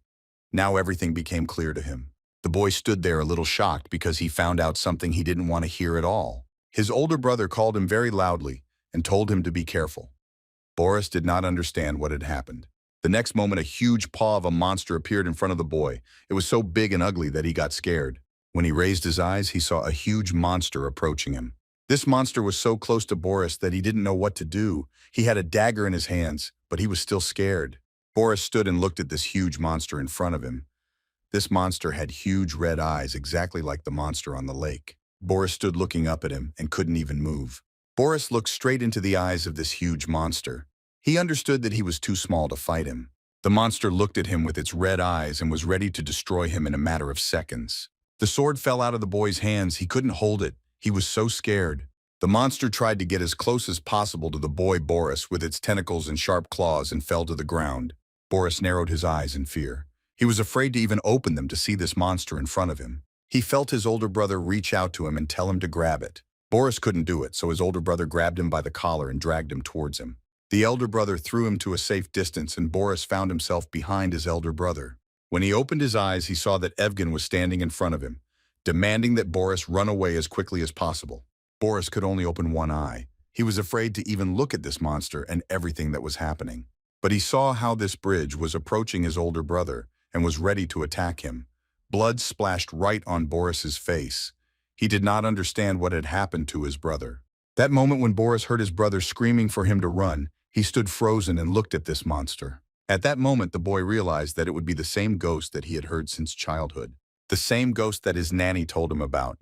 Now everything became clear to him. The boy stood there a little shocked because he found out something he didn't want to hear at all. His older brother called him very loudly and told him to be careful. Boris did not understand what had happened. The next moment, a huge paw of a monster appeared in front of the boy. It was so big and ugly that he got scared. When he raised his eyes, he saw a huge monster approaching him. This monster was so close to Boris that he didn't know what to do. He had a dagger in his hands, but he was still scared. Boris stood and looked at this huge monster in front of him. This monster had huge red eyes, exactly like the monster on the lake. Boris stood looking up at him and couldn't even move. Boris looked straight into the eyes of this huge monster. He understood that he was too small to fight him. The monster looked at him with its red eyes and was ready to destroy him in a matter of seconds. The sword fell out of the boy's hands. He couldn't hold it. He was so scared. The monster tried to get as close as possible to the boy Boris with its tentacles and sharp claws and fell to the ground. Boris narrowed his eyes in fear. He was afraid to even open them to see this monster in front of him. He felt his older brother reach out to him and tell him to grab it. Boris couldn't do it, so his older brother grabbed him by the collar and dragged him towards him. The elder brother threw him to a safe distance, and Boris found himself behind his elder brother. When he opened his eyes, he saw that Evgen was standing in front of him, demanding that Boris run away as quickly as possible. Boris could only open one eye. He was afraid to even look at this monster and everything that was happening. But he saw how this bridge was approaching his older brother and was ready to attack him. Blood splashed right on Boris's face. He did not understand what had happened to his brother. That moment when Boris heard his brother screaming for him to run, he stood frozen and looked at this monster. At that moment, the boy realized that it would be the same ghost that he had heard since childhood. The same ghost that his nanny told him about,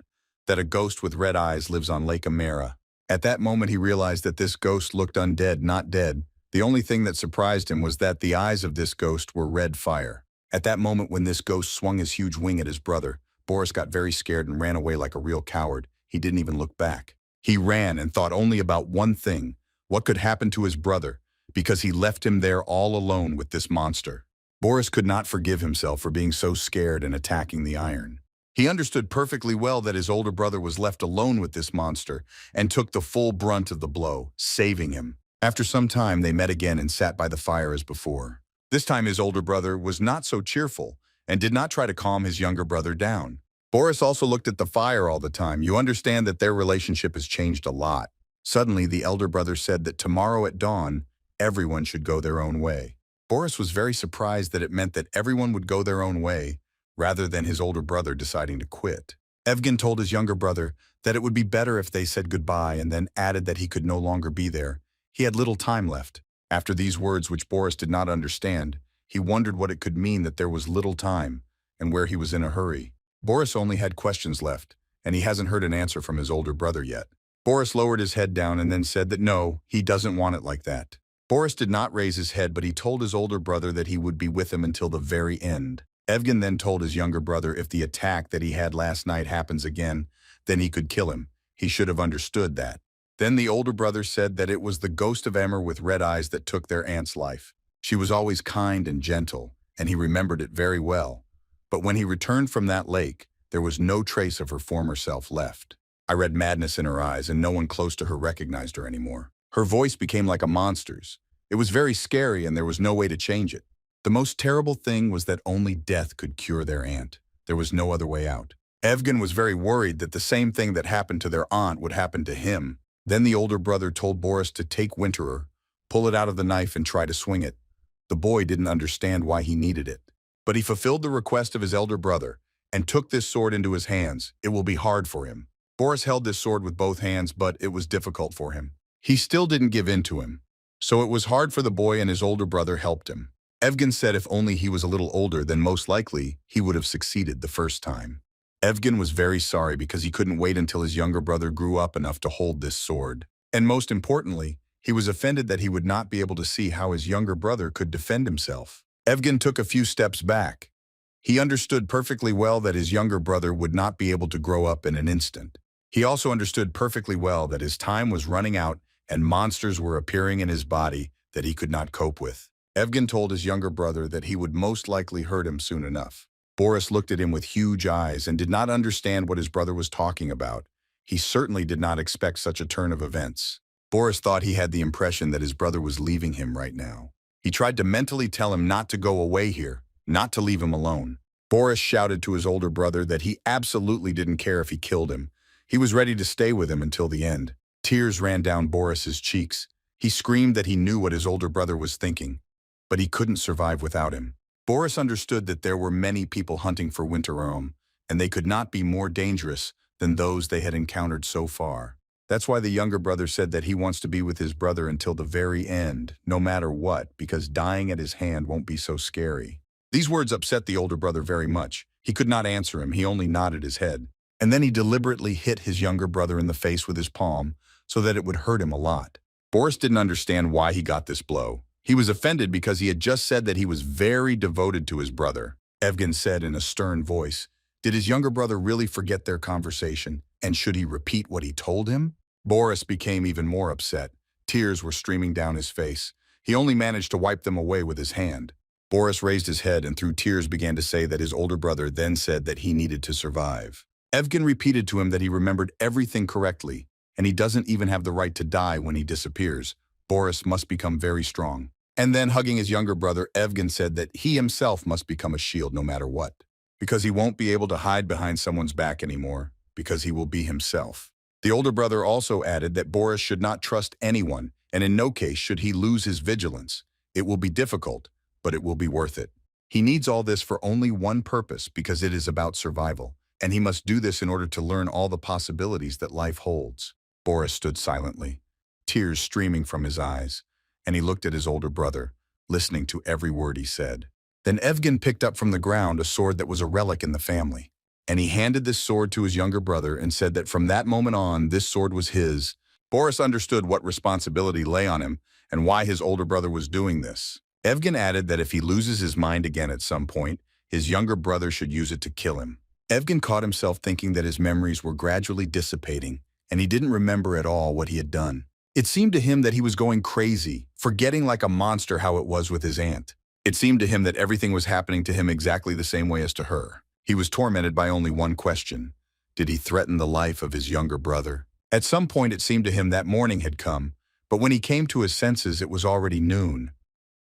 that a ghost with red eyes lives on Lake Amera. At that moment, he realized that this ghost looked undead, not dead. The only thing that surprised him was that the eyes of this ghost were red fire. At that moment, when this ghost swung his huge wing at his brother, Boris got very scared and ran away like a real coward. He didn't even look back. He ran and thought only about one thing: what could happen to his brother, because he left him there all alone with this monster. Boris could not forgive himself for being so scared and attacking the iron. He understood perfectly well that his older brother was left alone with this monster and took the full brunt of the blow, saving him. After some time, they met again and sat by the fire as before. This time his older brother was not so cheerful and did not try to calm his younger brother down. Boris also looked at the fire all the time. You understand that their relationship has changed a lot. Suddenly, the elder brother said that tomorrow at dawn, everyone should go their own way. Boris was very surprised that it meant that everyone would go their own way, rather than his older brother deciding to quit. Evgen told his younger brother that it would be better if they said goodbye and then added that he could no longer be there. He had little time left. After these words, which Boris did not understand, he wondered what it could mean that there was little time and where he was in a hurry. Boris only had questions left, and he hasn't heard an answer from his older brother yet. Boris lowered his head down and then said that no, he doesn't want it like that. Boris did not raise his head, but he told his older brother that he would be with him until the very end. Evgen then told his younger brother if the attack that he had last night happens again, then he could kill him. He should have understood that. Then the older brother said that it was the ghost of Emmer with red eyes that took their aunt's life. She was always kind and gentle, and he remembered it very well. But when he returned from that lake, there was no trace of her former self left. I read madness in her eyes, and no one close to her recognized her anymore. Her voice became like a monster's. It was very scary, and there was no way to change it. The most terrible thing was that only death could cure their aunt. There was no other way out. Evgen was very worried that the same thing that happened to their aunt would happen to him. Then the older brother told Boris to take Winterer, pull it out of the knife and try to swing it. The boy didn't understand why he needed it. But he fulfilled the request of his elder brother and took this sword into his hands. It will be hard for him. Boris held this sword with both hands, but it was difficult for him. He still didn't give in to him. So it was hard for the boy, and his older brother helped him. Evgen said if only he was a little older, then most likely he would have succeeded the first time. Evgen was very sorry because he couldn't wait until his younger brother grew up enough to hold this sword. And most importantly, he was offended that he would not be able to see how his younger brother could defend himself. Evgen took a few steps back. He understood perfectly well that his younger brother would not be able to grow up in an instant. He also understood perfectly well that his time was running out and monsters were appearing in his body that he could not cope with. Evgen told his younger brother that he would most likely hurt him soon enough. Boris looked at him with huge eyes and did not understand what his brother was talking about. He certainly did not expect such a turn of events. Boris thought he had the impression that his brother was leaving him right now. He tried to mentally tell him not to go away here, not to leave him alone. Boris shouted to his older brother that he absolutely didn't care if he killed him. He was ready to stay with him until the end. Tears ran down Boris's cheeks. He screamed that he knew what his older brother was thinking, but he couldn't survive without him. Boris understood that there were many people hunting for Winterer, and they could not be more dangerous than those they had encountered so far. That's why the younger brother said that he wants to be with his brother until the very end, no matter what, because dying at his hand won't be so scary. These words upset the older brother very much. He could not answer him, he only nodded his head. And then he deliberately hit his younger brother in the face with his palm so that it would hurt him a lot. Boris didn't understand why he got this blow. He was offended because he had just said that he was very devoted to his brother. Evgen said in a stern voice, did his younger brother really forget their conversation, and should he repeat what he told him? Boris became even more upset. Tears were streaming down his face. He only managed to wipe them away with his hand. Boris raised his head and through tears began to say that his older brother then said that he needed to survive. Evgen repeated to him that he remembered everything correctly, and he doesn't even have the right to die when he disappears. Boris must become very strong. And then, hugging his younger brother, Evgen said that he himself must become a shield no matter what, because he won't be able to hide behind someone's back anymore, because he will be himself. The older brother also added that Boris should not trust anyone, and in no case should he lose his vigilance. It will be difficult, but it will be worth it. He needs all this for only one purpose, because it is about survival, and he must do this in order to learn all the possibilities that life holds. Boris stood silently, tears streaming from his eyes, and he looked at his older brother, listening to every word he said. Then Evgen picked up from the ground a sword that was a relic in the family, and he handed this sword to his younger brother and said that from that moment on, this sword was his. Boris understood what responsibility lay on him and why his older brother was doing this. Evgen added that if he loses his mind again at some point, his younger brother should use it to kill him. Evgen caught himself thinking that his memories were gradually dissipating, and he didn't remember at all what he had done. It seemed to him that he was going crazy, forgetting like a monster how it was with his aunt. It seemed to him that everything was happening to him exactly the same way as to her. He was tormented by only one question. Did he threaten the life of his younger brother? At some point it seemed to him that morning had come, but when he came to his senses it was already noon.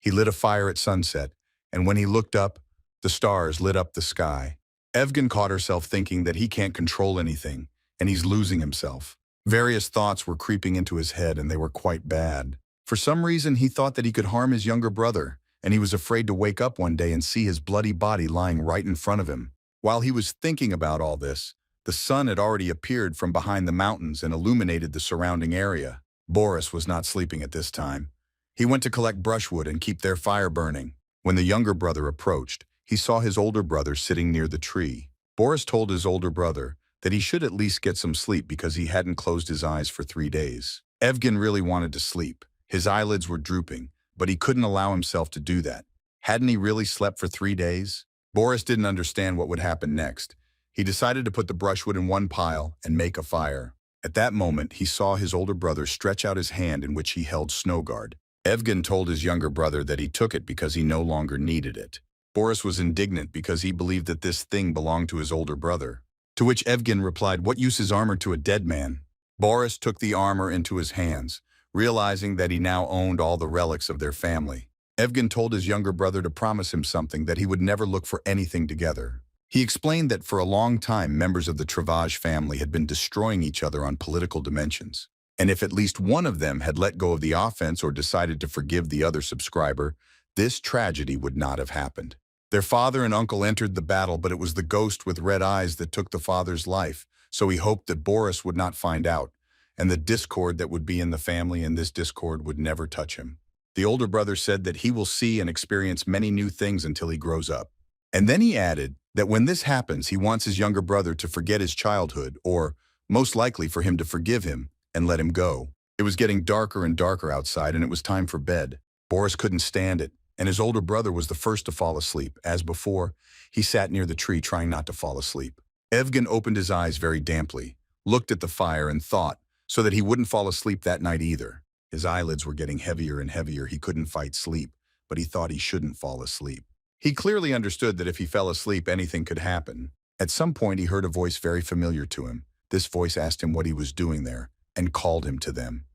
He lit a fire at sunset, and when he looked up, the stars lit up the sky. Evgen caught herself thinking that he can't control anything, and he's losing himself. Various thoughts were creeping into his head, and they were quite bad. For some reason, he thought that he could harm his younger brother, and he was afraid to wake up one day and see his bloody body lying right in front of him. While he was thinking about all this, the sun had already appeared from behind the mountains and illuminated the surrounding area. Boris was not sleeping at this time. He went to collect brushwood and keep their fire burning. When the younger brother approached, he saw his older brother sitting near the tree. Boris told his older brother that he should at least get some sleep because he hadn't closed his eyes for 3 days. Evgen really wanted to sleep. His eyelids were drooping, but he couldn't allow himself to do that. Hadn't he really slept for 3 days? Boris didn't understand what would happen next. He decided to put the brushwood in one pile and make a fire. At that moment, he saw his older brother stretch out his hand in which he held Snowguard. Evgen told his younger brother that he took it because he no longer needed it. Boris was indignant because he believed that this thing belonged to his older brother. To which Evgen replied, "What use is armor to a dead man?" Boris took the armor into his hands, realizing that he now owned all the relics of their family. Evgen told his younger brother to promise him something, that he would never look for anything together. He explained that for a long time members of the Travage family had been destroying each other on political dimensions, and if at least one of them had let go of the offense or decided to forgive the other subscriber, this tragedy would not have happened. Their father and uncle entered the battle, but it was the ghost with red eyes that took the father's life, so he hoped that Boris would not find out, and the discord that would be in the family and this discord would never touch him. The older brother said that he will see and experience many new things until he grows up. And then he added that when this happens, he wants his younger brother to forget his childhood, or, most likely, for him to forgive him and let him go. It was getting darker and darker outside, and it was time for bed. Boris couldn't stand it, and his older brother was the first to fall asleep. As before, he sat near the tree trying not to fall asleep. Evgen opened his eyes very damply, looked at the fire and thought, so that he wouldn't fall asleep that night either. His eyelids were getting heavier and heavier. He couldn't fight sleep, but he thought he shouldn't fall asleep. He clearly understood that if he fell asleep, anything could happen. At some point, he heard a voice very familiar to him. This voice asked him what he was doing there and called him to them.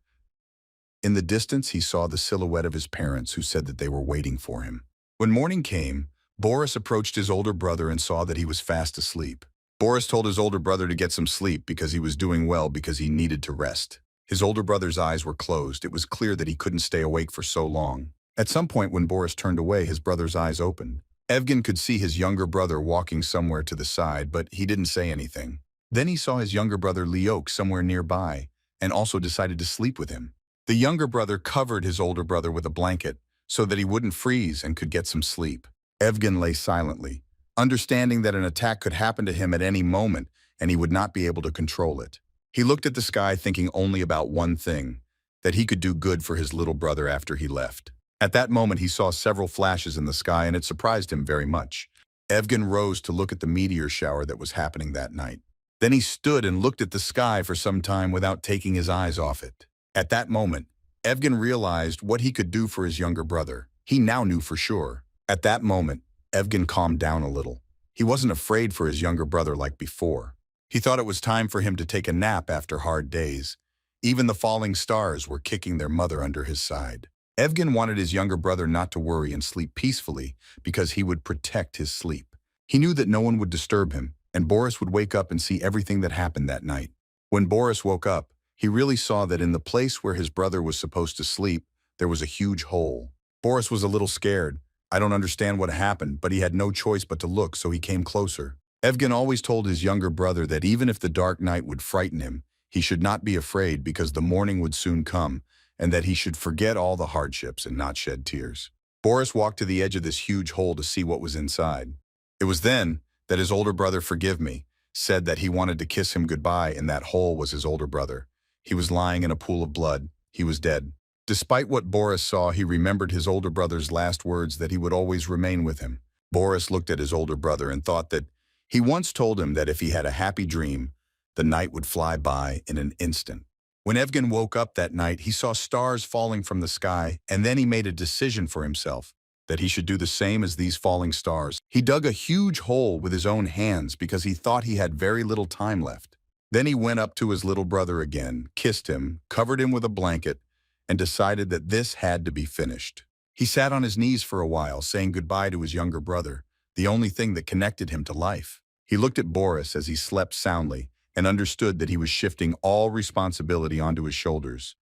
In the distance, he saw the silhouette of his parents, who said that they were waiting for him. When morning came, Boris approached his older brother and saw that he was fast asleep. Boris told his older brother to get some sleep because he was doing well, because he needed to rest. His older brother's eyes were closed. It was clear that he couldn't stay awake for so long. At some point, when Boris turned away, his brother's eyes opened. Evgen could see his younger brother walking somewhere to the side, but he didn't say anything. Then he saw his younger brother Liok somewhere nearby, and also decided to sleep with him. The younger brother covered his older brother with a blanket so that he wouldn't freeze and could get some sleep. Evgen lay silently, understanding that an attack could happen to him at any moment and he would not be able to control it. He looked at the sky thinking only about one thing, that he could do good for his little brother after he left. At that moment, he saw several flashes in the sky, and it surprised him very much. Evgen rose to look at the meteor shower that was happening that night. Then he stood and looked at the sky for some time without taking his eyes off it. At that moment, Evgen realized what he could do for his younger brother. He now knew for sure. At that moment, Evgen calmed down a little. He wasn't afraid for his younger brother like before. He thought it was time for him to take a nap after hard days. Even the falling stars were kicking their mother under his side. Evgen wanted his younger brother not to worry and sleep peacefully because he would protect his sleep. He knew that no one would disturb him, and Boris would wake up and see everything that happened that night. When Boris woke up, he really saw that in the place where his brother was supposed to sleep, there was a huge hole. Boris was a little scared. I don't understand what happened, but he had no choice but to look, so he came closer. Evgen always told his younger brother that even if the dark night would frighten him, he should not be afraid because the morning would soon come, and that he should forget all the hardships and not shed tears. Boris walked to the edge of this huge hole to see what was inside. It was then that his older brother, forgive me, said that he wanted to kiss him goodbye, and that hole was his older brother. He was lying in a pool of blood. He was dead. Despite what Boris saw, he remembered his older brother's last words, that he would always remain with him. Boris looked at his older brother and thought that he once told him that if he had a happy dream, the night would fly by in an instant. When Evgen woke up that night, he saw stars falling from the sky, and then he made a decision for himself. that he should do the same as these falling stars. He dug a huge hole with his own hands because he thought he had very little time left. Then he went up to his little brother again, kissed him, covered him with a blanket, and decided that this had to be finished. He sat on his knees for a while, saying goodbye to his younger brother, the only thing that connected him to life. He looked at Boris as he slept soundly and understood that he was shifting all responsibility onto his shoulders.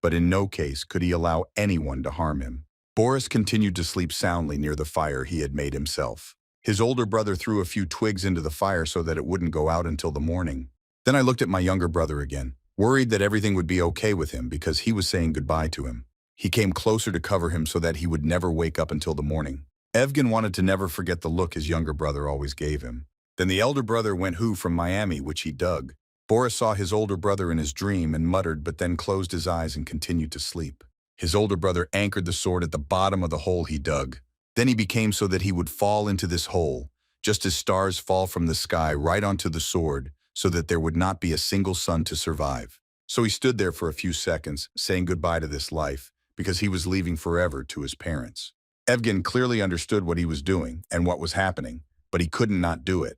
But in no case could he allow anyone to harm him. Boris continued to sleep soundly near the fire he had made himself. His older brother threw a few twigs into the fire so that it wouldn't go out until the morning. Then I looked at my younger brother again, worried that everything would be okay with him because he was saying goodbye to him. He came closer to cover him so that he would never wake up until the morning. Evgen wanted to never forget the look his younger brother always gave him. Then the elder brother went who from Miami, which he dug. Boris saw his older brother in his dream and muttered, but then closed his eyes and continued to sleep. His older brother anchored the sword at the bottom of the hole he dug. Then he became so that he would fall into this hole, just as stars fall from the sky right onto the sword, so that there would not be a single sun to survive. So he stood there for a few seconds, saying goodbye to this life, because he was leaving forever to his parents. Evgen clearly understood what he was doing and what was happening, but he couldn't not do it.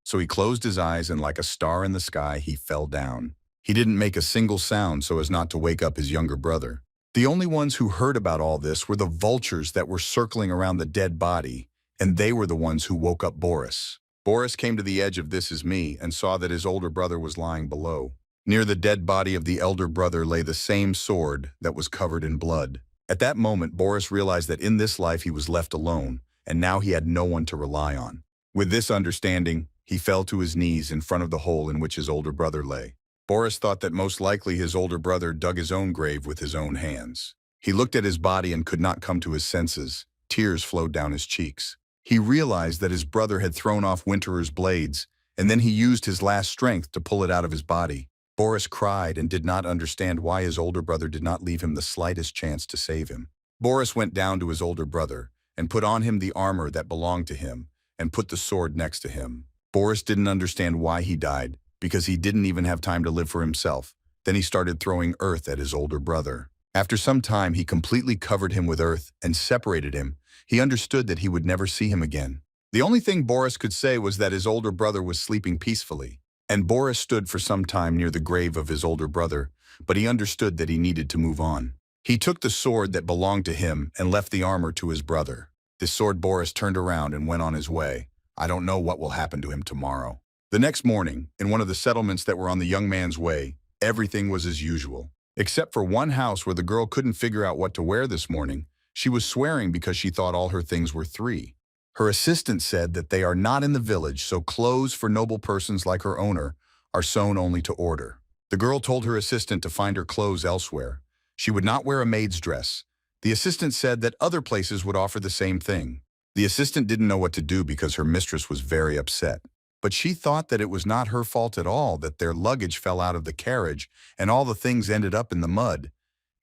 So he closed his eyes and like a star in the sky, he fell down. He didn't make a single sound so as not to wake up his younger brother. The only ones who heard about all this were the vultures that were circling around the dead body, and they were the ones who woke up Boris. Boris came to the edge of This Is Me and saw that his older brother was lying below. Near the dead body of the elder brother lay the same sword that was covered in blood. At that moment, Boris realized that in this life he was left alone, and now he had no one to rely on. With this understanding, he fell to his knees in front of the hole in which his older brother lay. Boris thought that most likely his older brother dug his own grave with his own hands. He looked at his body and could not come to his senses. Tears flowed down his cheeks. He realized that his brother had thrown off Winterer's blades, and then he used his last strength to pull it out of his body. Boris cried and did not understand why his older brother did not leave him the slightest chance to save him. Boris went down to his older brother and put on him the armor that belonged to him and put the sword next to him. Boris didn't understand why he died, because he didn't even have time to live for himself. Then he started throwing earth at his older brother. After some time, he completely covered him with earth and separated him. He understood that he would never see him again. The only thing Boris could say was that his older brother was sleeping peacefully. And Boris stood for some time near the grave of his older brother, but he understood that he needed to move on. He took the sword that belonged to him and left the armor to his brother. This sword Boris turned around and went on his way. I don't know what will happen to him tomorrow. The next morning, in one of the settlements that were on the young man's way, everything was as usual. Except for one house where the girl couldn't figure out what to wear this morning. She was swearing because she thought all her things were three. Her assistant said that they are not in the village, so clothes for noble persons like her owner are sewn only to order. The girl told her assistant to find her clothes elsewhere. She would not wear a maid's dress. The assistant said that other places would offer the same thing. The assistant didn't know what to do because her mistress was very upset. But she thought that it was not her fault at all that their luggage fell out of the carriage and all the things ended up in the mud.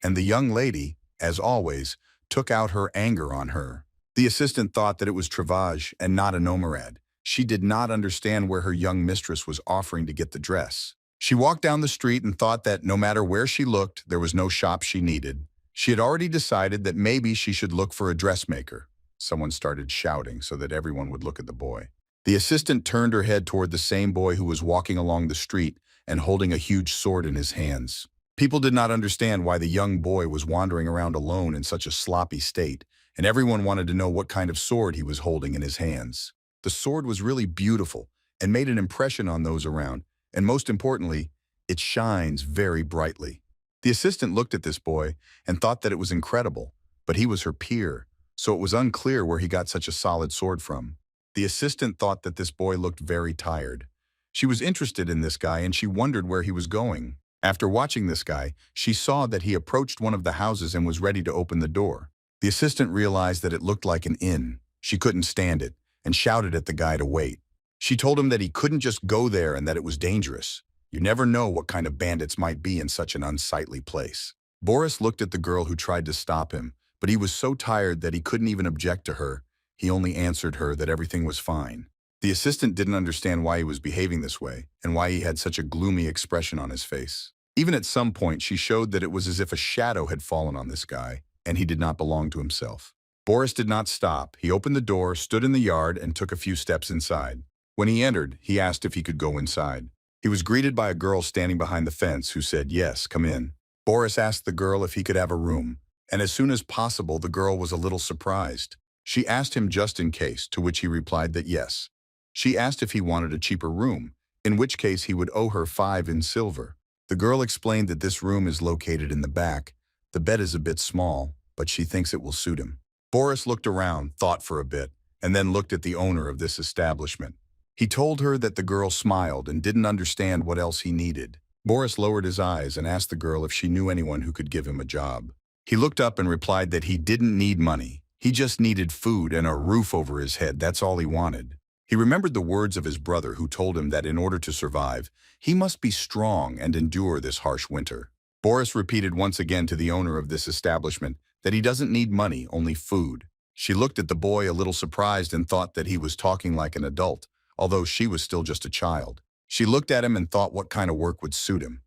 And the young lady, as always, took out her anger on her. The assistant thought that it was Travage and not a nomarad. She did not understand where her young mistress was offering to get the dress. She walked down the street and thought that no matter where she looked, there was no shop she needed. She had already decided that maybe she should look for a dressmaker. Someone started shouting so that everyone would look at the boy. The assistant turned her head toward the same boy who was walking along the street and holding a huge sword in his hands. People did not understand why the young boy was wandering around alone in such a sloppy state, and everyone wanted to know what kind of sword he was holding in his hands. The sword was really beautiful and made an impression on those around, and most importantly, it shines very brightly. The assistant looked at this boy and thought that it was incredible, but he was her peer, so it was unclear where he got such a solid sword from. The assistant thought that this boy looked very tired. She was interested in this guy and she wondered where he was going. After watching this guy, she saw that he approached one of the houses and was ready to open the door. The assistant realized that it looked like an inn. She couldn't stand it and shouted at the guy to wait. She told him that he couldn't just go there and that it was dangerous. You never know what kind of bandits might be in such an unsightly place. Boris looked at the girl who tried to stop him, but he was so tired that he couldn't even object to her. He only answered her that everything was fine. The assistant didn't understand why he was behaving this way and why he had such a gloomy expression on his face. Even at some point, she showed that it was as if a shadow had fallen on this guy, and he did not belong to himself. Boris did not stop. He opened the door, stood in the yard, and took a few steps inside. When he entered, he asked if he could go inside. He was greeted by a girl standing behind the fence who said, "Yes, come in." Boris asked the girl if he could have a room, and as soon as possible, the girl was a little surprised. She asked him just in case, to which he replied that yes. She asked if he wanted a cheaper room, in which case he would owe her 5 in silver. The girl explained that this room is located in the back. The bed is a bit small, but she thinks it will suit him. Boris looked around, thought for a bit, and then looked at the owner of this establishment. He told her that the girl smiled and didn't understand what else he needed. Boris lowered his eyes and asked the girl if she knew anyone who could give him a job. He looked up and replied that he didn't need money. He just needed food and a roof over his head. That's all he wanted. He remembered the words of his brother who told him that in order to survive, he must be strong and endure this harsh winter. Boris repeated once again to the owner of this establishment that he doesn't need money, only food. She looked at the boy a little surprised and thought that he was talking like an adult, although she was still just a child. She looked at him and thought what kind of work would suit him.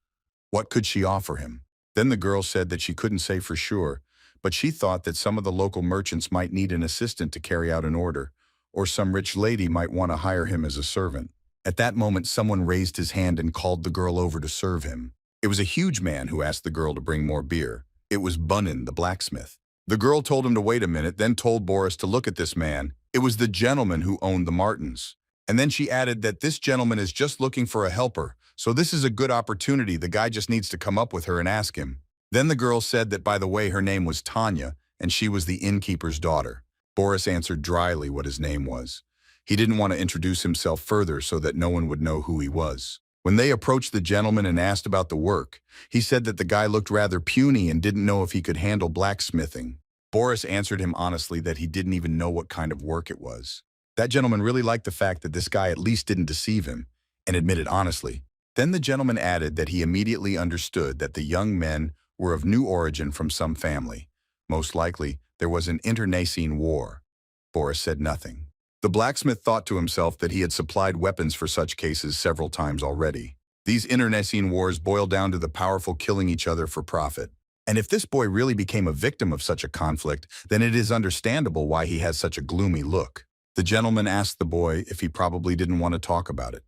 What could she offer him? Then the girl said that she couldn't say for sure, but she thought that some of the local merchants might need an assistant to carry out an order, or some rich lady might want to hire him as a servant. At that moment, someone raised his hand and called the girl over to serve him. It was a huge man who asked the girl to bring more beer. It was Bunnin, the blacksmith. The girl told him to wait a minute, then told Boris to look at this man. It was the gentleman who owned the Martins. And then she added that this gentleman is just looking for a helper, so this is a good opportunity. The guy just needs to come up with her and ask him. Then the girl said that, by the way, her name was Tanya, and she was the innkeeper's daughter. Boris answered dryly what his name was. He didn't want to introduce himself further so that no one would know who he was. When they approached the gentleman and asked about the work, he said that the guy looked rather puny and didn't know if he could handle blacksmithing. Boris answered him honestly that he didn't even know what kind of work it was. That gentleman really liked the fact that this guy at least didn't deceive him, and admitted honestly. Then the gentleman added that he immediately understood that the young men were of new origin from some family. Most likely, there was an internecine war. Boris said nothing. The blacksmith thought to himself that he had supplied weapons for such cases several times already. These internecine wars boil down to the powerful killing each other for profit. And if this boy really became a victim of such a conflict, then it is understandable why he has such a gloomy look. The gentleman asked the boy if he probably didn't want to talk about it.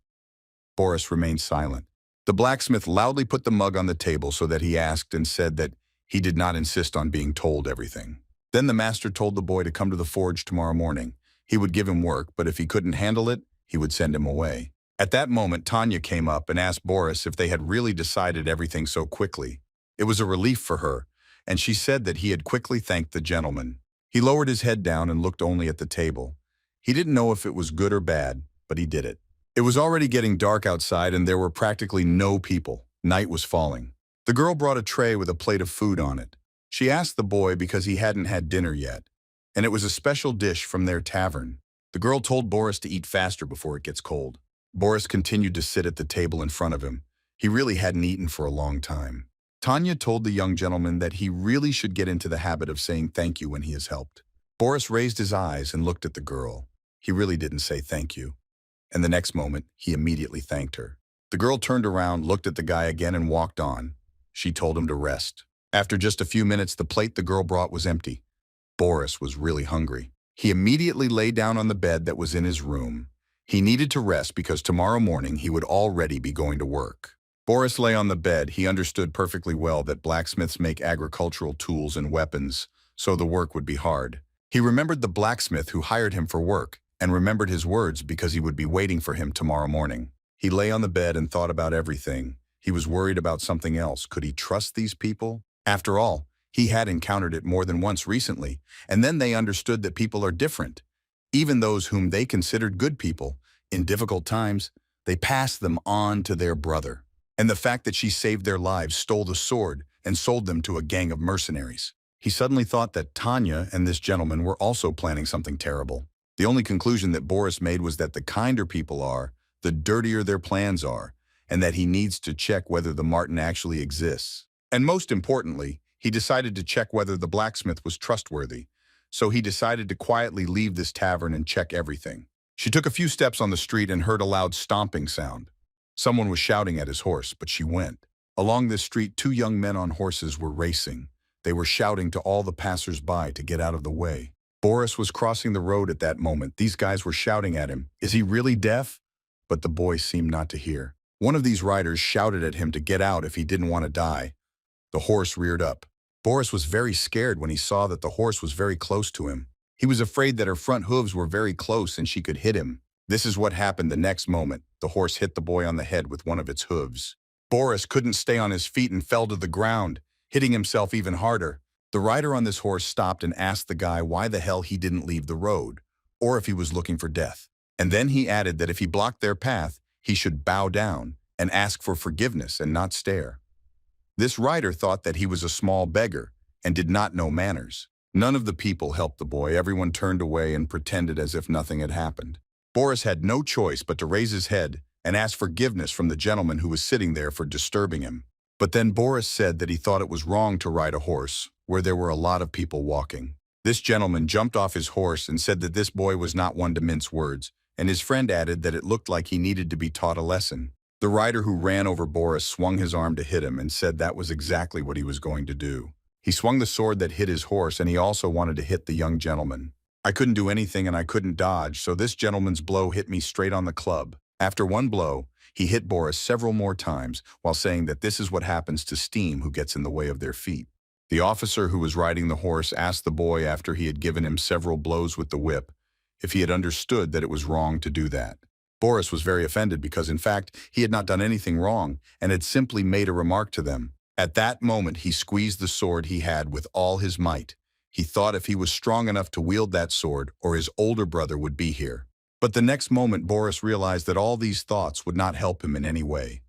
Boris remained silent. The blacksmith loudly put the mug on the table so that he asked and said that he did not insist on being told everything. Then the master told the boy to come to the forge tomorrow morning. He would give him work, but if he couldn't handle it, he would send him away. At that moment, Tanya came up and asked Boris if they had really decided everything so quickly. It was a relief for her, and she said that he had quickly thanked the gentleman. He lowered his head down and looked only at the table. He didn't know if it was good or bad, but he did it. It was already getting dark outside and there were practically no people. Night was falling. The girl brought a tray with a plate of food on it. She asked the boy because he hadn't had dinner yet, and it was a special dish from their tavern. The girl told Boris to eat faster before it gets cold. Boris continued to sit at the table in front of him. He really hadn't eaten for a long time. Tanya told the young gentleman that he really should get into the habit of saying thank you when he is helped. Boris raised his eyes and looked at the girl. He really didn't say thank you. And the next moment, he immediately thanked her. The girl turned around, looked at the guy again, and walked on. She told him to rest. After just a few minutes, the plate the girl brought was empty. Boris was really hungry. He immediately lay down on the bed that was in his room. He needed to rest because tomorrow morning he would already be going to work. Boris lay on the bed. He understood perfectly well that blacksmiths make agricultural tools and weapons, so the work would be hard. He remembered the blacksmith who hired him for work, and remembered his words because he would be waiting for him tomorrow morning. He lay on the bed and thought about everything. He was worried about something else. Could he trust these people? After all, he had encountered it more than once recently, and then they understood that people are different. Even those whom they considered good people, in difficult times, they passed them on to their brother. And the fact that she saved their lives, stole the sword, and sold them to a gang of mercenaries. He suddenly thought that Tanya and this gentleman were also planning something terrible. The only conclusion that Boris made was that the kinder people are, the dirtier their plans are, and that he needs to check whether the Martin actually exists. And most importantly, he decided to check whether the blacksmith was trustworthy. So he decided to quietly leave this tavern and check everything. She took a few steps on the street and heard a loud stomping sound. Someone was shouting at his horse, but she went. Along this street, 2 young men on horses were racing. They were shouting to all the passers-by to get out of the way. Boris was crossing the road at that moment. These guys were shouting at him. Is he really deaf? But the boy seemed not to hear. One of these riders shouted at him to get out if he didn't want to die. The horse reared up. Boris was very scared when he saw that the horse was very close to him. He was afraid that her front hooves were very close and she could hit him. This is what happened the next moment. The horse hit the boy on the head with one of its hooves. Boris couldn't stay on his feet and fell to the ground, hitting himself even harder. The rider on this horse stopped and asked the guy why the hell he didn't leave the road, or if he was looking for death. And then he added that if he blocked their path, he should bow down and ask for forgiveness and not stare. This rider thought that he was a small beggar and did not know manners. None of the people helped the boy. Everyone turned away and pretended as if nothing had happened. Boris had no choice but to raise his head and ask forgiveness from the gentleman who was sitting there for disturbing him. But then Boris said that he thought it was wrong to ride a horse where there were a lot of people walking. This gentleman jumped off his horse and said that this boy was not one to mince words, and his friend added that it looked like he needed to be taught a lesson. The rider who ran over Boris swung his arm to hit him and said that was exactly what he was going to do. He swung the sword that hit his horse, and he also wanted to hit the young gentleman. I couldn't do anything and I couldn't dodge, so this gentleman's blow hit me straight on the club. After one blow, he hit Boris several more times while saying that this is what happens to steam who gets in the way of their feet. The officer who was riding the horse asked the boy after he had given him several blows with the whip if he had understood that it was wrong to do that. Boris was very offended because, in fact, he had not done anything wrong and had simply made a remark to them. At that moment, he squeezed the sword he had with all his might. He thought if he was strong enough to wield that sword, or his older brother would be here. But the next moment, Boris realized that all these thoughts would not help him in any way.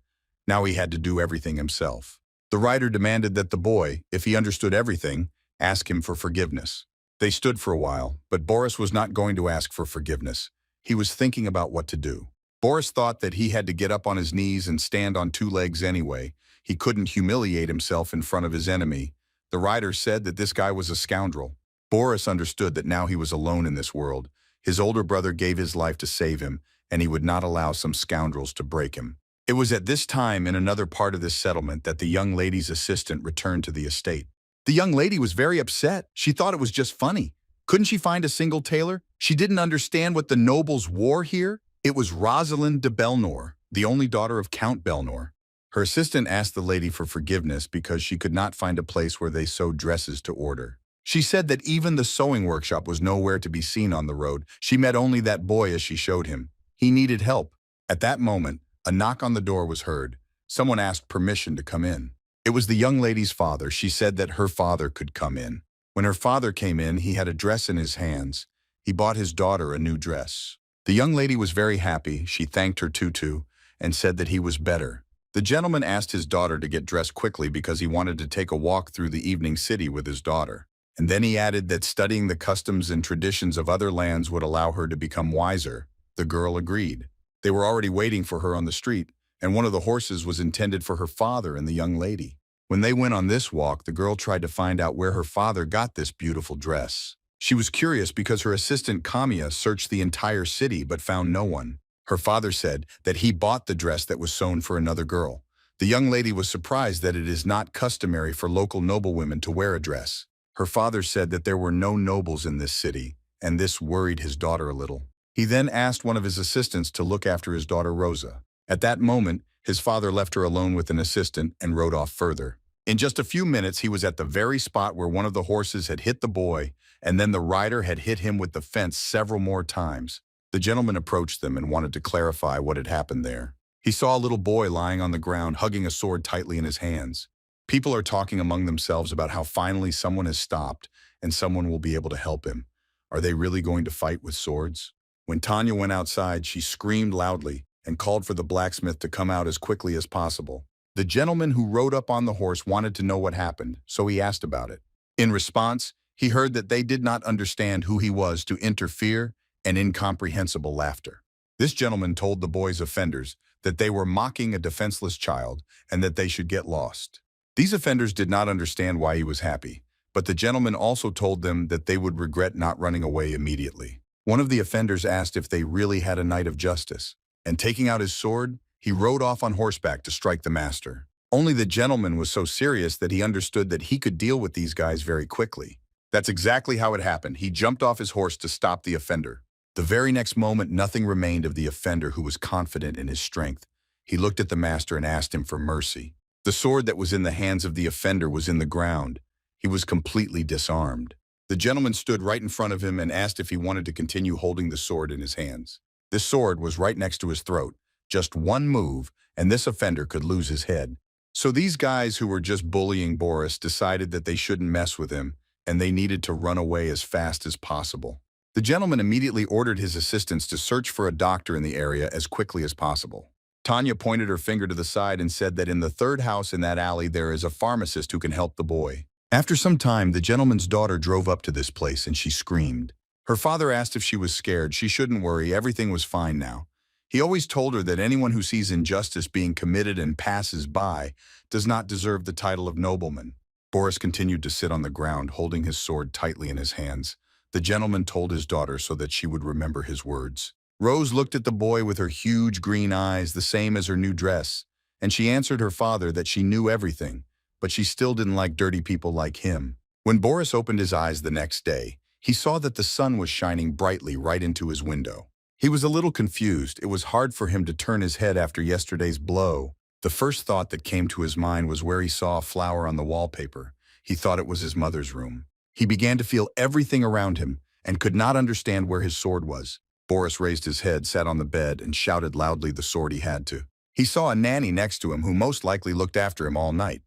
Now he had to do everything himself. The rider demanded that the boy, if he understood everything, ask him for forgiveness. They stood for a while, but Boris was not going to ask for forgiveness. He was thinking about what to do. Boris thought that he had to get up on his knees and stand on two legs anyway. He couldn't humiliate himself in front of his enemy. The rider said that this guy was a scoundrel. Boris understood that now he was alone in this world. His older brother gave his life to save him, and he would not allow some scoundrels to break him. It was at this time in another part of this settlement that the young lady's assistant returned to the estate. The young lady was very upset. She thought it was just funny. Couldn't she find a single tailor? She didn't understand what the nobles wore here. It was Rosalind de Belnor, the only daughter of Count Belnor. Her assistant asked the lady for forgiveness because she could not find a place where they sewed dresses to order. She said that even the sewing workshop was nowhere to be seen on the road. She met only that boy as she showed him. He needed help. At that moment, a knock on the door was heard. Someone asked permission to come in. It was the young lady's father. She said that her father could come in. When her father came in, he had a dress in his hands. He bought his daughter a new dress. The young lady was very happy. She thanked her tutu and said that he was better. The gentleman asked his daughter to get dressed quickly because he wanted to take a walk through the evening city with his daughter. And then he added that studying the customs and traditions of other lands would allow her to become wiser. The girl agreed. They were already waiting for her on the street, and one of the horses was intended for her father and the young lady. When they went on this walk, the girl tried to find out where her father got this beautiful dress. She was curious because her assistant Kamiya searched the entire city but found no one. Her father said that he bought the dress that was sewn for another girl. The young lady was surprised that it is not customary for local noblewomen to wear a dress. Her father said that there were no nobles in this city, and this worried his daughter a little. He then asked one of his assistants to look after his daughter Rosa. At that moment, his father left her alone with an assistant and rode off further. In just a few minutes, he was at the very spot where one of the horses had hit the boy, and then the rider had hit him with the fence several more times. The gentleman approached them and wanted to clarify what had happened there. He saw a little boy lying on the ground, hugging a sword tightly in his hands. People are talking among themselves about how finally someone has stopped and someone will be able to help him. Are they really going to fight with swords? When Tanya went outside, she screamed loudly and called for the blacksmith to come out as quickly as possible. The gentleman who rode up on the horse wanted to know what happened, so he asked about it. In response, he heard that they did not understand who he was to interfere and incomprehensible laughter. This gentleman told the boy's offenders that they were mocking a defenseless child and that they should get lost. These offenders did not understand why he was happy, but the gentleman also told them that they would regret not running away immediately. One of the offenders asked if they really had a knight of justice, and taking out his sword, he rode off on horseback to strike the master. Only the gentleman was so serious that he understood that he could deal with these guys very quickly. That's exactly how it happened. He jumped off his horse to stop the offender. The very next moment, nothing remained of the offender who was confident in his strength. He looked at the master and asked him for mercy. The sword that was in the hands of the offender was in the ground. He was completely disarmed. The gentleman stood right in front of him and asked if he wanted to continue holding the sword in his hands. This sword was right next to his throat. Just one move, and this offender could lose his head. So these guys who were just bullying Boris decided that they shouldn't mess with him, and they needed to run away as fast as possible. The gentleman immediately ordered his assistants to search for a doctor in the area as quickly as possible. Tanya pointed her finger to the side and said that in the third house in that alley there is a pharmacist who can help the boy. After some time, the gentleman's daughter drove up to this place and she screamed. Her father asked if she was scared. She shouldn't worry, everything was fine now. He always told her that anyone who sees injustice being committed and passes by does not deserve the title of nobleman. Boris continued to sit on the ground, holding his sword tightly in his hands. The gentleman told his daughter so that she would remember his words. Rose looked at the boy with her huge green eyes, the same as her new dress, and she answered her father that she knew everything, but she still didn't like dirty people like him. When Boris opened his eyes the next day, he saw that the sun was shining brightly right into his window. He was a little confused. It was hard for him to turn his head after yesterday's blow. The first thought that came to his mind was where he saw a flower on the wallpaper. He thought it was his mother's room. He began to feel everything around him and could not understand where his sword was. Boris raised his head, sat on the bed, and shouted loudly the sword he had to. He saw a nanny next to him who most likely looked after him all night.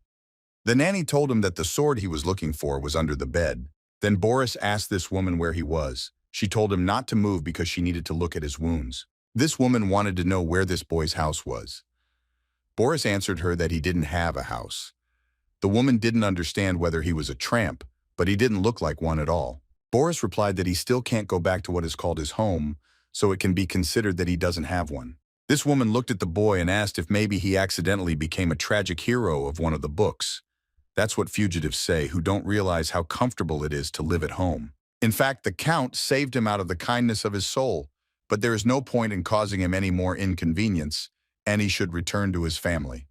The nanny told him that the sword he was looking for was under the bed. Then Boris asked this woman where he was. She told him not to move because she needed to look at his wounds. This woman wanted to know where this boy's house was. Boris answered her that he didn't have a house. The woman didn't understand whether he was a tramp, but he didn't look like one at all. Boris replied that he still can't go back to what is called his home, so it can be considered that he doesn't have one. This woman looked at the boy and asked if maybe he accidentally became a tragic hero of one of the books. That's what fugitives say who don't realize how comfortable it is to live at home. In fact, the Count saved him out of the kindness of his soul, but there is no point in causing him any more inconvenience, and he should return to his family.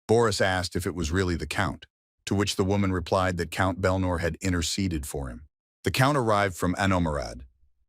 Boris asked if it was really the Count, to which the woman replied that Count Belnor had interceded for him. The Count arrived from Anomerad.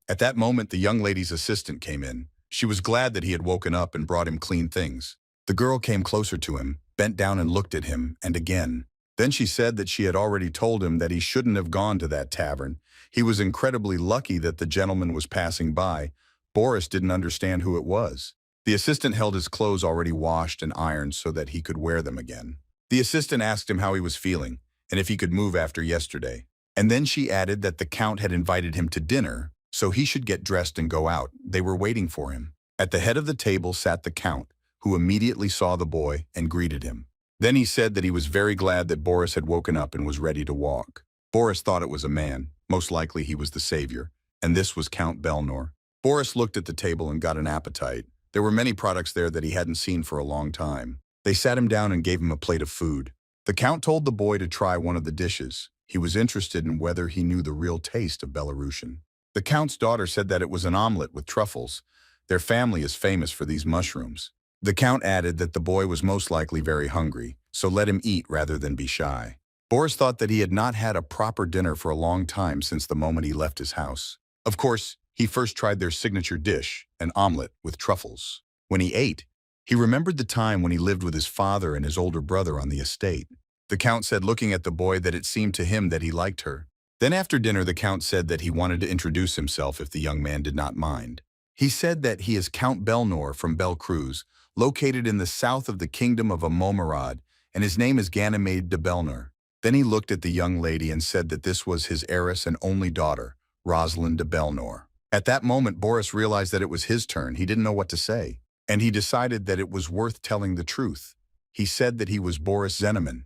At that moment, the young lady's assistant came in. She was glad that he had woken up and brought him clean things. The girl came closer to him, bent down and looked at him, and again. Then she said that she had already told him that he shouldn't have gone to that tavern. He was incredibly lucky that the gentleman was passing by. Boris didn't understand who it was. The assistant held his clothes already washed and ironed so that he could wear them again. The assistant asked him how he was feeling and if he could move after yesterday. And then she added that the Count had invited him to dinner, so he should get dressed and go out. They were waiting for him. At the head of the table sat the Count, who immediately saw the boy and greeted him. Then he said that he was very glad that Boris had woken up and was ready to walk. Boris thought it was a man. Most likely he was the savior. And this was Count Belnor. Boris looked at the table and got an appetite. There were many products there that he hadn't seen for a long time. They sat him down and gave him a plate of food. The Count told the boy to try one of the dishes. He was interested in whether he knew the real taste of Belarusian. The Count's daughter said that it was an omelet with truffles. Their family is famous for these mushrooms. The Count added that the boy was most likely very hungry, so let him eat rather than be shy. Boris thought that he had not had a proper dinner for a long time since the moment he left his house. Of course, he first tried their signature dish, an omelet with truffles. When he ate, he remembered the time when he lived with his father and his older brother on the estate. The Count said, looking at the boy, that it seemed to him that he liked her. Then after dinner, the Count said that he wanted to introduce himself if the young man did not mind. He said that he is Count Belnor from Bel Cruz, located in the south of the kingdom of Amomerad, and his name is Ganymede de Belnor. Then he looked at the young lady and said that this was his heiress and only daughter, Rosalind de Belnor. At that moment, Boris realized that it was his turn. He didn't know what to say, and he decided that it was worth telling the truth. He said that he was Boris Zeneman.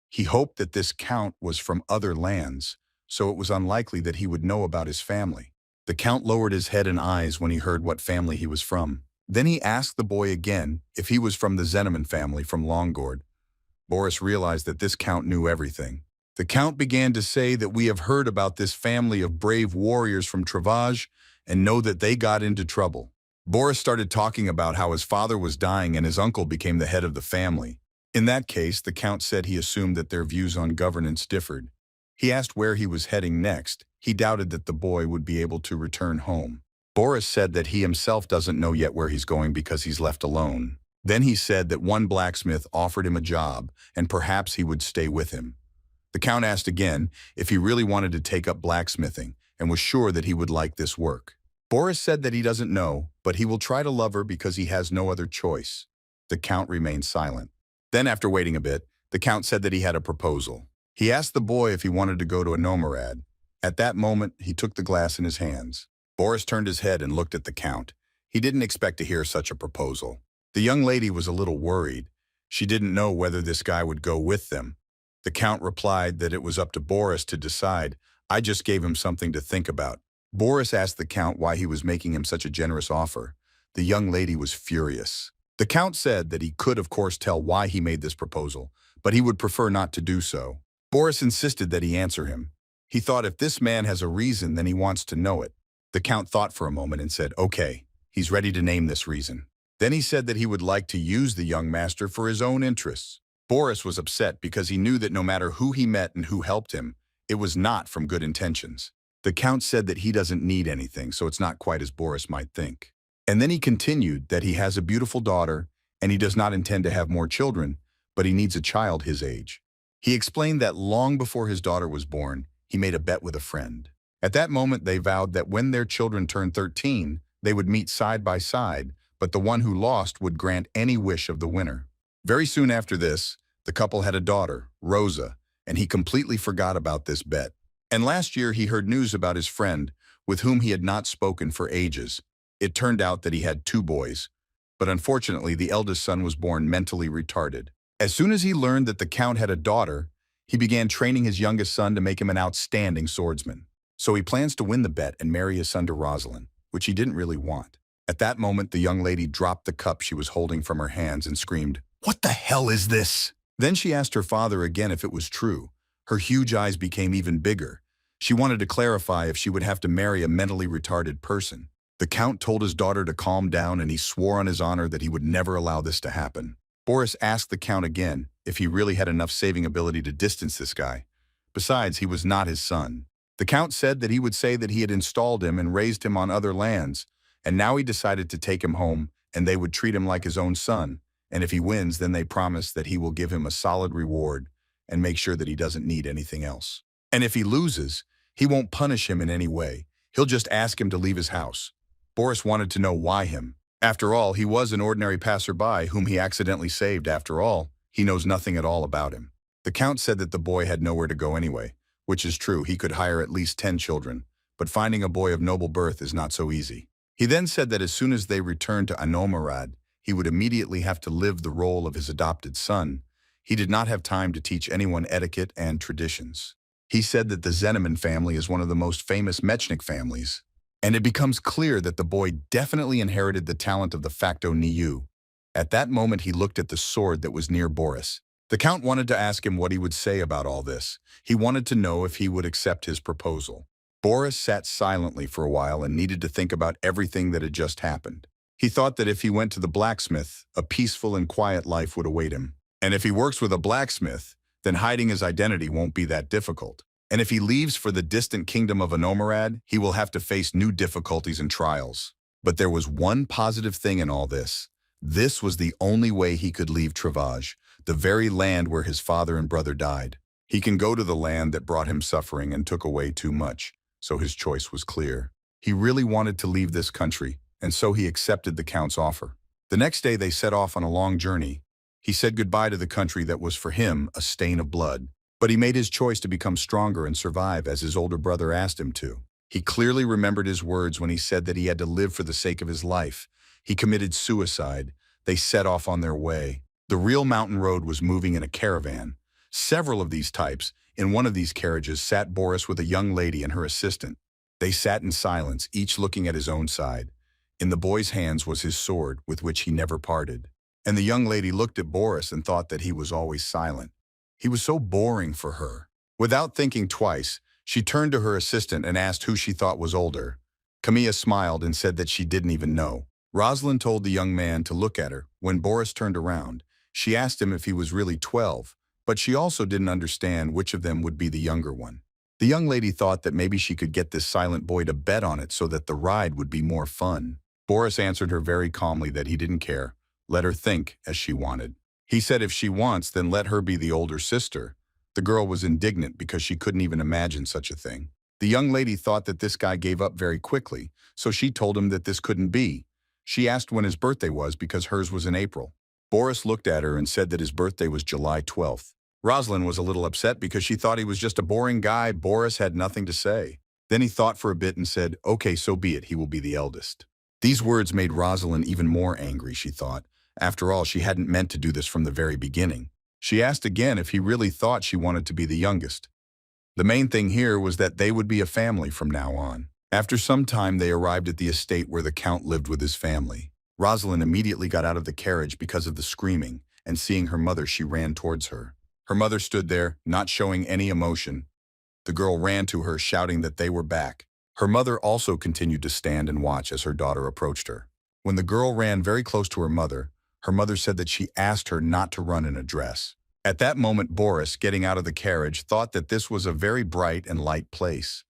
He hoped that this Count was from other lands, so it was unlikely that he would know about his family. The Count lowered his head and eyes when he heard what family he was from. Then he asked the boy again if he was from the Zeneman family from Longord. Boris realized that this Count knew everything. The Count began to say that we have heard about this family of brave warriors from Travage and know that they got into trouble. Boris started talking about how his father was dying and his uncle became the head of the family. In that case, the Count said he assumed that their views on governance differed. He asked where he was heading next. He doubted that the boy would be able to return home. Boris said that he himself doesn't know yet where he's going because he's left alone. Then he said that one blacksmith offered him a job and perhaps he would stay with him. The Count asked again if he really wanted to take up blacksmithing and was sure that he would like this work. Boris said that he doesn't know, but he will try to love her because he has no other choice. The Count remained silent. Then, after waiting a bit, the Count said that he had a proposal. He asked the boy if he wanted to go to a nomarad. At that moment, he took the glass in his hands. Boris turned his head and looked at the Count. He didn't expect to hear such a proposal. The young lady was a little worried. She didn't know whether this guy would go with them. The Count replied that it was up to Boris to decide. I just gave him something to think about. Boris asked the Count why he was making him such a generous offer. The young lady was furious. The Count said that he could, of course, tell why he made this proposal, but he would prefer not to do so. Boris insisted that he answer him. He thought if this man has a reason, then he wants to know it. The Count thought for a moment and said, okay, he's ready to name this reason. Then he said that he would like to use the young master for his own interests. Boris was upset because he knew that no matter who he met and who helped him, it was not from good intentions. The Count said that he doesn't need anything, so it's not quite as Boris might think. And then he continued that he has a beautiful daughter and he does not intend to have more children, but he needs a child his age. He explained that long before his daughter was born, he made a bet with a friend. At that moment, they vowed that when their children turned 13, they would meet side by side, but the one who lost would grant any wish of the winner. Very soon after this, the couple had a daughter, Rosa, and he completely forgot about this bet. And last year he heard news about his friend, with whom he had not spoken for ages. It turned out that he had 2 boys, but unfortunately the eldest son was born mentally retarded. As soon as he learned that the Count had a daughter, he began training his youngest son to make him an outstanding swordsman. So he plans to win the bet and marry his son to Rosalind, which he didn't really want. At that moment, the young lady dropped the cup she was holding from her hands and screamed, "What the hell is this?" Then she asked her father again if it was true. Her huge eyes became even bigger. She wanted to clarify if she would have to marry a mentally retarded person. The Count told his daughter to calm down and he swore on his honor that he would never allow this to happen. Boris asked the Count again if he really had enough saving ability to distance this guy. Besides, he was not his son. The Count said that he would say that he had installed him and raised him on other lands, and now he decided to take him home and they would treat him like his own son. And if he wins, then they promise that he will give him a solid reward and make sure that he doesn't need anything else. And if he loses, he won't punish him in any way. He'll just ask him to leave his house. Boris wanted to know why him. After all, he was an ordinary passerby whom he accidentally saved. After all, he knows nothing at all about him. The Count said that the boy had nowhere to go anyway, which is true. He could hire at least 10 children, but finding a boy of noble birth is not so easy. He then said that as soon as they returned to Anomarad, he would immediately have to live the role of his adopted son. He did not have time to teach anyone etiquette and traditions. He said that the Zeneman family is one of the most famous Mechnik families, and it becomes clear that the boy definitely inherited the talent of the facto Niu. At that moment, he looked at the sword that was near Boris. The Count wanted to ask him what he would say about all this. He wanted to know if he would accept his proposal. Boris sat silently for a while and needed to think about everything that had just happened. He thought that if he went to the blacksmith, a peaceful and quiet life would await him. And if he works with a blacksmith, then hiding his identity won't be that difficult. And if he leaves for the distant kingdom of Anomarad, he will have to face new difficulties and trials. But there was one positive thing in all this. This was the only way he could leave Travage, the very land where his father and brother died. He can go to the land that brought him suffering and took away too much, so his choice was clear. He really wanted to leave this country, and so he accepted the Count's offer. The next day they set off on a long journey. He said goodbye to the country that was for him a stain of blood. But he made his choice to become stronger and survive as his older brother asked him to. He clearly remembered his words when he said that he had to live for the sake of his life. He committed suicide. They set off on their way. The real mountain road was moving in a caravan. Several of these types. In one of these carriages sat Boris with a young lady and her assistant. They sat in silence, each looking at his own side. In the boy's hands was his sword, with which he never parted. And the young lady looked at Boris and thought that he was always silent. He was so boring for her. Without thinking twice, she turned to her assistant and asked who she thought was older. Camilla smiled and said that she didn't even know. Rosalind told the young man to look at her. When Boris turned around, she asked him if he was really 12, but she also didn't understand which of them would be the younger one. The young lady thought that maybe she could get this silent boy to bet on it so that the ride would be more fun. Boris answered her very calmly that he didn't care. Let her think as she wanted. He said if she wants, then let her be the older sister. The girl was indignant because she couldn't even imagine such a thing. The young lady thought that this guy gave up very quickly, so she told him that this couldn't be. She asked when his birthday was because hers was in April. Boris looked at her and said that his birthday was July 12th. Rosalind was a little upset because she thought he was just a boring guy. Boris had nothing to say. Then he thought for a bit and said, okay, so be it, he will be the eldest. These words made Rosalind even more angry, she thought. After all, she hadn't meant to do this from the very beginning. She asked again if he really thought she wanted to be the youngest. The main thing here was that they would be a family from now on. After some time, they arrived at the estate where the Count lived with his family. Rosalind immediately got out of the carriage because of the screaming, and seeing her mother, she ran towards her. Her mother stood there, not showing any emotion. The girl ran to her, shouting that they were back. Her mother also continued to stand and watch as her daughter approached her. When the girl ran very close to her mother said that she asked her not to run in a dress. At that moment, Boris, getting out of the carriage, thought that this was a very bright and light place.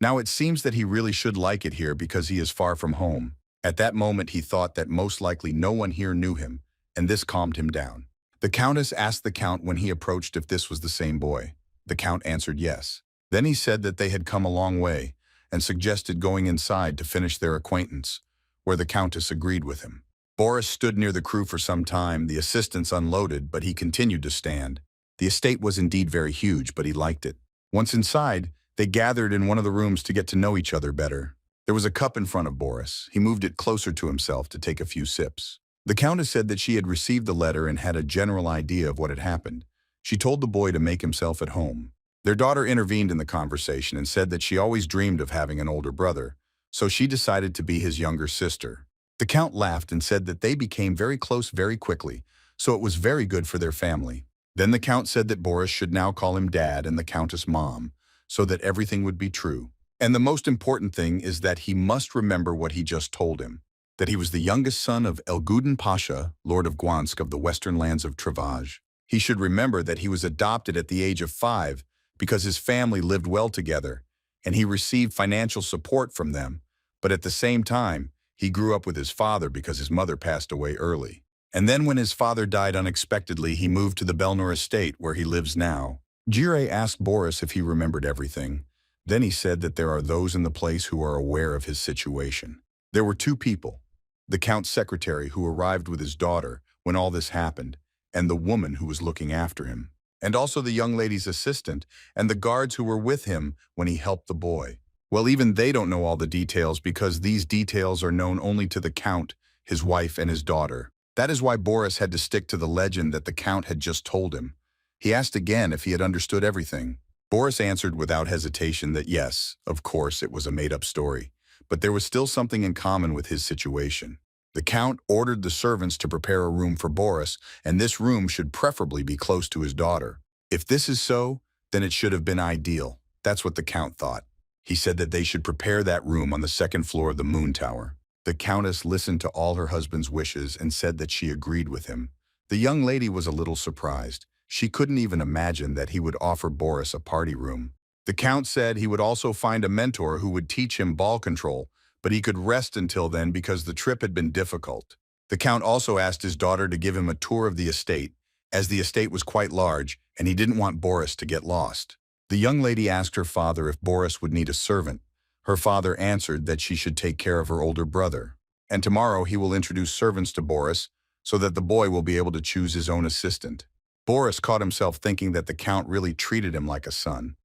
Now it seems that he really should like it here because he is far from home. At that moment, he thought that most likely no one here knew him, and this calmed him down. The Countess asked the Count when he approached if this was the same boy. The Count answered yes. Then he said that they had come a long way, and suggested going inside to finish their acquaintance, where the Countess agreed with him. Boris stood near the crew for some time. The assistants unloaded, but he continued to stand. The estate was indeed very huge, but he liked it. Once inside, they gathered in one of the rooms to get to know each other better. There was a cup in front of Boris. He moved it closer to himself to take a few sips. The Countess said that she had received the letter and had a general idea of what had happened. She told the boy to make himself at home. Their daughter intervened in the conversation and said that she always dreamed of having an older brother, so she decided to be his younger sister. The Count laughed and said that they became very close very quickly, so it was very good for their family. Then the Count said that Boris should now call him Dad and the Countess Mom, so that everything would be true. And the most important thing is that he must remember what he just told him, that he was the youngest son of Elgudin Pasha, Lord of Guansk of the western lands of Travage. He should remember that he was adopted at the age of 5 because his family lived well together, and he received financial support from them, but at the same time, he grew up with his father because his mother passed away early. And then when his father died unexpectedly, he moved to the Belnor estate where he lives now. Jireh asked Boris if he remembered everything. Then he said that there are those in the place who are aware of his situation. There were 2 people, the Count's secretary who arrived with his daughter when all this happened, and the woman who was looking after him, and also the young lady's assistant and the guards who were with him when he helped the boy. Well, even they don't know all the details because these details are known only to the Count, his wife, and his daughter. That is why Boris had to stick to the legend that the Count had just told him. He asked again if he had understood everything. Boris answered without hesitation that yes, of course, it was a made-up story, but there was still something in common with his situation. The Count ordered the servants to prepare a room for Boris, and this room should preferably be close to his daughter. If this is so, then it should have been ideal. That's what the Count thought. He said that they should prepare that room on the 2nd floor of the Moon Tower. The Countess listened to all her husband's wishes and said that she agreed with him. The young lady was a little surprised. She couldn't even imagine that he would offer Boris a party room. The Count said he would also find a mentor who would teach him ball control, but he could rest until then because the trip had been difficult. The Count also asked his daughter to give him a tour of the estate, as the estate was quite large and he didn't want Boris to get lost. The young lady asked her father if Boris would need a servant. Her father answered that she should take care of her older brother, and tomorrow he will introduce servants to Boris so that the boy will be able to choose his own assistant. Boris caught himself thinking that the Count really treated him like a son.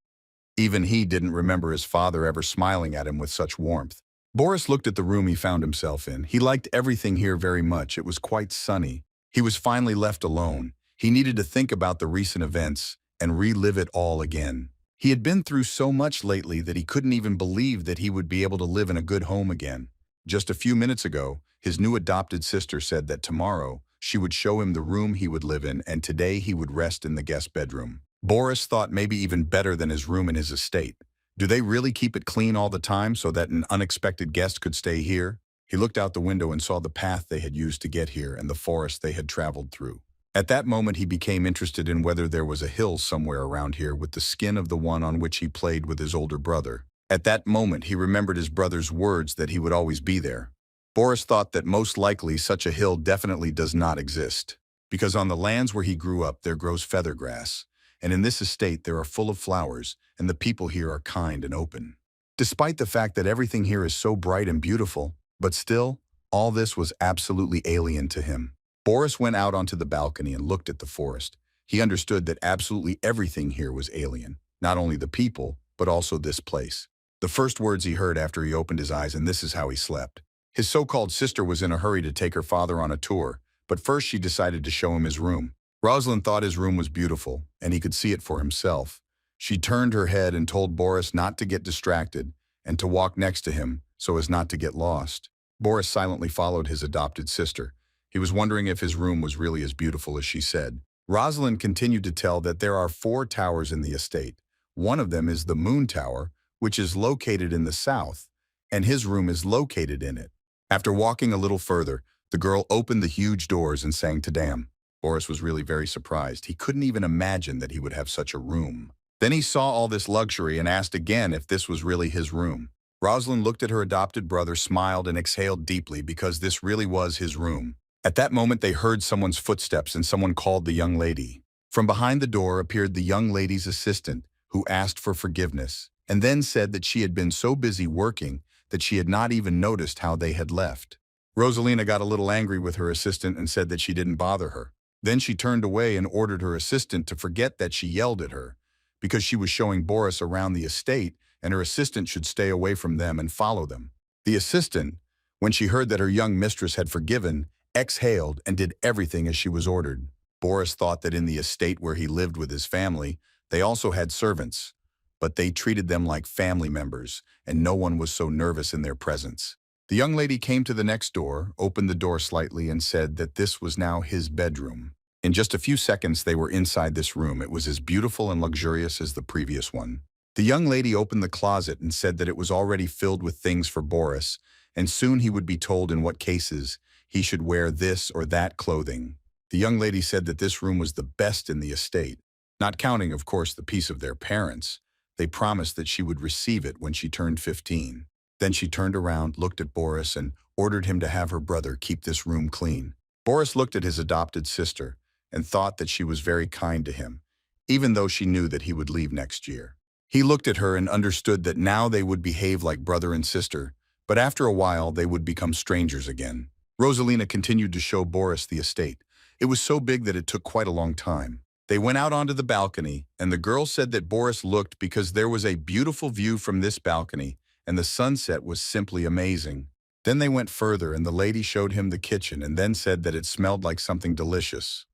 Even he didn't remember his father ever smiling at him with such warmth. Boris looked at the room he found himself in. He liked everything here very much. It was quite sunny. He was finally left alone. He needed to think about the recent events and relive it all again. He had been through so much lately that he couldn't even believe that he would be able to live in a good home again. Just a few minutes ago, his new adopted sister said that tomorrow she would show him the room he would live in and today he would rest in the guest bedroom. Boris thought maybe even better than his room in his estate. Do they really keep it clean all the time so that an unexpected guest could stay here? He looked out the window and saw the path they had used to get here and the forest they had traveled through. At that moment, he became interested in whether there was a hill somewhere around here with the skin of the one on which he played with his older brother. At that moment, he remembered his brother's words that he would always be there. Boris thought that most likely such a hill definitely does not exist, because on the lands where he grew up there grows feather grass, and in this estate there are full of flowers, and the people here are kind and open. Despite the fact that everything here is so bright and beautiful, but still, all this was absolutely alien to him. Boris went out onto the balcony and looked at the forest. He understood that absolutely everything here was alien, not only the people, but also this place. The first words he heard after he opened his eyes, and this is how he slept. His so-called sister was in a hurry to take her father on a tour, but first she decided to show him his room. Rosalind thought his room was beautiful, and he could see it for himself. She turned her head and told Boris not to get distracted and to walk next to him so as not to get lost. Boris silently followed his adopted sister. He was wondering if his room was really as beautiful as she said. Rosalind continued to tell that there are 4 towers in the estate. One of them is the Moon Tower, which is located in the south, and his room is located in it. After walking a little further, the girl opened the huge doors and sang to Dam. Boris was really very surprised. He couldn't even imagine that he would have such a room. Then he saw all this luxury and asked again if this was really his room. Rosalind looked at her adopted brother, smiled, and exhaled deeply because this really was his room. At that moment, they heard someone's footsteps and someone called the young lady. From behind the door appeared the young lady's assistant, who asked for forgiveness, and then said that she had been so busy working that she had not even noticed how they had left. Rosalina got a little angry with her assistant and said that she didn't bother her. Then she turned away and ordered her assistant to forget that she yelled at her, because she was showing Boris around the estate and her assistant should stay away from them and follow them. The assistant, when she heard that her young mistress had forgiven, exhaled and did everything as she was ordered. Boris thought that in the estate where he lived with his family, they also had servants, but they treated them like family members, and no one was so nervous in their presence. The young lady came to the next door, opened the door slightly, and said that this was now his bedroom. In just a few seconds, they were inside this room. It was as beautiful and luxurious as the previous one. The young lady opened the closet and said that it was already filled with things for Boris, and soon he would be told in what cases he should wear this or that clothing. The young lady said that this room was the best in the estate, not counting, of course, the peace of their parents. They promised that she would receive it when she turned 15. Then she turned around, looked at Boris, and ordered him to have her brother keep this room clean. Boris looked at his adopted sister and thought that she was very kind to him, even though she knew that he would leave next year. He looked at her and understood that now they would behave like brother and sister, but after a while they would become strangers again. Rosalina continued to show Boris the estate. It was so big that it took quite a long time. They went out onto the balcony, and the girl said that Boris looked because there was a beautiful view from this balcony, and the sunset was simply amazing. Then they went further, and the lady showed him the kitchen and then said that it smelled like something delicious.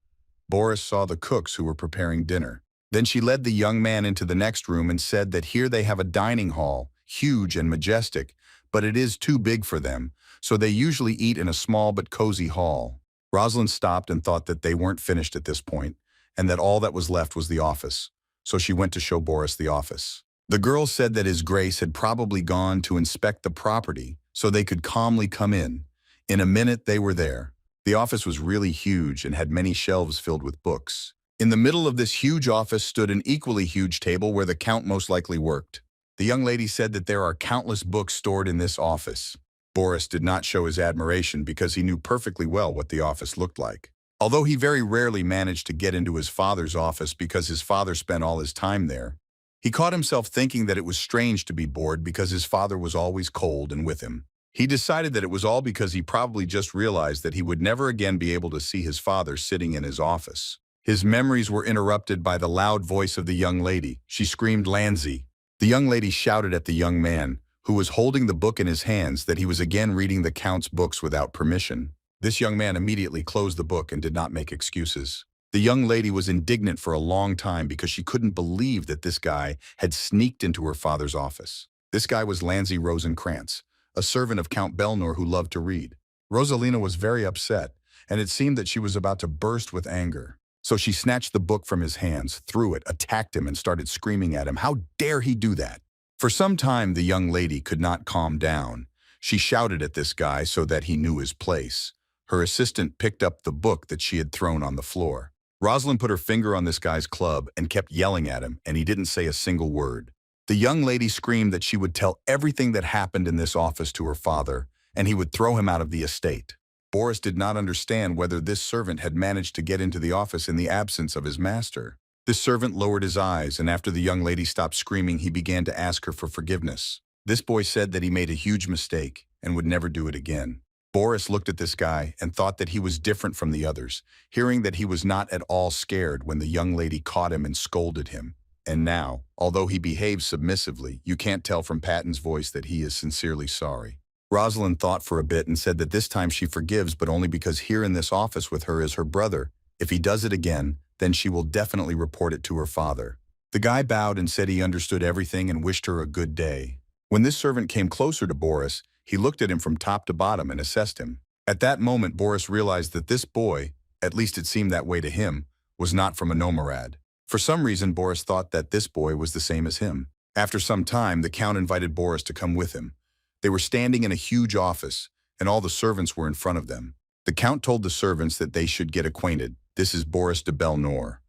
Boris saw the cooks who were preparing dinner. Then she led the young man into the next room and said that here they have a dining hall, huge and majestic, but it is too big for them, so they usually eat in a small but cozy hall. Rosalind stopped and thought that they weren't finished at this point, and that all that was left was the office, so she went to show Boris the office. The girl said that His Grace had probably gone to inspect the property so they could calmly come in. In a minute they were there. The office was really huge and had many shelves filled with books. In the middle of this huge office stood an equally huge table where the Count most likely worked. The young lady said that there are countless books stored in this office. Boris did not show his admiration because he knew perfectly well what the office looked like. Although he very rarely managed to get into his father's office because his father spent all his time there, he caught himself thinking that it was strange to be bored because his father was always cold and with him. He decided that it was all because he probably just realized that he would never again be able to see his father sitting in his office. His memories were interrupted by the loud voice of the young lady. She screamed, "Lanzi!" The young lady shouted at the young man, who was holding the book in his hands, that he was again reading the Count's books without permission. This young man immediately closed the book and did not make excuses. The young lady was indignant for a long time because she couldn't believe that this guy had sneaked into her father's office. This guy was Lanzi Rosenkrantz, a servant of Count Belnor who loved to read. Rosalina was very upset, and it seemed that she was about to burst with anger. So she snatched the book from his hands, threw it, attacked him, and started screaming at him. How dare he do that? For some time, the young lady could not calm down. She shouted at this guy so that he knew his place. Her assistant picked up the book that she had thrown on the floor. Rosalind put her finger on this guy's club and kept yelling at him, and he didn't say a single word. The young lady screamed that she would tell everything that happened in this office to her father, and he would throw him out of the estate. Boris did not understand whether this servant had managed to get into the office in the absence of his master. This servant lowered his eyes, and after the young lady stopped screaming, he began to ask her for forgiveness. This boy said that he made a huge mistake and would never do it again. Boris looked at this guy and thought that he was different from the others, hearing that he was not at all scared when the young lady caught him and scolded him. And now, although he behaves submissively, you can't tell from Patton's voice that he is sincerely sorry. Rosalind thought for a bit and said that this time she forgives, but only because here in this office with her is her brother. If he does it again, then she will definitely report it to her father. The guy bowed and said he understood everything and wished her a good day. When this servant came closer to Boris, he looked at him from top to bottom and assessed him. At that moment, Boris realized that this boy, at least it seemed that way to him, was not from a Nomarad. For some reason, Boris thought that this boy was the same as him. After some time, the Count invited Boris to come with him. They were standing in a huge office, and all the servants were in front of them. The Count told the servants that they should get acquainted. This is Boris de Belnor.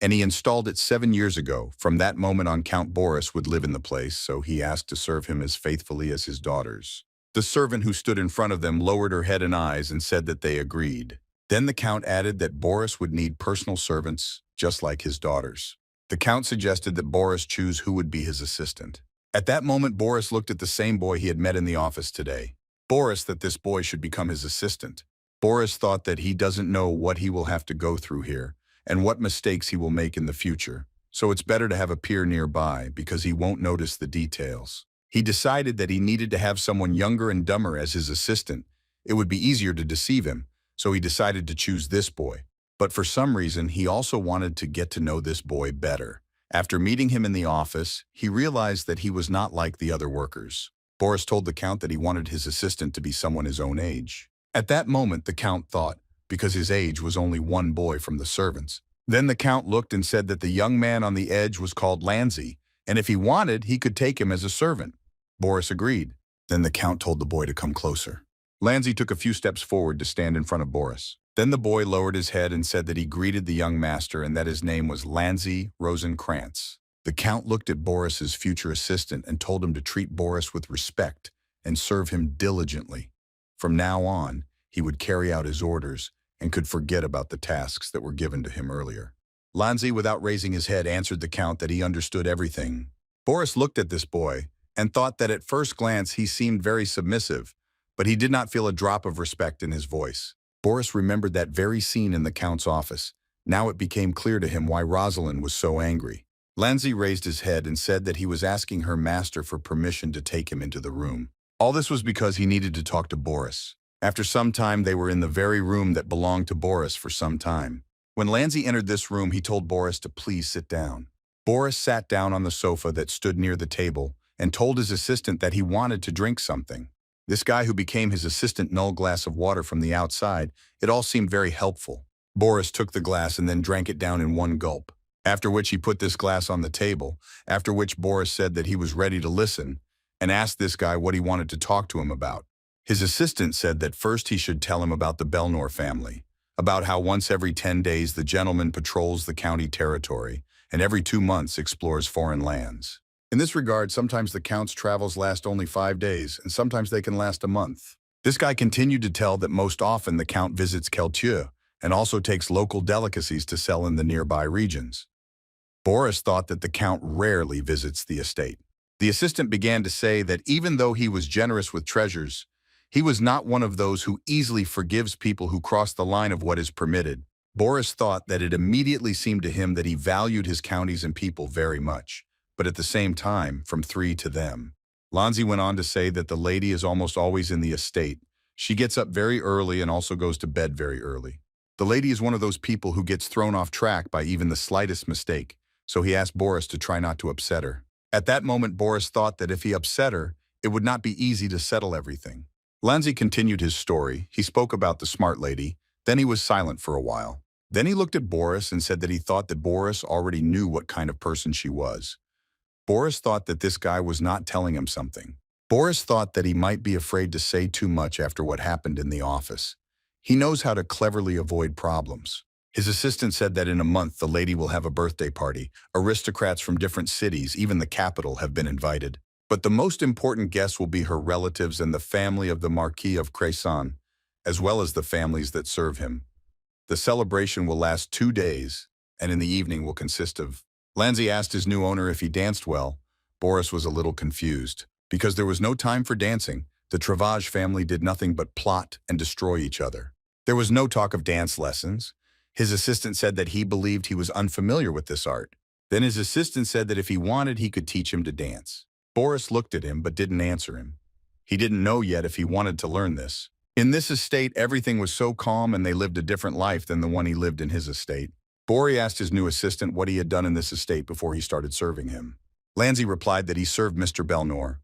And he installed it 7 years ago. From that moment on, Count Boris would live in the place, so he asked to serve him as faithfully as his daughters. The servant who stood in front of them lowered her head and eyes and said that they agreed. Then the Count added that Boris would need personal servants, just like his daughters. The Count suggested that Boris choose who would be his assistant. At that moment, Boris looked at the same boy he had met in the office today. Boris that this boy should become his assistant. Boris thought that he doesn't know what he will have to go through here and what mistakes he will make in the future, so it's better to have a peer nearby because he won't notice the details. He decided that he needed to have someone younger and dumber as his assistant. It would be easier to deceive him, so he decided to choose this boy. But for some reason, he also wanted to get to know this boy better. After meeting him in the office, he realized that he was not like the other workers. Boris told the Count that he wanted his assistant to be someone his own age. At that moment, the Count thought, because his age was only one boy from the servants. Then the Count looked and said that the young man on the edge was called Lanzi, and if he wanted, he could take him as a servant. Boris agreed. Then the Count told the boy to come closer. Lanzi took a few steps forward to stand in front of Boris. Then the boy lowered his head and said that he greeted the young master and that his name was Lanzi Rosenkrantz. The Count looked at Boris's future assistant and told him to treat Boris with respect and serve him diligently. From now on, he would carry out his orders and could forget about the tasks that were given to him earlier. Lanzi, without raising his head, answered the Count that he understood everything. Boris looked at this boy and thought that at first glance he seemed very submissive, but he did not feel a drop of respect in his voice. Boris remembered that very scene in the Count's office. Now it became clear to him why Rosalind was so angry. Lanzi raised his head and said that he was asking her master for permission to take him into the room. All this was because he needed to talk to Boris. After some time, they were in the very room that belonged to Boris for some time. When Lanzi entered this room, he told Boris to please sit down. Boris sat down on the sofa that stood near the table and told his assistant that he wanted to drink something. This guy who became his assistant null glass of water from the outside, it all seemed very helpful. Boris took the glass and then drank it down in one gulp, after which he put this glass on the table, after which Boris said that he was ready to listen and asked this guy what he wanted to talk to him about. His assistant said that first he should tell him about the Belnor family, about how once every 10 days the gentleman patrols the county territory and every 2 months explores foreign lands. In this regard, sometimes the Count's travels last only 5 days, and sometimes they can last a month. This guy continued to tell that most often the Count visits Keltieu and also takes local delicacies to sell in the nearby regions. Boris thought that the Count rarely visits the estate. The assistant began to say that even though he was generous with treasures, he was not one of those who easily forgives people who cross the line of what is permitted. Boris thought that it immediately seemed to him that he valued his counties and people very much, but at the same time, from 3 to them. Lanzi went on to say that the lady is almost always in the estate. She gets up very early and also goes to bed very early. The lady is one of those people who gets thrown off track by even the slightest mistake, so he asked Boris to try not to upset her. At that moment, Boris thought that if he upset her, it would not be easy to settle everything. Lanzi continued his story. He spoke about the smart lady, then he was silent for a while. Then he looked at Boris and said that he thought that Boris already knew what kind of person she was. Boris thought that this guy was not telling him something. Boris thought that he might be afraid to say too much after what happened in the office. He knows how to cleverly avoid problems. His assistant said that in a month the lady will have a birthday party. Aristocrats from different cities, even the capital, have been invited. But the most important guests will be her relatives and the family of the Marquis of Cresson, as well as the families that serve him. The celebration will last 2 days, and in the evening will consist of... Lanzi asked his new owner if he danced well. Boris was a little confused. Because there was no time for dancing, the Travage family did nothing but plot and destroy each other. There was no talk of dance lessons. His assistant said that he believed he was unfamiliar with this art. Then his assistant said that if he wanted, he could teach him to dance. Boris looked at him but didn't answer him. He didn't know yet if he wanted to learn this. In this estate, everything was so calm and they lived a different life than the one he lived in his estate. Boris asked his new assistant what he had done in this estate before he started serving him. Lanzi replied that he served Mr. Belnor,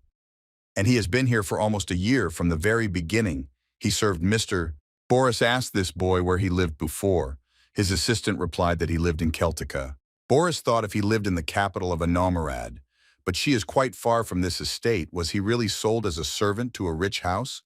and he has been here for almost a year. From the very beginning, he served Mr. Boris asked this boy where he lived before. His assistant replied that he lived in Celtica. Boris thought if he lived in the capital of Anomerad, but she is quite far from this estate. Was he really sold as a servant to a rich house?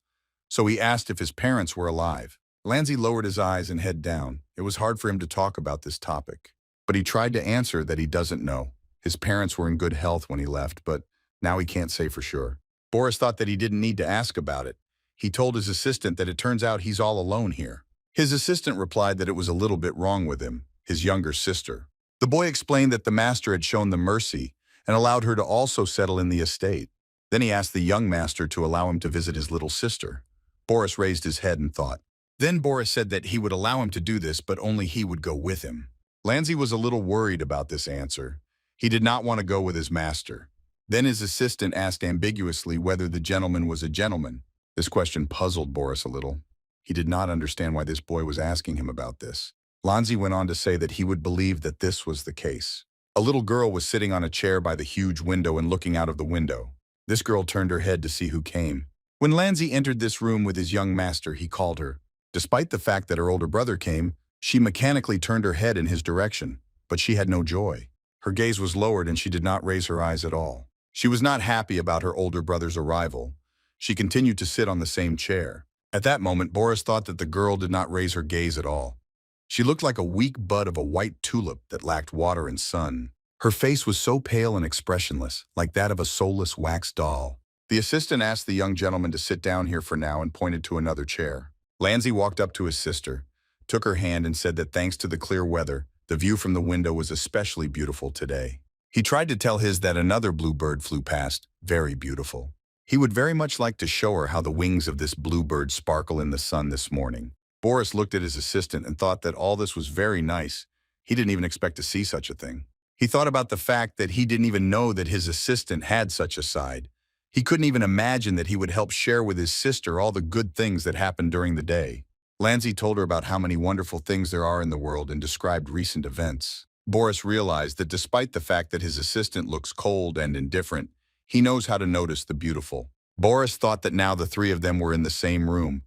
So he asked if his parents were alive. Lanzi lowered his eyes and head down. It was hard for him to talk about this topic. But he tried to answer that he doesn't know. His parents were in good health when he left, but now he can't say for sure. Boris thought that he didn't need to ask about it. He told his assistant that it turns out he's all alone here. His assistant replied that it was a little bit wrong with him, his younger sister. The boy explained that the master had shown them mercy and allowed her to also settle in the estate. Then he asked the young master to allow him to visit his little sister. Boris raised his head and thought. Then Boris said that he would allow him to do this, but only he would go with him. Lanzi was a little worried about this answer. He did not want to go with his master. Then his assistant asked ambiguously whether the gentleman was a gentleman. This question puzzled Boris a little. He did not understand why this boy was asking him about this. Lanzi went on to say that he would believe that this was the case. A little girl was sitting on a chair by the huge window and looking out of the window. This girl turned her head to see who came. When Lanzi entered this room with his young master, he called her. Despite the fact that her older brother came, she mechanically turned her head in his direction, but she had no joy. Her gaze was lowered and she did not raise her eyes at all. She was not happy about her older brother's arrival. She continued to sit on the same chair. At that moment, Boris thought that the girl did not raise her gaze at all. She looked like a weak bud of a white tulip that lacked water and sun. Her face was so pale and expressionless, like that of a soulless wax doll. The assistant asked the young gentleman to sit down here for now and pointed to another chair. Lanzi walked up to his sister, took her hand and said that thanks to the clear weather, the view from the window was especially beautiful today. He tried to tell his that another blue bird flew past, very beautiful. He would very much like to show her how the wings of this blue bird sparkle in the sun this morning. Boris looked at his assistant and thought that all this was very nice. He didn't even expect to see such a thing. He thought about the fact that he didn't even know that his assistant had such a side. He couldn't even imagine that he would help share with his sister all the good things that happened during the day. Lanzi told her about how many wonderful things there are in the world and described recent events. Boris realized that despite the fact that his assistant looks cold and indifferent, he knows how to notice the beautiful. Boris thought that now the three of them were in the same room,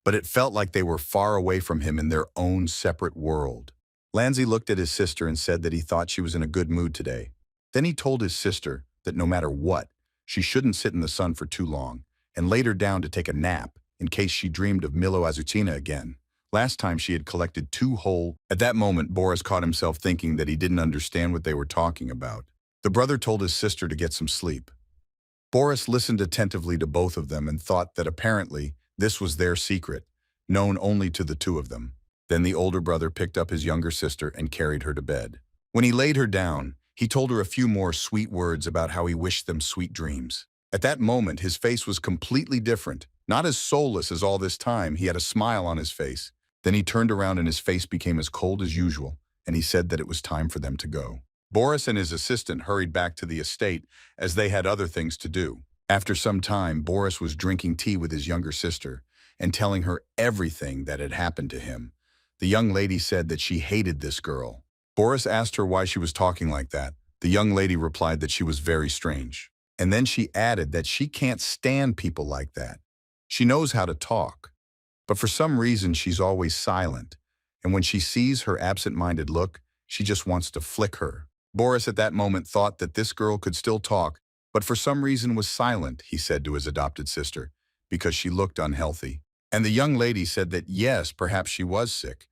but it felt like they were far away from him in their own separate world. Lanzi looked at his sister and said that he thought she was in a good mood today. Then he told his sister that no matter what, she shouldn't sit in the sun for too long, and laid her down to take a nap in case she dreamed of Milo Azucena again. Last time she had collected 2 whole... At that moment, Boris caught himself thinking that he didn't understand what they were talking about. The brother told his sister to get some sleep. Boris listened attentively to both of them and thought that apparently this was their secret, known only to the 2 of them. Then the older brother picked up his younger sister and carried her to bed. When he laid her down, he told her a few more sweet words about how he wished them sweet dreams. At that moment, his face was completely different. Not as soulless as all this time, he had a smile on his face. Then he turned around and his face became as cold as usual, and he said that it was time for them to go. Boris and his assistant hurried back to the estate as they had other things to do. After some time, Boris was drinking tea with his younger sister and telling her everything that had happened to him. The young lady said that she hated this girl. Boris asked her why she was talking like that. The young lady replied that she was very strange. And then she added that she can't stand people like that. She knows how to talk, but for some reason she's always silent. And when she sees her absent-minded look, she just wants to flick her. Boris at that moment thought that this girl could still talk, but for some reason was silent, he said to his adopted sister, because she looked unhealthy. And the young lady said that yes, perhaps she was sick,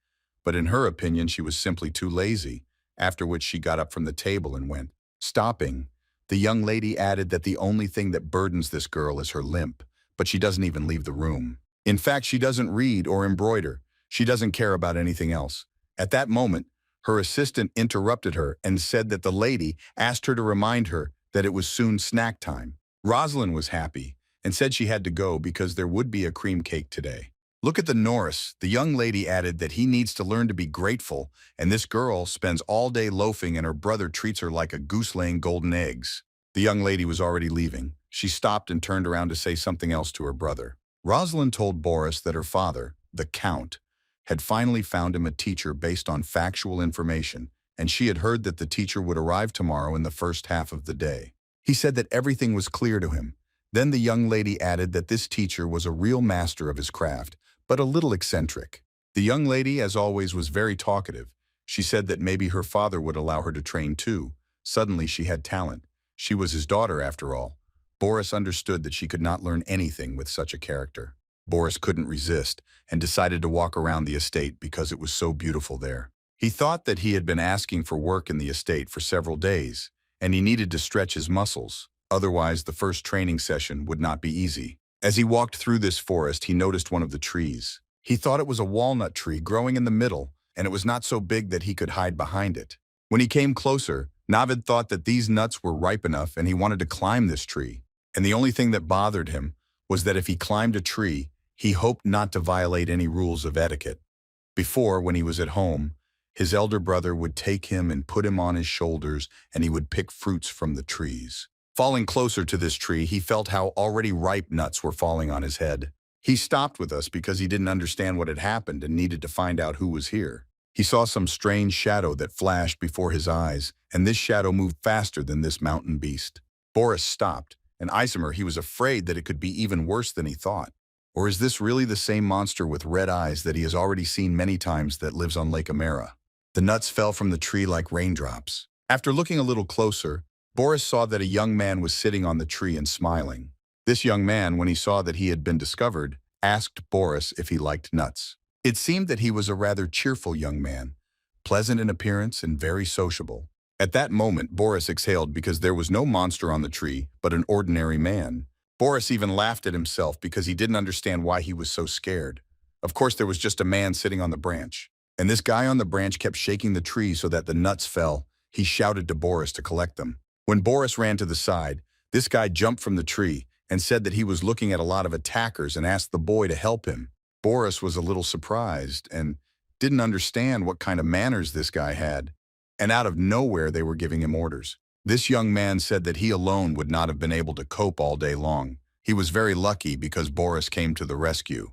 but in her opinion she was simply too lazy, after which she got up from the table and went. Stopping, the young lady added that the only thing that burdens this girl is her limp, but she doesn't even leave the room. In fact, she doesn't read or embroider. She doesn't care about anything else. At that moment, her assistant interrupted her and said that the lady asked her to remind her that it was soon snack time. Rosalind was happy and said she had to go because there would be a cream cake today. Look at the Norris. The young lady added that he needs to learn to be grateful, and this girl spends all day loafing and her brother treats her like a goose laying golden eggs. The young lady was already leaving. She stopped and turned around to say something else to her brother. Rosalind told Boris that her father, the Count, had finally found him a teacher based on factual information, and she had heard that the teacher would arrive tomorrow in the first half of the day. He said that everything was clear to him. Then the young lady added that this teacher was a real master of his craft, but a little eccentric. The young lady, as always, was very talkative. She said that maybe her father would allow her to train too. Suddenly she had talent. She was his daughter after all. Boris understood that she could not learn anything with such a character. Boris couldn't resist and decided to walk around the estate because it was so beautiful there. He thought that he had been asking for work in the estate for several days, and he needed to stretch his muscles. Otherwise, the first training session would not be easy. As he walked through this forest, he noticed one of the trees. He thought it was a walnut tree growing in the middle, and it was not so big that he could hide behind it. When he came closer, Navid thought that these nuts were ripe enough and he wanted to climb this tree. And the only thing that bothered him was that if he climbed a tree, he hoped not to violate any rules of etiquette. Before, when he was at home, his elder brother would take him and put him on his shoulders, and he would pick fruits from the trees. Falling closer to this tree, he felt how already ripe nuts were falling on his head. He stopped with us because he didn't understand what had happened and needed to find out who was here. He saw some strange shadow that flashed before his eyes, and this shadow moved faster than this mountain beast. Boris stopped, and Isomer, he was afraid that it could be even worse than he thought. Or is this really the same monster with red eyes that he has already seen many times that lives on Lake Amera? The nuts fell from the tree like raindrops. After looking a little closer, Boris saw that a young man was sitting on the tree and smiling. This young man, when he saw that he had been discovered, asked Boris if he liked nuts. It seemed that he was a rather cheerful young man, pleasant in appearance and very sociable. At that moment, Boris exhaled because there was no monster on the tree, but an ordinary man. Boris even laughed at himself because he didn't understand why he was so scared. Of course, there was just a man sitting on the branch, and this guy on the branch kept shaking the tree so that the nuts fell. He shouted to Boris to collect them. When Boris ran to the side, this guy jumped from the tree and said that he was looking at a lot of attackers and asked the boy to help him. Boris was a little surprised and didn't understand what kind of manners this guy had. And out of nowhere, they were giving him orders. This young man said that he alone would not have been able to cope all day long. He was very lucky because Boris came to the rescue.